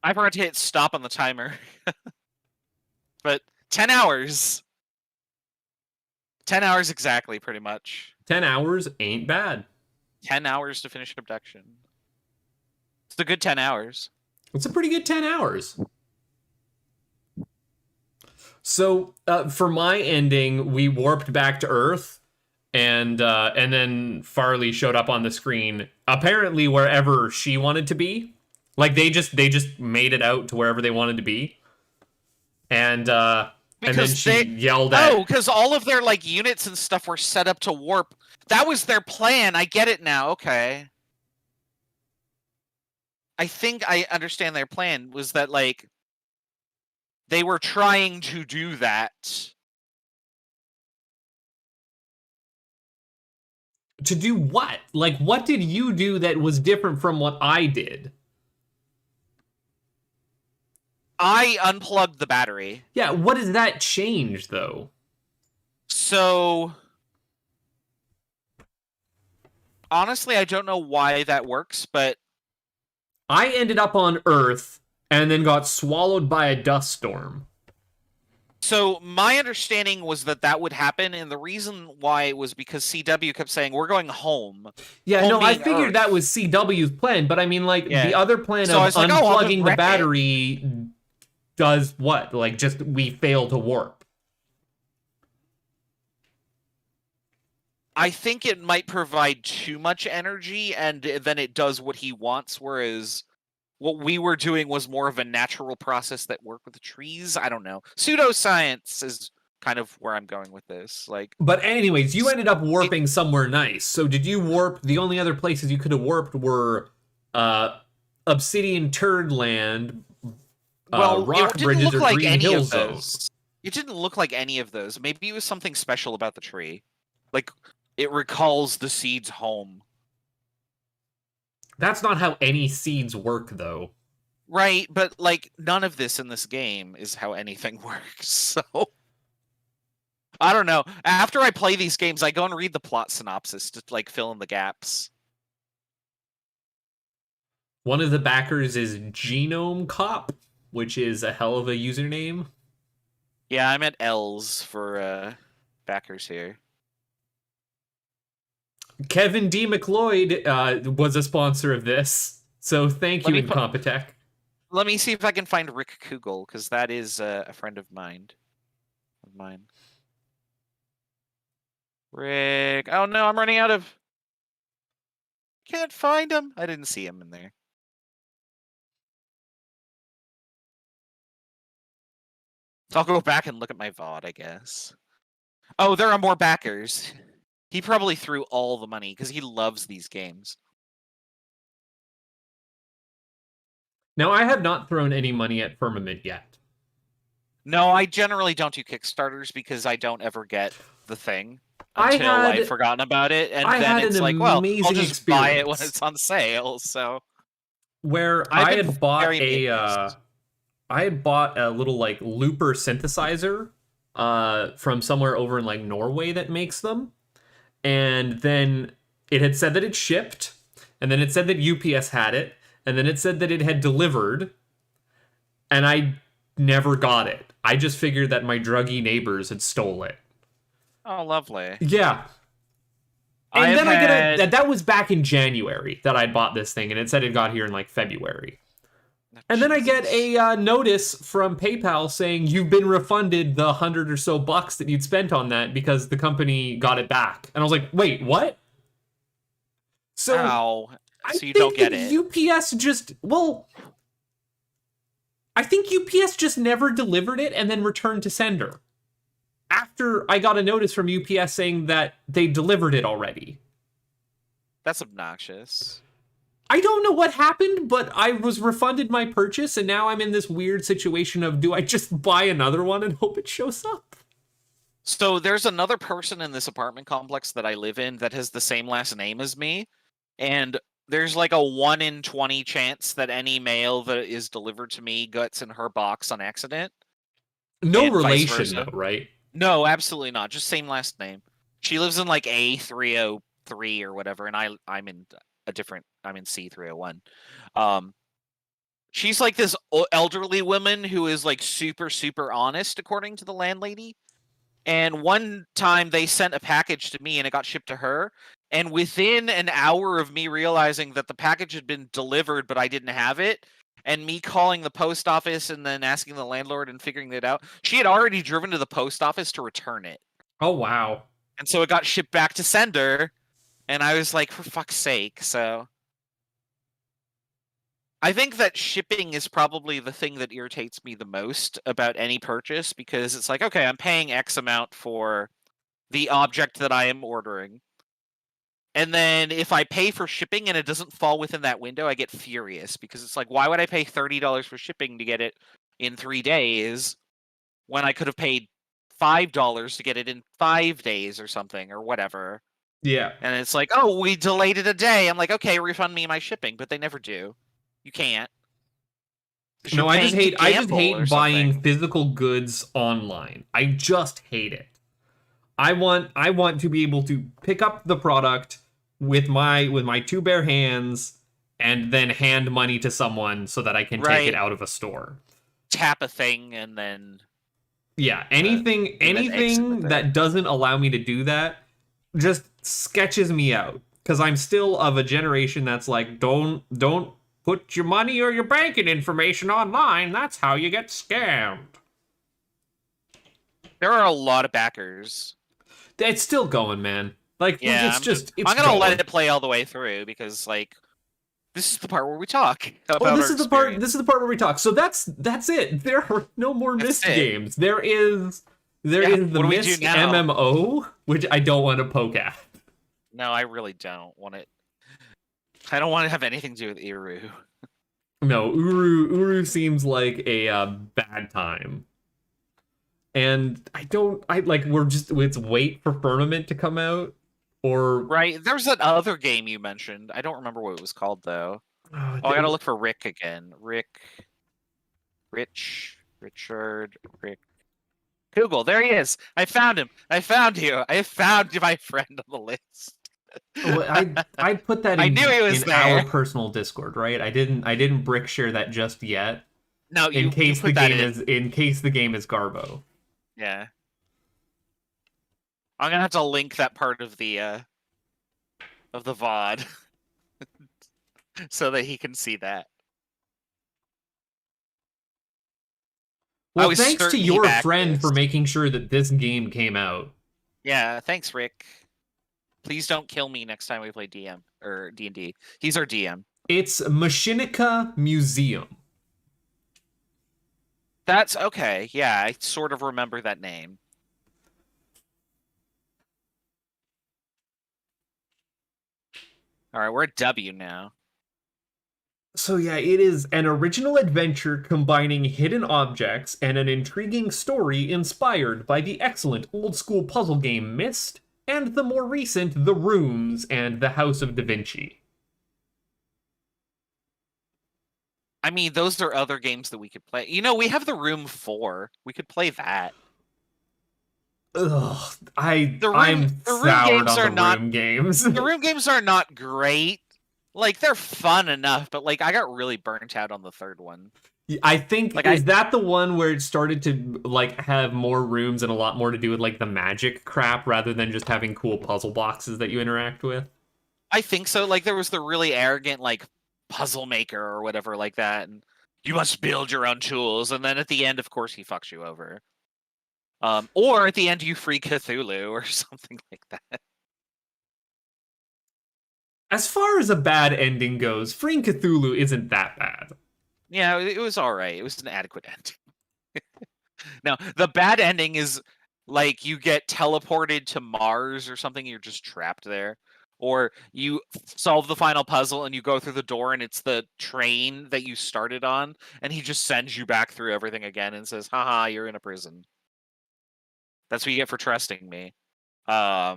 I forgot to hit stop on the timer. But 10 hours. 10 hours exactly, pretty much. 10 hours ain't bad. 10 hours to finish Obduction. It's a good 10 hours. It's a pretty good 10 hours. So, for my ending, we warped back to Earth, and then Farley showed up on the screen, apparently wherever she wanted to be. Like, they just made it out to wherever they wanted to be. And then she yelled at... Oh, because all of their, like, units and stuff were set up to warp. That was their plan. I get it now. Okay. I think I understand their plan was that, like, they were trying to do that. To do what? Like, what did you do that was different from what I did? I unplugged the battery. Yeah, what does that change, though? So, honestly, I don't know why that works, but... I ended up on Earth and then got swallowed by a dust storm. So, my understanding was that that would happen, and the reason why was because CW kept saying, we're going home. Yeah, Home no, I being figured Earth. that was CW's plan, but I mean, like, Yeah. the other plan So I of was like, oh, I'll just unplugging the wreck it. battery does what? Like, just, we fail to warp. I think it might provide too much energy, and then it does what he wants, whereas what we were doing was more of a natural process that worked with the trees. I don't know. Pseudoscience is kind of where I'm going with this. Like, But anyways, you ended up warping somewhere nice. So did you warp? The only other places you could have warped were Obsidian Turd Land, well, Rock it didn't Bridges, look or like Green any Hill of Zone. those. It didn't look like any of those. Maybe it was something special about the tree. Like, it recalls the seeds home. That's not how any seeds work, though. Right, but, like, none of this in this game is how anything works, so... I don't know. After I play these games, I go and read the plot synopsis to, like, fill in the gaps. One of the backers is Genome Cop, which is a hell of a username. Yeah, I'm at L's for backers here. Kevin D. McLeod was a sponsor of this, so thank Let you, me Incompetech. Let me see if I can find Rick Kugel, because that is a friend of mine. Rick. Oh no, I'm running out of... Can't find him. I didn't see him in there. So I'll go back and look at my VOD, I guess. Oh, there are more backers. He probably threw all the money, because he loves these games. Now, I have not thrown any money at Firmament yet. No, I generally don't do Kickstarters, because I don't ever get the thing until I've forgotten about it, and then it's like, well, I'll just buy it when it's on sale, so... Where I had bought a little, like, looper synthesizer from somewhere over in, like, Norway that makes them. And then it had said that it shipped, and then it said that UPS had it, and then it said that it had delivered, and I never got it. I just figured that my druggy neighbors had stole it. Oh, lovely. Yeah. And then that was back in January that I bought this thing, and it said it got here in, like, February. And then I get a notice from PayPal saying you've been refunded the $100 or so that you'd spent on that because the company got it back. And I was like, wait, what? So, Ow. I So you think don't get that it. UPS just, I think UPS just never delivered it and then returned to sender. After I got a notice from UPS saying that they delivered it already. That's obnoxious. I don't know what happened, but I was refunded my purchase, and now I'm in this weird situation of, do I just buy another one and hope it shows up? So there's another person in this apartment complex that I live in that has the same last name as me, and there's like a 1 in 20 chance that any mail that is delivered to me gets in her box on accident. No And vice relation, versa. though, right? No, absolutely not. Just same last name. She lives in like A303 or whatever, and I'm in a different. I'm in C301. She's like this elderly woman who is like super super honest, according to the landlady. And one time they sent a package to me, and it got shipped to her. And within an hour of me realizing that the package had been delivered, but I didn't have it, and me calling the post office and then asking the landlord and figuring it out, she had already driven to the post office to return it. Oh, wow. And so it got shipped back to sender, and I was like, for fuck's sake. So I think that shipping is probably the thing that irritates me the most about any purchase, because it's like, okay, I'm paying X amount for the object that I am ordering. And then if I pay for shipping and it doesn't fall within that window, I get furious, because it's like, why would I pay $30 for shipping to get it in 3 days when I could have paid $5 to get it in 5 days or something or whatever? Yeah. And it's like, oh, we delayed it a day. I'm like, okay, refund me my shipping, but they never do. You can't. No, I just hate buying physical goods online. I just hate it. I want to be able to pick up the product with my two bare hands and then hand money to someone so that I can take it out of a store. Tap a thing and then anything that doesn't allow me to do that just sketches me out, because I'm still of a generation that's like, don't put your money or your banking information online. That's how you get scammed. There are a lot of backers. It's still going, man. Like, yeah, I'm gonna let it play all the way through, because like this is the part where we talk about this is the part where we talk. So that's it. There are no more Myst games. There is the Myst MMO, which I don't want to poke at. No, I really don't want it. I don't want to have anything to do with Uru. No, Uru seems like a bad time. And let's wait for Firmament to come out, or right. There's that other game you mentioned. I don't remember what it was called though. I gotta look for Rick again. Richard. Google. There he is. I found him. I found you. I found my friend on the list. Well, I put that in our personal Discord, right? I didn't brick share that just yet. No, in case the game is Garbo. Yeah. I'm gonna have to link that part of the VOD so that he can see that. Well, thanks to your friend for making sure that this game came out. Yeah, thanks, Rick. Please don't kill me next time we play DM or D&D. He's our DM. It's Machinica Museum. That's okay. Yeah, I sort of remember that name. All right, we're at W now. So yeah, it is an original adventure combining hidden objects and an intriguing story inspired by the excellent old-school puzzle game Myst and the more recent The Rooms and The House of Da Vinci. I mean, those are other games that we could play. You know, we have The Room 4. We could play that. Ugh, I'm soured on the Room games. The Room games are not great. Like, they're fun enough, but like I got really burnt out on the third one. I think is that the one where it started to like have more rooms and a lot more to do with like the magic crap rather than just having cool puzzle boxes that you interact with? I think so. Like there was the really arrogant like puzzle maker or whatever like that, and you must build your own tools, and then at the end, of course, he fucks you over. Or at the end, you free Cthulhu or something like that. As far as a bad ending goes, freeing Cthulhu isn't that bad. Yeah, it was all right. It was an adequate ending. Now, the bad ending is like you get teleported to Mars or something, you're just trapped there. Or you solve the final puzzle and you go through the door and it's the train that you started on, and he just sends you back through everything again and says, haha, you're in a prison. That's what you get for trusting me. So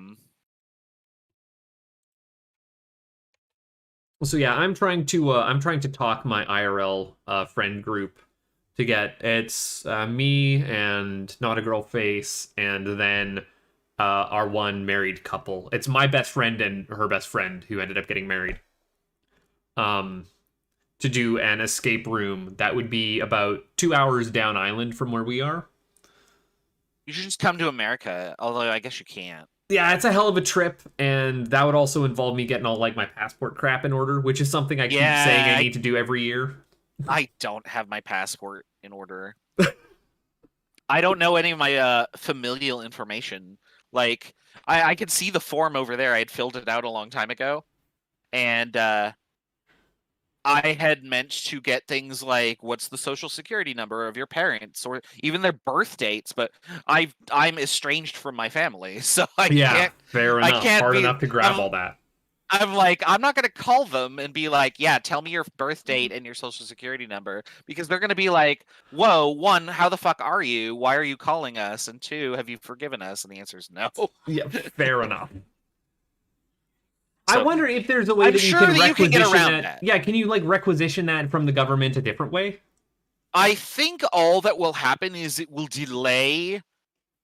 yeah, I'm trying to talk my IRL friend group to get it's me and Not a Girl Face, and then our one married couple. It's my best friend and her best friend who ended up getting married. To do an escape room that would be about 2 hours down island from where we are. You should just come to America, although I guess you can't. Yeah, it's a hell of a trip, and that would also involve me getting all like my passport crap in order, which is something I keep saying I need to do every year. I don't have my passport in order. I don't know any of my familial information. Like, I could see the form over there. I had filled it out a long time ago, and I had meant to get things like what's the social security number of your parents, or even their birth dates, but I'm estranged from my family, so I can't. Fair enough. I can't Hard enough to grab all that. I'm like, I'm not gonna call them and be like, yeah, tell me your birth date and your social security number, because they're gonna be like, whoa, one, how the fuck are you? Why are you calling us? And two, have you forgiven us? And the answer is no. Yeah, fair enough. So, I wonder if there's a way I'm that sure you can that you can requisition get around that. that. Yeah, can you like requisition that from the government a different way? I think all that will happen is it will delay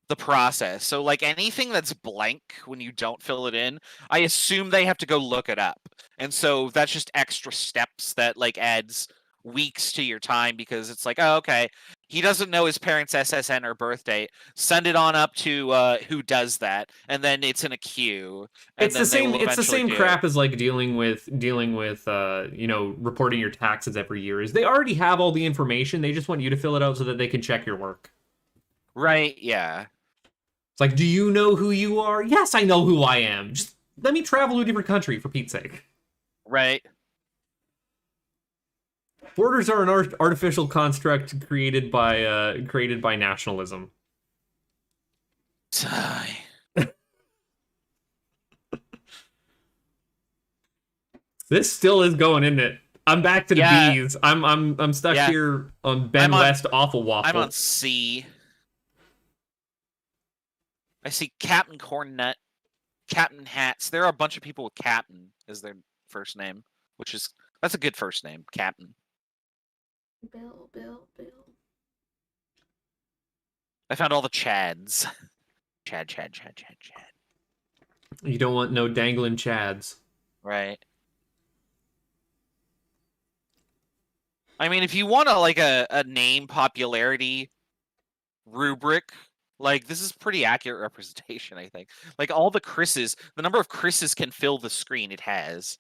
the process. So like anything that's blank when you don't fill it in, I assume they have to go look it up. And so that's just extra steps that like adds weeks to your time, because it's like, oh, okay, he doesn't know his parents' SSN or birth date. Send it on up to who does that, and then it's in a queue. And It's the same. It's the same do crap as like dealing with reporting your taxes every year. Is they already have all the information. They just want you to fill it out so that they can check your work. Right? Yeah. It's like, do you know who you are? Yes, I know who I am. Just let me travel to a different country, for Pete's sake. Right. Borders are an artificial construct created by nationalism. Sigh. This still is going, isn't it? I'm back to the B's. I'm stuck here on Ben West Awful Waffle. I'm on C. I see Captain Cornnut, Captain Hats. There are a bunch of people with Captain as their first name, that's a good first name, Captain. Bill. I found all the Chads. Chad. You don't want no dangling Chads. Right. I mean, if you want a name popularity rubric, like, this is pretty accurate representation, I think. Like, all the Chris's, the number of Chris's can fill the screen it has.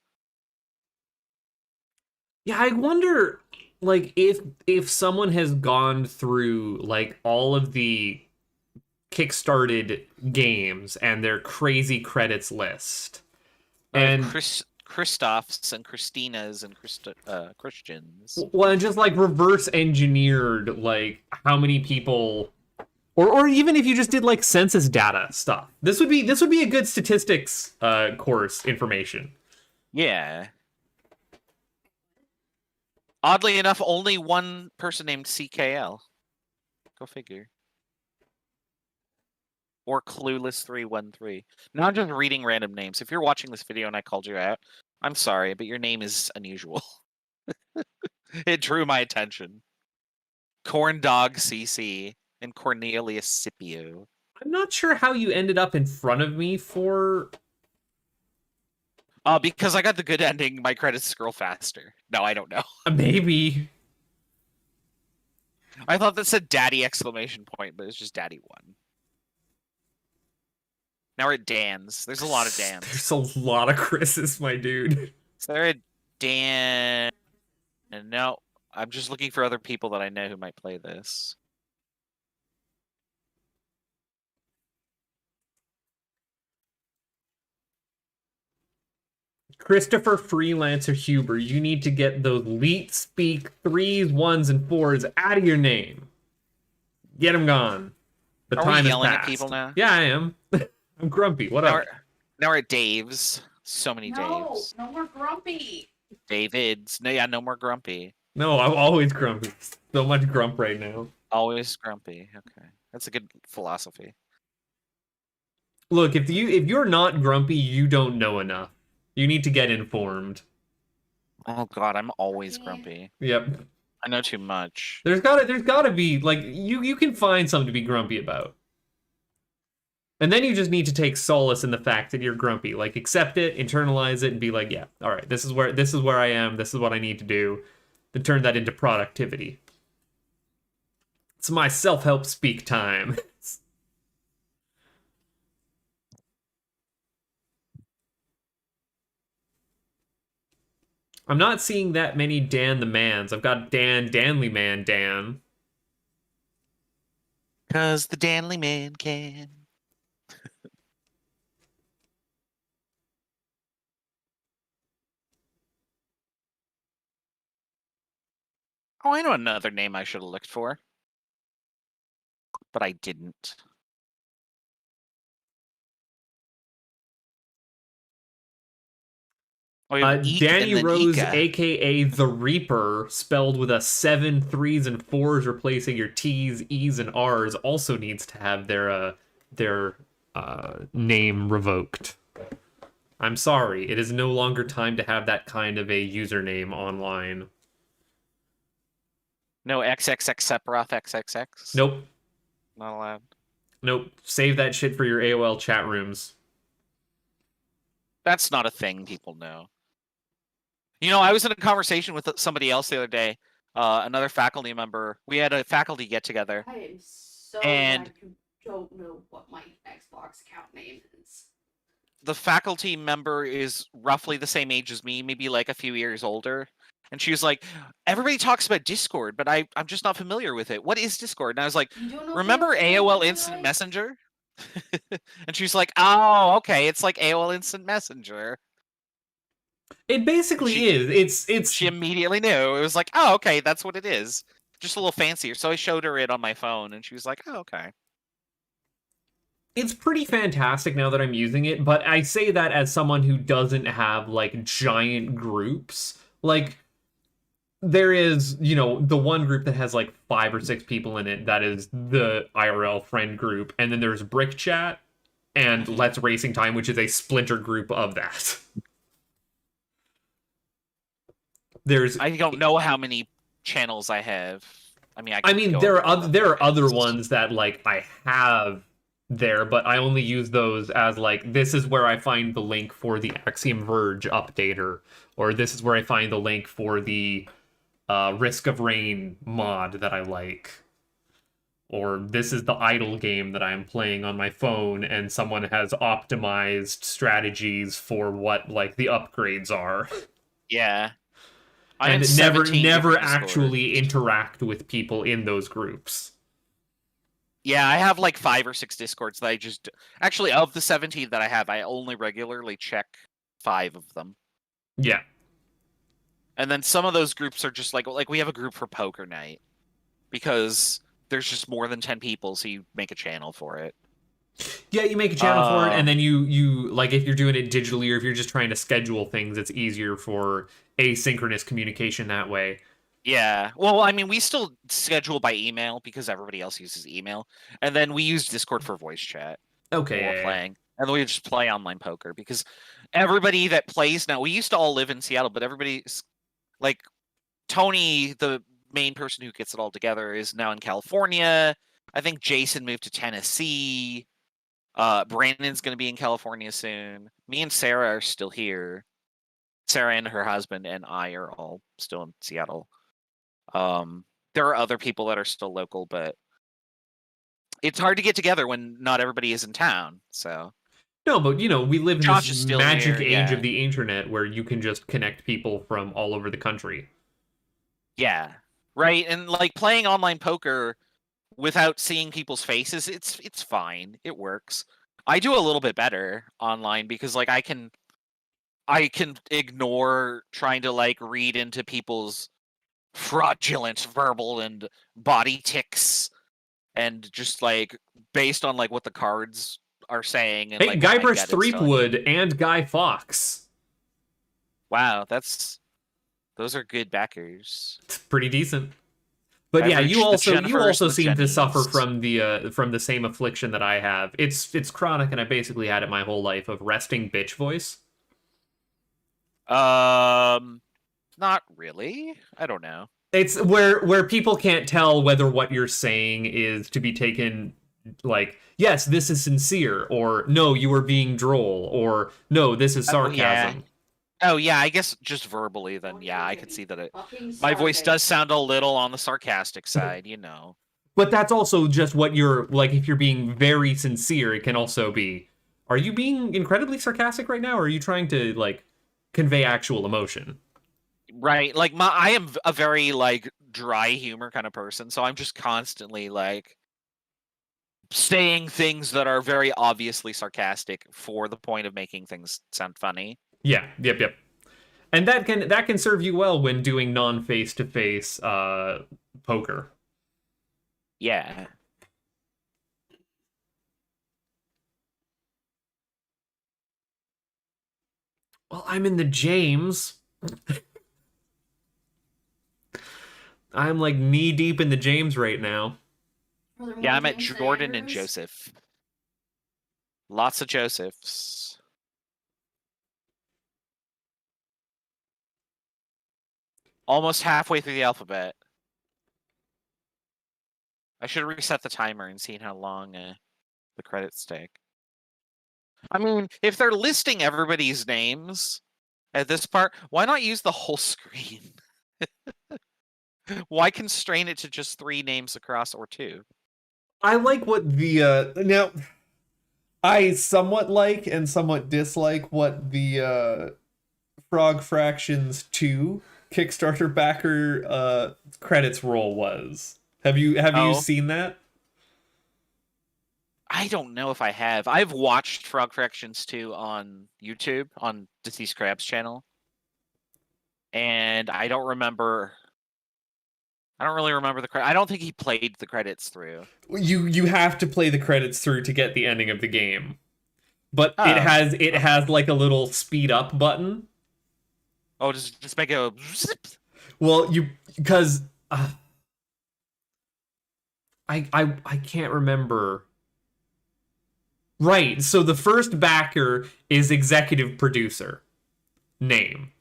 Yeah, I wonder, like, if someone has gone through, like, all of the kickstarted games and their crazy credits list. And Christophs and Christinas and Christians. Well, and just, like, reverse engineered, like, how many people... Or even if you just did like census data stuff, this would be a good statistics course information. Yeah. Oddly enough, only one person named CKL. Go figure. Or Clueless 313. Now I'm just reading random names. If you're watching this video and I called you out, I'm sorry, but your name is unusual. It drew my attention. Corn Dog CC. And Cornelius Scipio. I'm not sure how you ended up in front of me for... Because I got the good ending, my credits scroll faster. No, I don't know. Maybe. I thought that said Daddy exclamation point, but it's just Daddy 1. Now we're at Dan's. There's a lot of Dan's. There's a lot of Chris's, my dude. So they're at Dan... And no. I'm just looking for other people that I know who might play this. Christopher Freelancer Huber, you need to get those Leek speak 3s, 1s, and 4s out of your name. Get them gone. The Are time we has yelling at passed. people now? Yeah, I am. I'm grumpy. What Now up? now we're at Dave's. So many No, Daves. no more grumpy. David's. No more grumpy. No, I'm always grumpy. So much grump right now. Always grumpy. Okay. That's a good philosophy. Look, if you're not grumpy, you don't know enough. You need to get informed. Oh god, I'm always grumpy. Yep. I know too much. There's gotta be, like, you can find something to be grumpy about. And then you just need to take solace in the fact that you're grumpy. Like, accept it, internalize it, and be like, yeah, all right, this is where I am, this is what I need to do. Then turn that into productivity. It's my self-help speak time. I'm not seeing that many Dan the Mans. I've got Danley Man, Dan. 'Cause the Danley Man can. Oh, I know another name I should have looked for. But I didn't. We have Eek and Danny then Rose, Ika. aka The Reaper, spelled with a 7 3s and 4s, replacing your T's, E's, and R's, also needs to have their name revoked. I'm sorry, it is no longer time to have that kind of a username online. No XXX Sephiroth XXX? Nope. Not allowed. Nope. Save that shit for your AOL chat rooms. That's not a thing people know. You know, I was in a conversation with somebody else the other day, another faculty member. We had a faculty get-together. I am so And- glad you don't know what my Xbox account name is. The faculty member is roughly the same age as me, maybe like a few years older. And she was like, everybody talks about Discord, but I'm just not familiar with it. What is Discord? And I was like, You don't know remember AOL AOL Instant Messenger? And she's like, oh, okay, it's like AOL Instant Messenger. It basically She- is. It's She immediately knew. It was like, oh, okay, that's what it is. Just a little fancier. So I showed her it on my phone, and she was like, oh, okay. It's pretty fantastic now that I'm using it, but I say that as someone who doesn't have, like, giant groups. Like, there is, you know, the one group that has, like, 5 or 6 people in it, that is the IRL friend group, and then there's Brick Chat and Let's Racing Time, which is a splinter group of that. There's... I don't know how many channels I have. I mean, go there over are other ones that, like, I have there, but I only use those as, like, this is where I find the link for the Axiom Verge updater, or this is where I find the link for the Risk of Rain mod that I like, or this is the idle game that I'm playing on my phone and someone has optimized strategies for what, like, the upgrades are. Yeah. I And have never 17 different actually Discords. interact with people in those groups. Yeah, I have like 5 or 6 Discords that I just... Actually, of the 17 that I have, I only regularly check 5 of them. Yeah. And then some of those groups are just like we have a group for poker night. Because there's just more than 10 people, so you make a channel for it. Yeah, you make a channel for it, and then you like, if you're doing it digitally or if you're just trying to schedule things, it's easier for asynchronous communication that way. Yeah. Well, I mean, we still schedule by email because everybody else uses email. And then we use Discord for voice chat Okay. while we're Yeah. playing. And then we just play online poker because everybody that plays now, we used to all live in Seattle, but everybody's like Tony, the main person who gets it all together, is now in California. I think Jason moved to Tennessee. Brandon's going to be in California soon. Me and Sarah are still here. Sarah and her husband and I are all still in Seattle. There are other people that are still local, but it's hard to get together when not everybody is in town. So No, but you know, we live in Josh is this still magic here, age yeah. of the internet where you can just connect people from all over the country. Yeah. Right. And like playing online poker without seeing people's faces, it's fine. It works. I do a little bit better online because like I can ignore trying to like read into people's fraudulent verbal and body tics and just like based on like what the cards are saying and Hey, like what my Guybrush gut is telling me. Threepwood and Guy Fawkes. Wow, those are good backers. It's pretty decent. But yeah, Average, you the also Jennifers, the seem to suffer Jennies. from the same affliction that I have. It's chronic, and I basically had it my whole life of resting bitch voice. Not really. I don't know. It's where people can't tell whether what you're saying is to be taken like, yes, this is sincere, or no, you are being droll, or no, this is sarcasm. Oh yeah, I guess just verbally then yeah, I could see that my voice does sound a little on the sarcastic side, you know. But that's also just what you're like. If you're being very sincere, it can also be, are you being incredibly sarcastic right now, or are you trying to like convey actual emotion? Right. Like I am a very like dry humor kind of person, so I'm just constantly like saying things that are very obviously sarcastic for the point of making things sound funny. Yeah, yep. And that can serve you well when doing non face to face poker. Yeah. Well, I'm in the James. I'm like knee deep in the James right now. Yeah, I'm at Jordan and Joseph. Lots of Josephs. Almost halfway through the alphabet. I should reset the timer and see how long the credits take. I mean, if they're listing everybody's names at this part, why not use the whole screen? Why constrain it to just 3 names across or 2? I like what the now I somewhat like and somewhat dislike what the Frog Fractions 2 Kickstarter backer credits roll was. Have you seen that? I don't know if I have. I've watched Frog Fractions 2 on YouTube on Deceased Crab's channel. And I don't really remember the credit. I don't think he played the credits through. You have to play the credits through to get the ending of the game. But it has like a little speed up button. Oh, just make a zip. Well, because I can't remember. Right, so the first backer is executive producer. Name.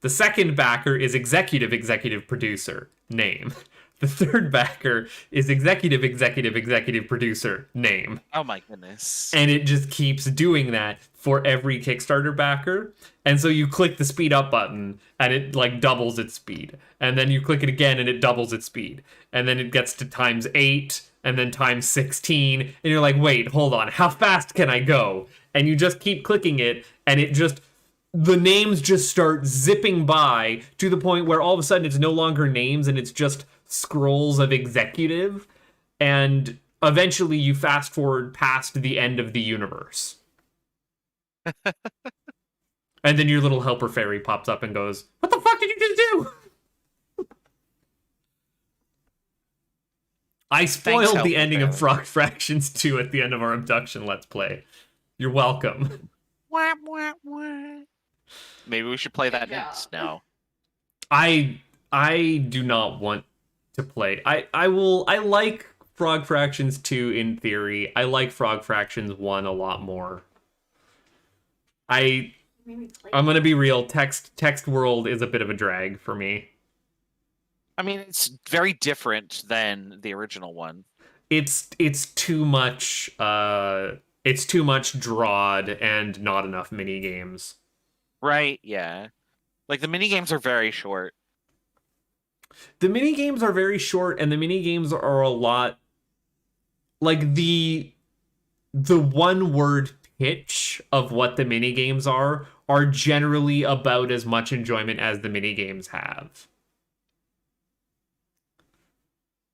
The second backer is executive producer. Name. The third backer is executive producer. Name. Oh my goodness. And it just keeps doing that for every Kickstarter backer. And so you click the speed up button and it like doubles its speed. And then you click it again and it doubles its speed. And then it gets to times 8 and then times 16. And you're like, wait, hold on. How fast can I go? And you just keep clicking it and it just, the names just start zipping by to the point where all of a sudden it's no longer names and it's just scrolls of executive. And eventually you fast forward past the end of the universe. And then your little helper fairy pops up and goes, what the fuck did you just do? I spoiled the ending of Frog Fractions 2 at the end of our Obduction Let's Play. You're welcome. Wah, wah, wah. Maybe we should play that next now. I do not want to play. I like Frog Fractions 2 in theory. I like Frog Fractions 1 a lot more. I'm gonna be real, text world is a bit of a drag for me. I mean, it's very different than the original one. It's too much drawed and not enough mini games. Right, yeah. Like the mini games are very short. The mini games are very short and the mini games are a lot like the one word pitch of what the mini games are generally about as much enjoyment as the mini games have.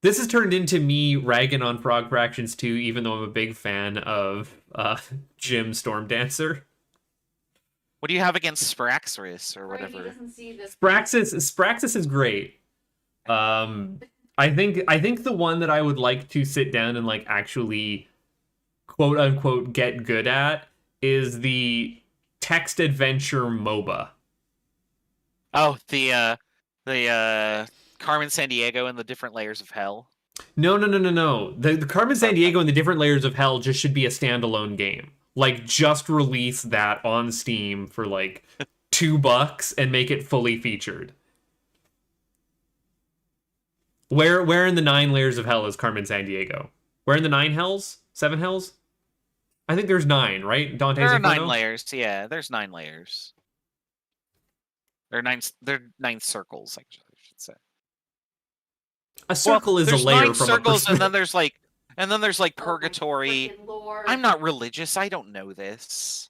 This has turned into me ragging on Frog Fractions 2, even though I'm a big fan of Jim Storm Dancer. What do you have against Spraxris or Right, he whatever? doesn't see this. Spraxis is great. I think the one that I would like to sit down and like actually quote unquote get good at is the text adventure MOBA. Oh, the Carmen Sandiego and the different layers of hell. No. The Carmen Sandiego and the different layers of hell just should be a standalone game. Like, just release that on Steam for like $2 and make it fully featured. Where in the 9 layers of hell is Carmen Sandiego? Where in the 9 hells? 7 hells? I think there's 9, right? Dante's There are Inferno? 9 layers. Yeah, there's 9 layers. There are 9 circles, I should say. A circle is a there's layer 9 from circles, a and then there's like Oh my purgatory. freaking Lord. I'm not religious. I don't know this.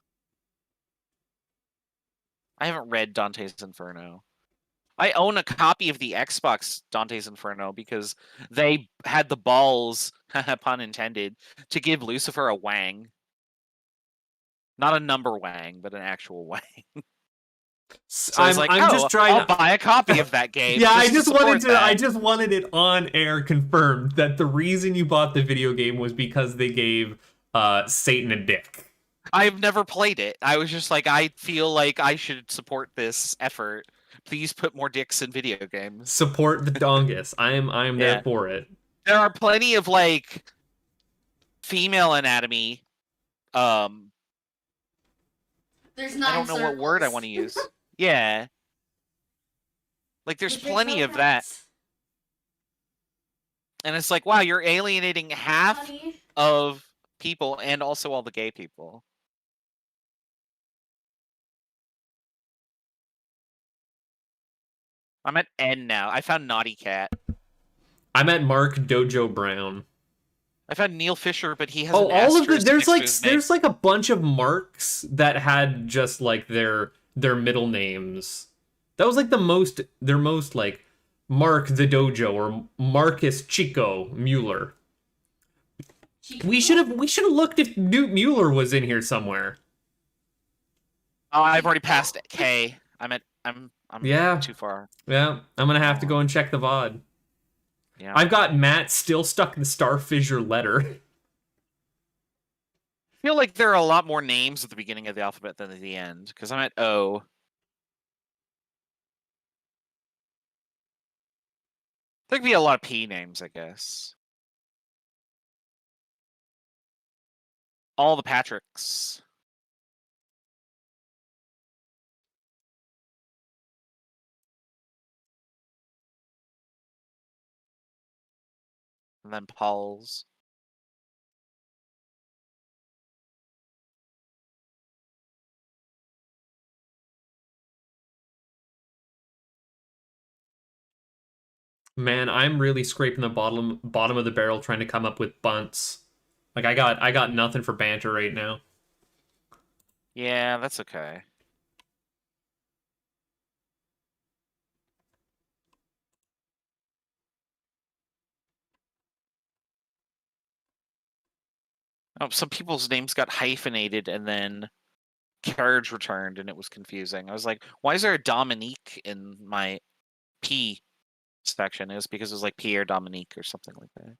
I haven't read Dante's Inferno. I own a copy of the Xbox Dante's Inferno because they had the balls, pun intended, to give Lucifer a wang. Not a number wang, but an actual wang. So I was like, just trying I'll buy a copy of that game. Yeah, I just wanted it on air confirmed that the reason you bought the video game was because they gave Satan a dick. I've never played it. I was just like, I feel like I should support this effort. Please put more dicks in video games. Support the dongus. I am there for it. There are plenty of like female anatomy. There's 9 I don't know what word I want to use. Yeah. Like there's plenty of that. And it's like, wow, you're alienating half Honey, of people and also all the gay people. I'm at N now. I found Naughty Cat. I'm at Mark Dojo Brown. I found Neil Fisher, but he has Oh, an all of the asterisk next to his name. there's like a bunch of Marks that had just like their middle names. That was like their most like Mark the Dojo or Marcus Chico Mueller. We should have looked if Newt Mueller was in here somewhere. Oh, I've already passed K. I'm Yeah. too far. Yeah, I'm gonna have to go and check the VOD. Yeah. I've got Matt still stuck in the star fissure letter. I feel like there are a lot more names at the beginning of the alphabet than at the end, because I'm at O. There could be a lot of P names, I guess. All the Patricks. And then Paul's. Man, I'm really scraping the bottom of the barrel trying to come up with bunts. Like I got nothing for banter right now. Yeah, that's okay. Oh, some people's names got hyphenated and then carriage returned, and it was confusing. I was like, why is there a Dominique in my P section? It was because it was like Pierre Dominique or something like that.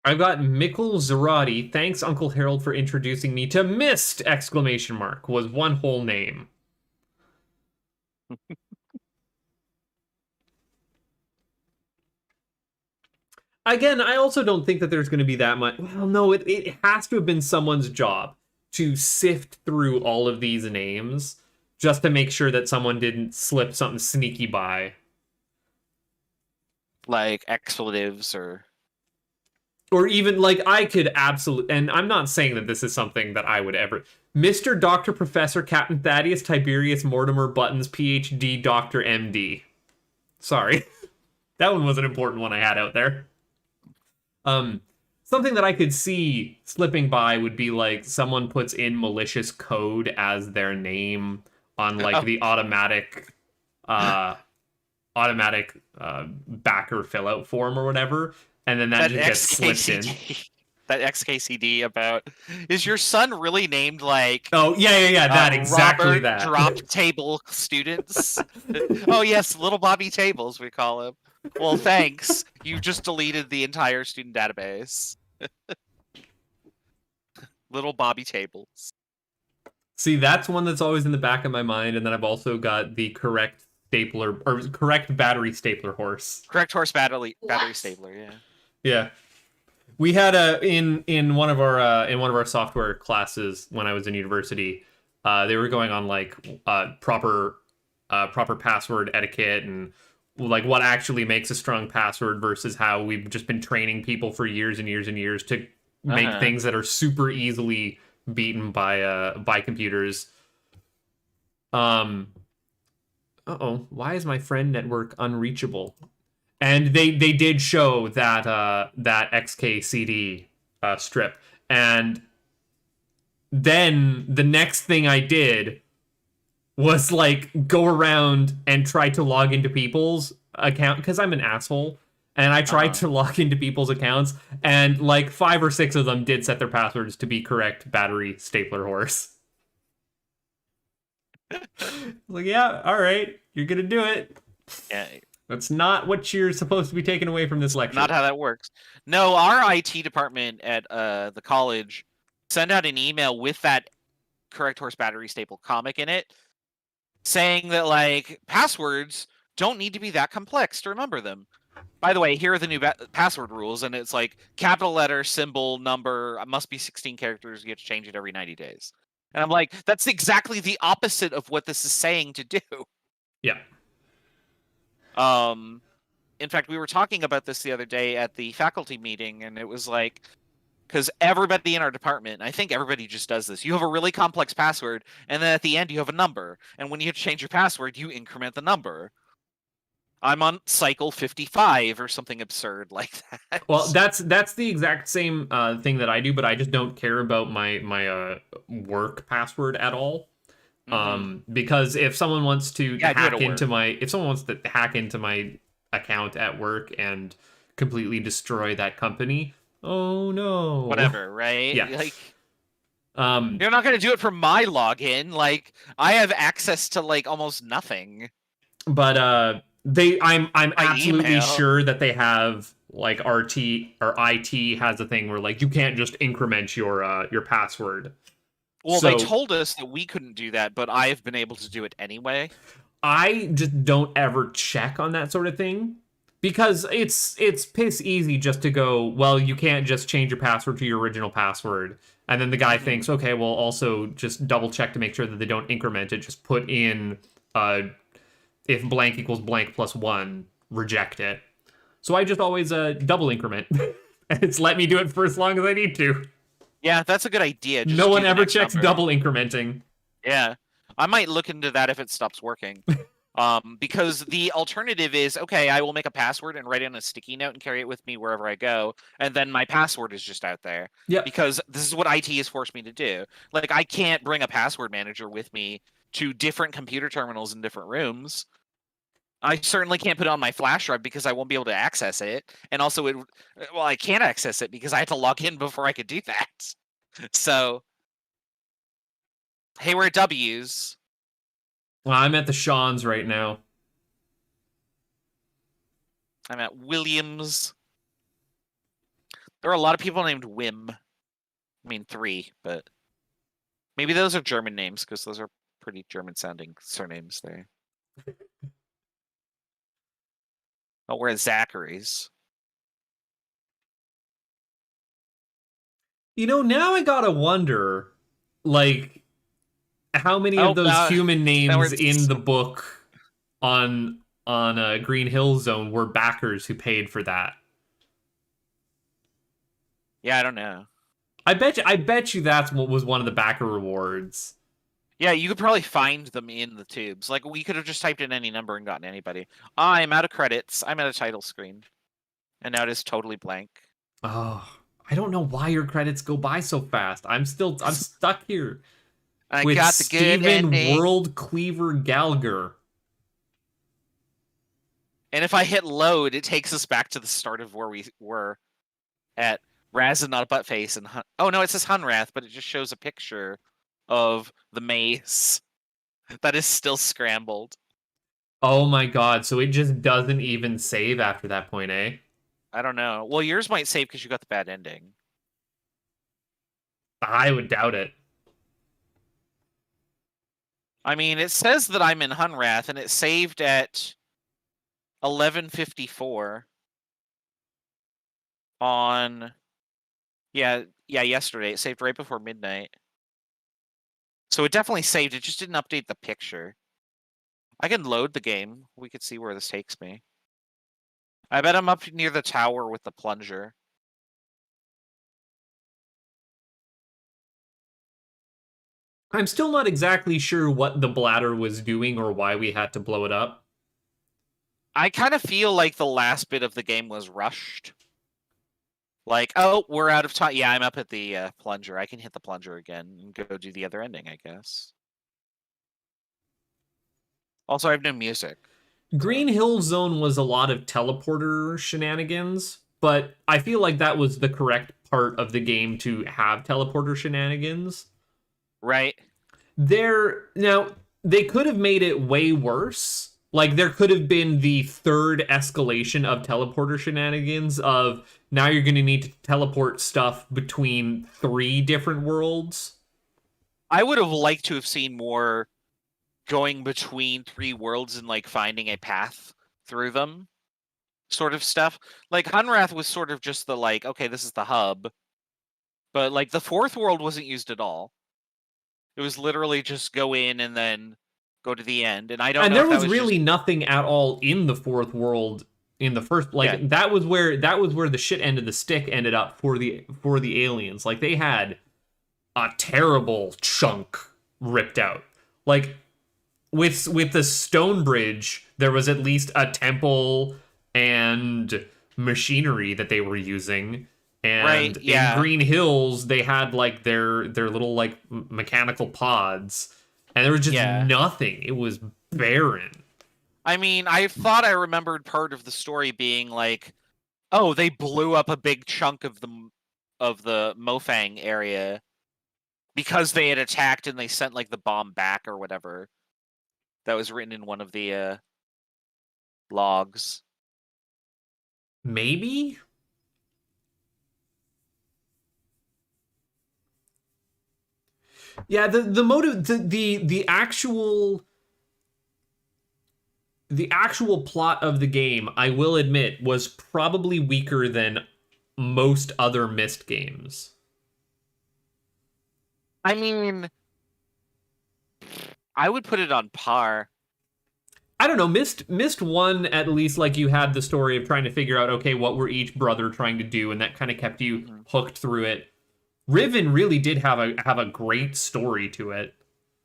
I've got Mikkel Zarati. Thanks, Uncle Harold, for introducing me to Mist! Exclamation mark was one whole name. Again, I also don't think that there's going to be that much. Well, no, it has to have been someone's job to sift through all of these names just to make sure that someone didn't slip something sneaky by. Like expletives or even like I could absolutely, and I'm not saying that this is something that I would ever. Mr. Dr. Professor Captain Thaddeus Tiberius Mortimer Buttons PhD Dr. MD. Sorry. That one was an important one I had out there. Something that I could see slipping by would be like someone puts in malicious code as their name on like the automatic automatic backer fill out form or whatever, and then that just gets slipped in. That XKCD about, is your son really named like Oh yeah, that exactly Robert that. Drop Table Students? Oh yes, Little Bobby Tables we call him. Well, thanks. You just deleted the entire student database. Little Bobby Tables. See, that's one that's always in the back of my mind, and then I've also got the correct stapler or correct battery stapler horse. Correct horse battery stapler, yeah. Yeah. We had in one of our software classes when I was in university, they were going on like proper password etiquette and like what actually makes a strong password versus how we've just been training people for years and years and years to make things that are super easily beaten by computers. Why is my friend network unreachable? And they did show that that XKCD strip, and then the next thing I did was like go around and try to log into people's account because I'm an asshole, and I tried to log into people's accounts, and like 5 or 6 of them did set their passwords to be correct battery stapler horse. Like, yeah, all right, you're gonna do it. Yeah. That's not what you're supposed to be taking away from this lecture. Not how that works. No, our IT department at the college sent out an email with that correct horse battery staple comic in it, saying that like passwords don't need to be that complex to remember them. By the way, here are the new password rules, and it's like capital letter, symbol, number, must be 16 characters. You have to change it every 90 days. And I'm like, that's exactly the opposite of what this is saying to do. Yeah. In fact, we were talking about this the other day at the faculty meeting, and it was like, because everybody in our department, I think everybody just does this. You have a really complex password, and then at the end you have a number. And when you have to change your password, you increment the number. I'm on cycle 55 or something absurd like that. Well, that's the exact same thing that I do, but I just don't care about my work password at all. Because if someone wants to hack into my account at work and completely destroy that company, oh no. Whatever, right? Yeah. Like, you're not gonna do it for my login. Like, I have access to like almost nothing. But I'm absolutely sure that they have like RT or IT has a thing where like you can't just increment your password. Well, they told us that we couldn't do that, but I have been able to do it anyway. I just don't ever check on that sort of thing because it's piss easy just to go, well, you can't just change your password to your original password. And then the guy thinks, okay, well, also just double check to make sure that they don't increment it. Just put in if blank equals blank plus 1, reject it. So I just always double increment. And it's let me do it for as long as I need to. Yeah, that's a good idea. Just no one ever checks double incrementing. Yeah, I might look into that if it stops working. Because the alternative is, okay, I will make a password and write it on a sticky note and carry it with me wherever I go, and then my password is just out there. Yeah. Because this is what IT has forced me to do. Like, I can't bring a password manager with me to different computer terminals in different rooms. I certainly can't put it on my flash drive because I won't be able to access it. And also, I can't access it because I had to log in before I could do that. So, hey, we're W's. Well, I'm at the Sean's right now. I'm at Williams. There are a lot of people named Wim. I mean, 3, but maybe those are German names because those are pretty German-sounding surnames there. Oh, we're at Zachary's. You know, now I gotta wonder, like, how many of those human names in the book on Green Hill Zone were backers who paid for that? Yeah, I don't know. I bet you that's what was one of the backer rewards. Yeah, you could probably find them in the tubes. Like, we could have just typed in any number and gotten anybody. I'm out of credits. I'm at a title screen. And now it is totally blank. Oh, I don't know why your credits go by so fast. I'm stuck here. I with got the good Stephen ending. World Cleaver Gallagher. And if I hit load, it takes us back to the start of where we were at Raz and Not a Buttface. And oh no, it says Hunrath, but it just shows a picture of the maze that is still scrambled. Oh my god, so it just doesn't even save after that point, eh? I don't know. Well, yours might save because you got the bad ending. I would doubt it. I mean, it says that I'm in Hunrath, and it saved at 11:54 on yesterday. It saved right before midnight. So it definitely saved. It just didn't update the picture. I can load the game. We could see where this takes me. I bet I'm up near the tower with the plunger. I'm still not exactly sure what the bladder was doing or why we had to blow it up. I kind of feel like the last bit of the game was rushed. Like, oh, we're out of time. Yeah, I'm up at the plunger. I can hit the plunger again and go do the other ending, I guess. Also, I have no music. Green Hill Zone was a lot of teleporter shenanigans, but I feel like that was the correct part of the game to have teleporter shenanigans. Right. Now, they could have made it way worse. Like, there could have been the third escalation of teleporter shenanigans of now you're going to need to teleport stuff between 3 different worlds. I would have liked to have seen more going between 3 worlds and, like, finding a path through them sort of stuff. Like, Hunrath was sort of just the, like, okay, this is the hub. But, like, the 4th world wasn't used at all. It was literally just go in and then go to the end. And I don't know. And there if was really nothing at all in the 4th world in the first, like, that was where the shit end of the stick ended up for the aliens. Like, they had a terrible chunk ripped out. Like, with the stone bridge, there was at least a temple and machinery that they were using. And in Green Hills, they had, like, their little, like, mechanical pods. And there was just nothing. It was barren. I mean, I thought I remembered part of the story being like, oh, they blew up a big chunk of the Mofang area because they had attacked and they sent, like, the bomb back or whatever. That was written in one of the logs. Maybe? Yeah, the motive, the actual plot of the game, I will admit, was probably weaker than most other Myst games. I mean, I would put it on par. I don't know, Myst 1, at least, like, you had the story of trying to figure out, okay, what were each brother trying to do, and that kind of kept you hooked through it. Riven really did have a great story to it.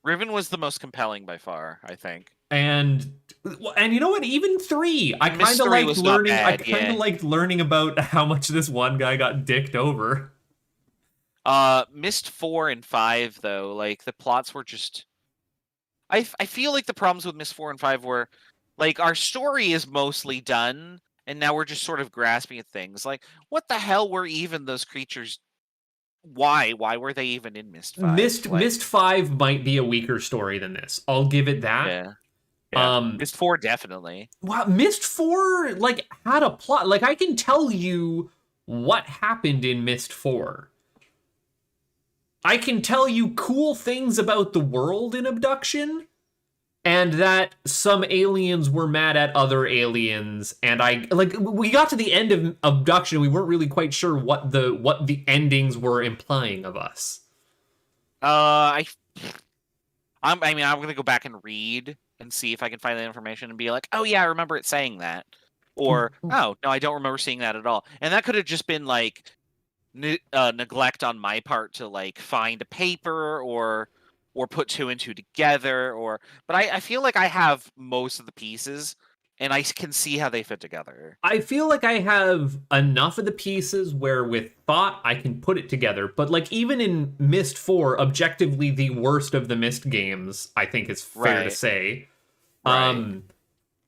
Riven was the most compelling by far, I think. And you know what? Even 3, I kind of liked learning. I kind of liked learning about how much this one guy got dicked over. Myst 4 and 5, though, like, the plots were just. I feel like the problems with Myst 4 and 5 were, like, our story is mostly done, and now we're just sort of grasping at things. Like, what the hell were even those creatures? Why were they even in Myst 5? Myst 5 might be a weaker story than this. I'll give it that. Yeah. Myst 4 definitely. Wow, Myst 4 like had a plot. Like, I can tell you what happened in Myst 4. I can tell you cool things about the world in Obduction, and that some aliens were mad at other aliens, and we got to the end of Obduction, we weren't really quite sure what the endings were implying of us. I'm gonna go back and read and see if I can find that information and be like, oh yeah, I remember it saying that, or oh no, I don't remember seeing that at all. And that could have just been like neglect on my part to, like, find a paper or put 2 and 2 together, but I feel like I have most of the pieces and I can see how they fit together. I feel like I have enough of the pieces where with thought I can put it together, but, like, even in Myst 4, objectively the worst of the Myst games, I think is fair to say. Right.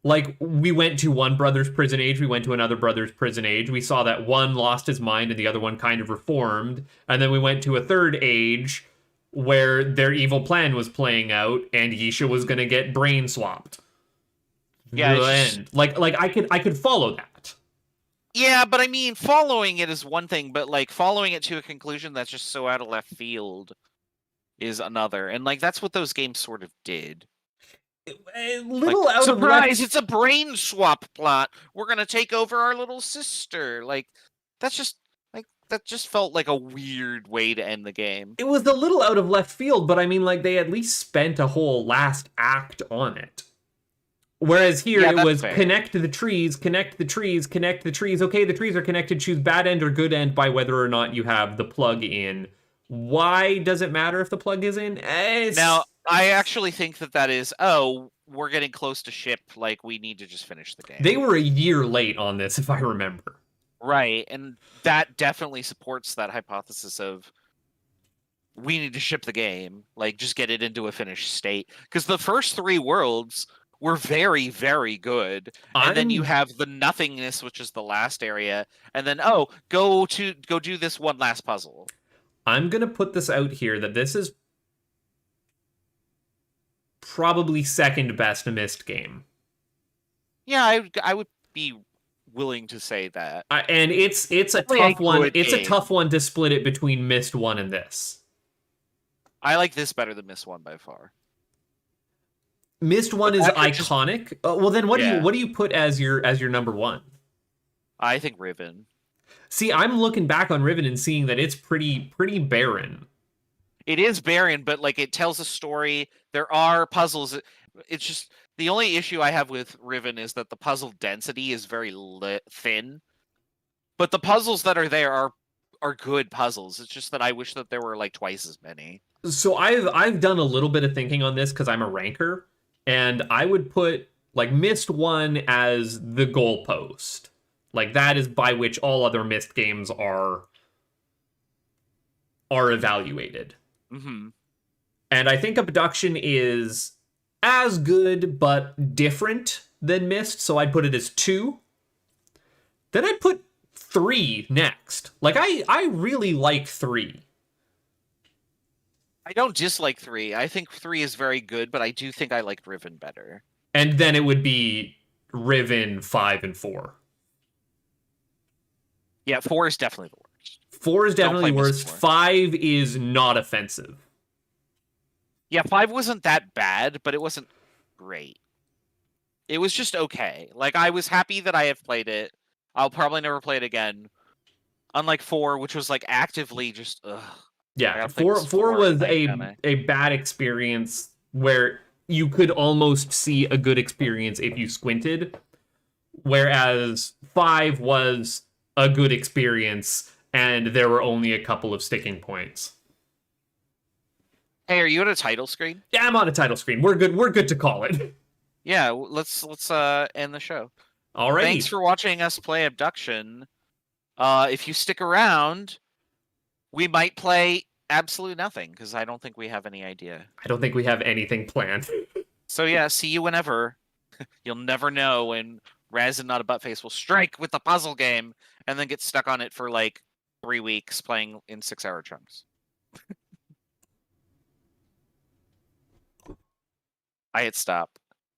Like, we went to one brother's prison age, we went to another brother's prison age. We saw that one lost his mind and the other one kind of reformed. And then we went to a third age where their evil plan was playing out and Yisha was going to get brain swapped. Yeah, The it's just- end. Like I could follow that. Yeah, but I mean, following it is one thing, but like following it to a conclusion that's just so out of left field is another. And like that's what those games sort of did. A Like, little out of surprise! left. It's a brain swap plot. We're gonna take over our little sister. Like that's just like that just felt like a weird way to end the game. It was a little out of left field, but I mean, like, they at least spent a whole last act on it. Whereas here Yeah, it that's was fair. connect the trees, connect the trees, connect the trees. Okay, the trees are connected. Choose bad end or good end by whether or not you have the plug in. Why does it matter if the plug is in? Now, I actually think that is, oh, we're getting close to ship, like, we need to just finish the game. They were a year late on this, if I remember. Right, and that definitely supports that hypothesis of we need to ship the game, like, just get it into a finished state. Because the first 3 worlds were very, very good. And then you have the nothingness, which is the last area, and then, oh, go do this one last puzzle. I'm going to put this out here that this is probably second best Myst game. Yeah, I would be willing to say that. And it's a Definitely tough a one. good It's a game. tough one to split it between Myst 1 and this. I like this better than Myst 1 by far. Myst 1 is After just- iconic. Well, then what Yeah. do you put as your number 1? I think Riven. See, I'm looking back on Riven and seeing that it's pretty barren. It is barren, but like it tells a story. There are puzzles. It's just the only issue I have with Riven is that the puzzle density is very thin. But the puzzles that are there are good puzzles. It's just that I wish that there were like twice as many. So I've done a little bit of thinking on this because I'm a ranker, and I would put like Myst 1 as the goalpost. Like that is by which all other Myst games are evaluated. Mm-hmm. And I think Obduction is as good but different than Myst, so I'd put it as 2. Then I'd put 3 next. Like I really like 3. I don't dislike 3. I think 3 is very good, but I do think I like Riven better. And then it would be Riven 5 and 4. Yeah, 4 is definitely the worst. 4 is definitely play worse. Myst 4. 5 is not offensive. Yeah, 5 wasn't that bad, but it wasn't great. It was just okay. Like, I was happy that I have played it. I'll probably never play it again. Unlike 4, which was, like, actively just, ugh. Yeah, I think 4 was kinda. a bad experience where you could almost see a good experience if you squinted, whereas 5 was a good experience and there were only a couple of sticking points. Hey, are you at a title screen? Yeah, I'm on a title screen. We're good to call it. Yeah, let's end the show. All right. Thanks for watching us play Obduction. If you stick around, we might play absolutely nothing, because I don't think we have any idea. I don't think we have anything planned. So yeah, see you whenever. You'll never know when Raz and Not a Buttface will strike with the puzzle game and then get stuck on it for like 3 weeks playing in 6-hour chunks. I hit stop.